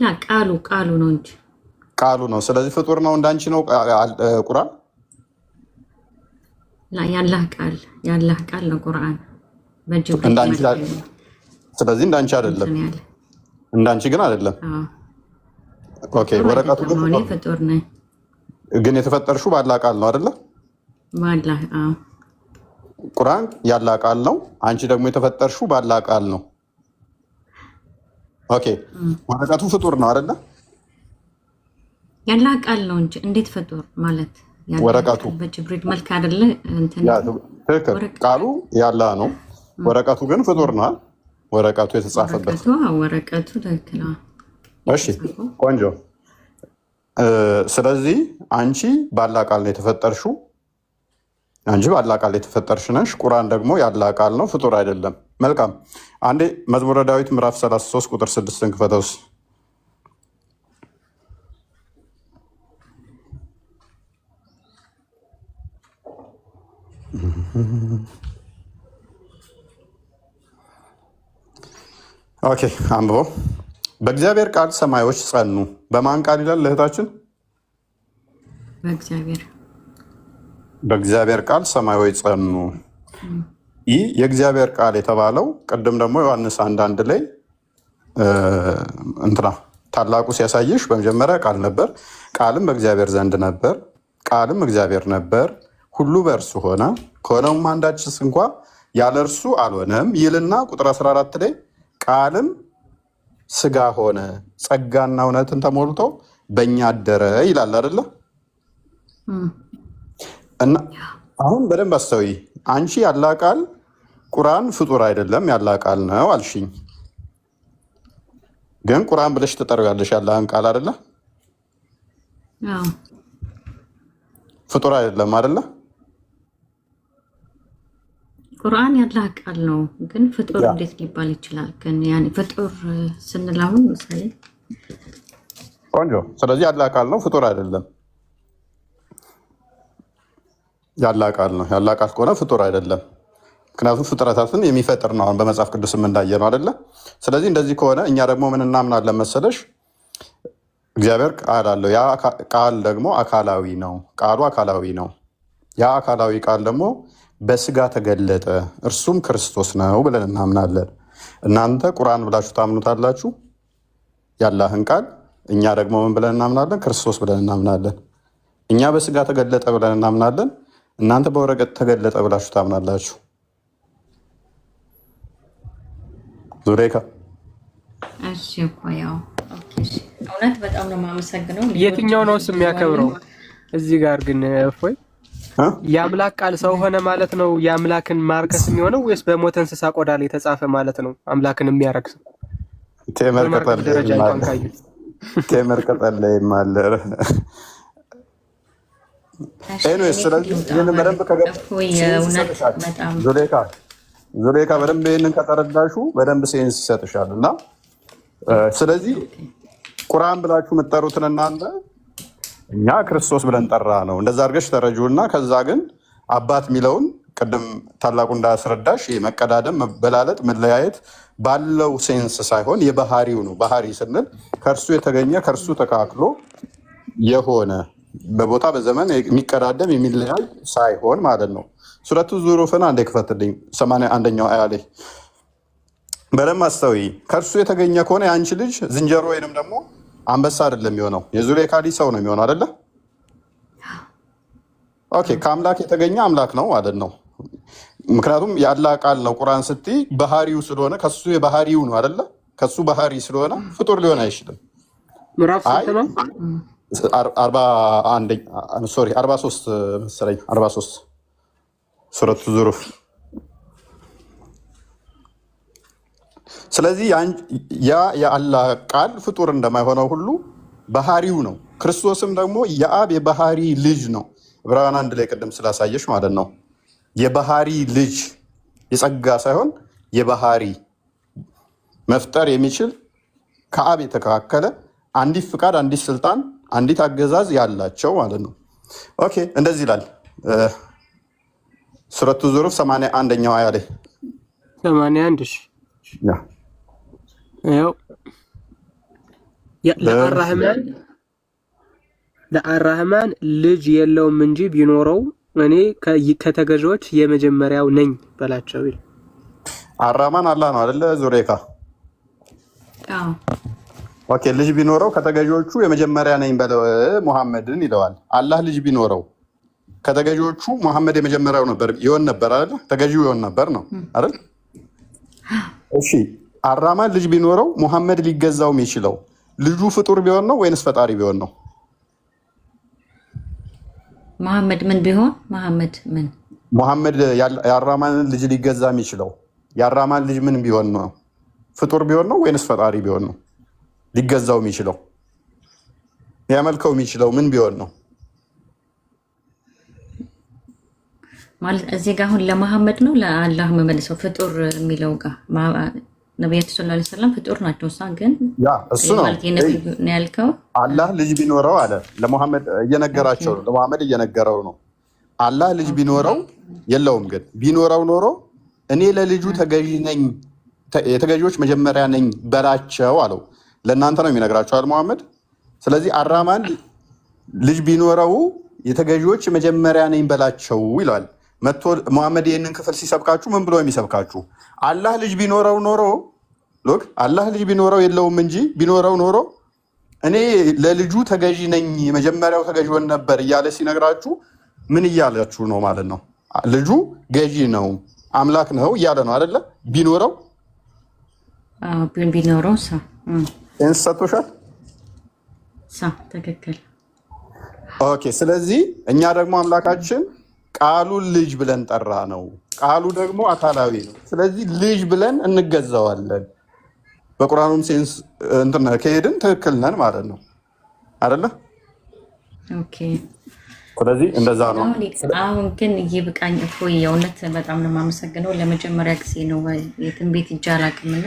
ያ ቃሉ ነው እንጂ ቃሉ ነው። ስለዚህ ፍጡር ነው እንዳንቺ ነው ቁርአን? ላ ያላህ ቃል ነው ቁርአን እንዳንቺ። ስለዚህ እንዳንቺ አይደለም፣ እንዳንቺ ግን አይደለም። ኦኬ ወረቀቱ ግን የተፈጠርሽው ባላህ ቃል ነው አይደለ? ባላህ። አዎ ቁርአን ያላ ቃል ነው። አንቺ ደግሞ የተፈጠርሽው ባላ ቃል ነው። ኦኬ ወረቀቱ ፍጡር ነው አይደለ? ያላ ቃል ነው እንጂ እንዴት ፍጡር ማለት? ወረቀቱ በጅብሪል መልክ አይደለ? ትክክል። ቃሉ ያላ ነው። ወረቀቱ ግን ፍጡር ነው። ወረቀቱ የተጻፈበት ወረቀቱ ትክክል። እሺ ቆንጆ። ስለዚህ አንቺ ባላ ቃል ነው የተፈጠርሽው። አንቺ ባላ ቃል የተፈጠርሽ ነሽ። ቁርአን ደግሞ ያላ ቃል ነው፣ ፍጡር አይደለም። መልካም። አንዴ መዝሙረ ዳዊት ምዕራፍ 33 ቁጥር 6 ክፈተውስ። ኦኬ አንብቦ። በእግዚአብሔር ቃል ሰማዮች ጸኑ። በማን ቃል ይላል እህታችን? በእግዚአብሔር ቃል ሰማዮች ጸኑ። ይህ የእግዚአብሔር ቃል የተባለው ቅድም ደግሞ ዮሐንስ 1:1 ላይ እንትና ታላቁ ሲያሳይሽ በመጀመሪያ ቃል ነበር፣ ቃልም በእግዚአብሔር ዘንድ ነበር፣ ቃልም እግዚአብሔር ነበር፣ ሁሉ በእርሱ ሆነ፣ ከሆነውም አንዳችስ እንኳ ያለ እርሱ አልሆነም ይልና ቁጥር 14 ላይ ቃልም ስጋ ሆነ ጸጋና እውነትን ተሞልቶ በእኛ አደረ ይላል አይደለ? እና አሁን በደንብ አስተውይ። አንቺ ያላ ቃል ቁርአን ፍጡር አይደለም ያላ ቃል ነው አልሽኝ። ግን ቁርአን ብለሽ ትጠሪያለሽ ያላህን ቃል አይደለ? ፍጡር አይደለም አይደለ? ቁርአን ያላ ቃል ነው፣ ግን ፍጡር እንዴት ሊባል ይችላል? ግን ያኔ ፍጡር ስንል አሁን ምሳሌ ቆንጆ። ስለዚህ ያላ ቃል ነው፣ ፍጡር አይደለም። ያላ ቃል ነው። ያላ ቃል ከሆነ ፍጡር አይደለም። ምክንያቱም ፍጥረታትን የሚፈጥር ነው። አሁን በመጽሐፍ ቅዱስም እንዳየ ነው አይደለ? ስለዚህ እንደዚህ ከሆነ እኛ ደግሞ ምን እናምናለን መሰለሽ? እግዚአብሔር ቃል አለው። ያ ቃል ደግሞ አካላዊ ነው። ቃሉ አካላዊ ነው። ያ አካላዊ ቃል ደግሞ በስጋ ተገለጠ፣ እርሱም ክርስቶስ ነው ብለን እናምናለን። እናንተ ቁርአን ብላችሁ ታምኑታላችሁ ያላህን ቃል። እኛ ደግሞ ምን ብለን እናምናለን? ክርስቶስ ብለን እናምናለን። እኛ በስጋ ተገለጠ ብለን እናምናለን። እናንተ በወረቀት ተገለጠ ብላችሁ ታምናላችሁ። ዙሬካ እሺ እኮ ያው እውነት በጣም ነው የማመሰግነው። የትኛው ነው የሚያከብረው? እዚህ ጋር ግን እፎይ የአምላክ ቃል ሰው ሆነ ማለት ነው የአምላክን ማርከስ የሚሆነው ወይስ በሞተ እንስሳ ቆዳ ላይ የተጻፈ ማለት ነው አምላክን የሚያረክሰው? ቴመር ቀጠል ላይ ማለረ ኤኒዌይስ ስለዚህ ይህን በደንብ ዙሌካ በደንብ ይህንን ከተረዳሹ በደንብ ሴንስ ይሰጥሻል። እና ስለዚህ ቁርአን ብላችሁ የምትጠሩትን እናንተ እኛ ክርስቶስ ብለን ጠራ ነው። እንደዛ አድርገሽ ተረጂውና ከዛ ግን አባት የሚለውን ቅድም ታላቁ እንዳስረዳሽ መቀዳደም፣ መበላለጥ፣ መለያየት ባለው ሴንስ ሳይሆን የባህሪው ነው። ባህሪ ስንል ከእርሱ የተገኘ ከእርሱ ተካክሎ የሆነ በቦታ በዘመን የሚቀዳደም የሚለያይ ሳይሆን ማለት ነው። ሱረቱ ዙሩፍን አንዴ ክፈትልኝ። 81ኛው አያ ላይ በደንብ አስተውይ። ከእርሱ የተገኘ ከሆነ የአንቺ ልጅ ዝንጀሮ ወይንም ደግሞ አንበሳ አይደለም የሚሆነው፣ የዙሌካ ልጅ ሰው ነው የሚሆነው አይደለ? ኦኬ ከአምላክ የተገኘ አምላክ ነው ማለት ነው። ምክንያቱም ያላ ቃል ነው። ቁርአን ስትይ ባህሪው ስለሆነ ከሱ የባህሪው ነው አይደለ? ከሱ ባህሪ ስለሆነ ፍጡር ሊሆን አይችልም። ምዕራፍ 43 መሰለኝ 43 ሱረቱ ዙሩፍ። ስለዚህ ያ የአላህ ቃል ፍጡር እንደማይሆነው ሁሉ ባህሪው ነው። ክርስቶስም ደግሞ የአብ የባህሪ ልጅ ነው። ዕብራውያን 1 ላይ ቅድም ስላሳየሽ ማለት ነው። የባህሪ ልጅ የጸጋ ሳይሆን የባህሪ መፍጠር የሚችል ከአብ የተካከለ አንዲት ፍቃድ፣ አንዲት ስልጣን፣ አንዲት አገዛዝ ያላቸው ማለት ነው። ኦኬ እንደዚህ ይላል ሱረቱ ዙሩፍ 81ኛው አያ ላይ 81 እሺ ያው ለአራህማን ልጅ የለውም እንጂ ቢኖረው እኔ ከተገዢዎች የመጀመሪያው ነኝ በላቸው ይል። አራህማን አላህ ነው አይደለ? ዙሬካ አዎ ኦኬ ልጅ ቢኖረው ከተገዢዎቹ የመጀመሪያ ነኝ በለው ሙሐመድን ይለዋል። አላህ ልጅ ቢኖረው ከተገዢዎቹ መሐመድ የመጀመሪያው ነበር ይሆን ነበር አይደል? ተገዢው ይሆን ነበር ነው አይደል? እሺ አራማን ልጅ ቢኖረው መሐመድ ሊገዛው የሚችለው ልጁ ፍጡር ቢሆን ነው ወይንስ ፈጣሪ ቢሆን ነው? መሐመድ ምን ቢሆን መሐመድ የአራማንን ልጅ ሊገዛ የሚችለው የአራማን ልጅ ምን ቢሆን ነው? ፍጡር ቢሆን ነው ወይንስ ፈጣሪ ቢሆን ነው? ሊገዛው የሚችለው ሊያመልከው የሚችለው ምን ቢሆን ነው? ማለት እዚህ ጋር አሁን ለመሐመድ ነው ለአላህ መመልሰው ፍጡር የሚለው ጋር ነብያቱ ሰለላሁ ዐለይሂ ወሰለም ፍጡር ናቸው። ግን ያ እሱ ነው ያልከው አላህ ልጅ ቢኖረው አለ ለመሐመድ እየነገራቸው ነው። ለመሐመድ እየነገረው ነው። አላህ ልጅ ቢኖረው የለውም፣ ግን ቢኖረው ኖሮ እኔ ለልጁ ተገዢ ነኝ፣ የተገዢዎች መጀመሪያ ነኝ በላቸው አለው። ለእናንተ ነው የሚነግራቸው አለ መሐመድ። ስለዚህ አራማን ልጅ ቢኖረው የተገዢዎች መጀመሪያ ነኝ በላቸው ይላል። መጥቶ መሐመድ ይህንን ክፍል ሲሰብካችሁ ምን ብሎ የሚሰብካችሁ? አላህ ልጅ ቢኖረው ኖሮ ሎክ አላህ ልጅ ቢኖረው የለውም እንጂ ቢኖረው ኖሮ እኔ ለልጁ ተገዢ ነኝ የመጀመሪያው ተገዢ ሆን ነበር እያለ ሲነግራችሁ ምን እያላችሁ ነው ማለት ነው? ልጁ ገዢ ነው አምላክ ነው እያለ ነው አይደለ? ቢኖረው ሰጥቶሻል። ትክክል። ኦኬ። ስለዚህ እኛ ደግሞ አምላካችን ቃሉን ልጅ ብለን ጠራ ነው። ቃሉ ደግሞ አካላዊ ነው። ስለዚህ ልጅ ብለን እንገዛዋለን። በቁርአኑም ሴንስ እንትን ከሄድን ትክክል ነን ማለት ነው አይደለ? ኦኬ። ስለዚህ እንደዛ ነው። አሁን ግን ይብቃኝ እኮ የእውነት በጣም ነው የማመሰግነው። ለመጀመሪያ ጊዜ ነው የትም ቤት ሂጄ አላውቅምና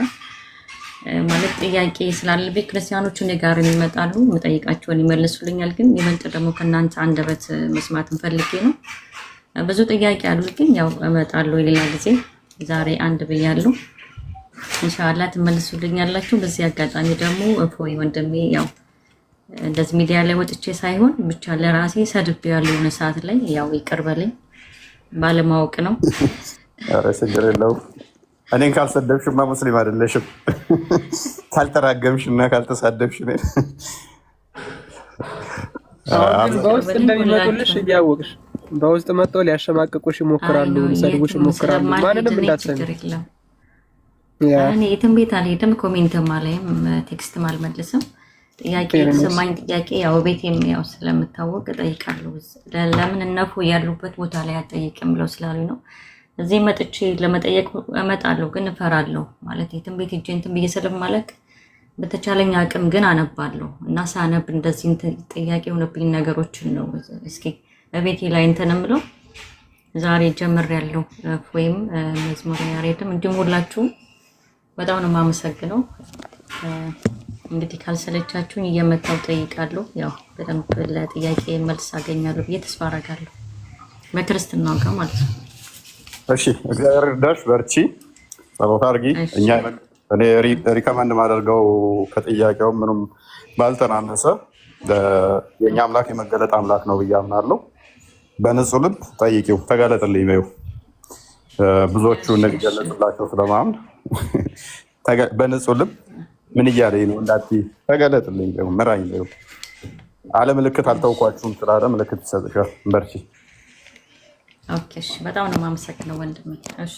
ማለት ጥያቄ ስላለብኝ ክርስቲያኖቹ እኔ ጋር ይመጣሉ፣ መጠይቃቸውን ይመልሱልኛል። ግን ይበልጥ ደግሞ ከእናንተ አንደበት መስማት እንፈልጌ ነው። ብዙ ጥያቄ አሉ፣ ግን ያው እመጣለሁ ሌላ ጊዜ። ዛሬ አንድ ብያለሁ፣ ኢንሻአላህ ትመልሱልኛላችሁ። በዚህ አጋጣሚ ደግሞ እፎይ ወንድሜ ያው እንደዚህ ሚዲያ ላይ ወጥቼ ሳይሆን ብቻ ለራሴ ሰድብ ያለው የሆነ ሰዓት ላይ ያው ይቅር በለኝ፣ ባለማወቅ ነው። ኧረ ችግር የለውም። እኔን ካልሰደብሽማ ሙስሊም አይደለሽም። ካልተራገምሽና ካልተሳደብሽ በውስጥ እንደሚመጡልሽ እያወቅሽ በውስጥ መጥተው ሊያሸማቅቁሽ ይሞክራሉ፣ ሊሰድቡሽ ይሞክራሉ። ማንንም እንዳትሰሚ። እኔ የትም ቤት አልሄድም፣ ኮሜንትም አላይም፣ ቴክስትም አልመልስም። ጥያቄ የተሰማኝ ጥያቄ ያው ቤቴም ያው ስለምታወቅ እጠይቃለሁ። ለምን እነፉ ያሉበት ቦታ ላይ አጠይቅም ብለው ስላሉኝ ነው። እዚህ መጥቼ ለመጠየቅ እመጣለሁ፣ ግን እፈራለሁ። ማለት የትም ቤት ሂጅ እንትን ብዬ ስለማለቅ በተቻለኝ አቅም ግን አነባለሁ እና ሳነብ እንደዚህ ጥያቄ የሆነብኝ ነገሮችን ነው እስኪ በቤቴ ላይ እንትን እምለው። ዛሬ ጀምሬያለሁ ወይም መዝሙር ያሬድም እንዲሁም ሁላችሁም በጣም ነው የማመሰግነው። እንግዲህ ካልሰለቻችሁኝ እየመጣሁ ጠይቃለሁ። ያው በደንብ ለጥያቄ መልስ አገኛለሁ ብዬ ተስፋ አደርጋለሁ፣ በክርስትናው ጋር ማለት ነው። እሺ እግዚአብሔር ይርዳሽ፣ በርቺ፣ ጸሎት አድርጊ። እኔ ሪከመንድ ማደርገው ከጥያቄው ምንም ባልተናነሰ የእኛ አምላክ የመገለጥ አምላክ ነው ብዬ አምናለሁ። በንጹህ ልብ ጠይቂው፣ ተገለጥልኝ በይው። ብዙዎቹ እንደሚገለጽላቸው ስለማምን በንጹህ ልብ ምን እያለኝ ነው እንዳትዪ፣ ተገለጥልኝ በይው፣ ምራኝ በይው። አለ ምልክት አልተውኳችሁም ስላለ ምልክት ይሰጥሻል። በርቺ። ኦኬ፣ በጣም ነው የማመሰግነው ወንድሜ። እሺ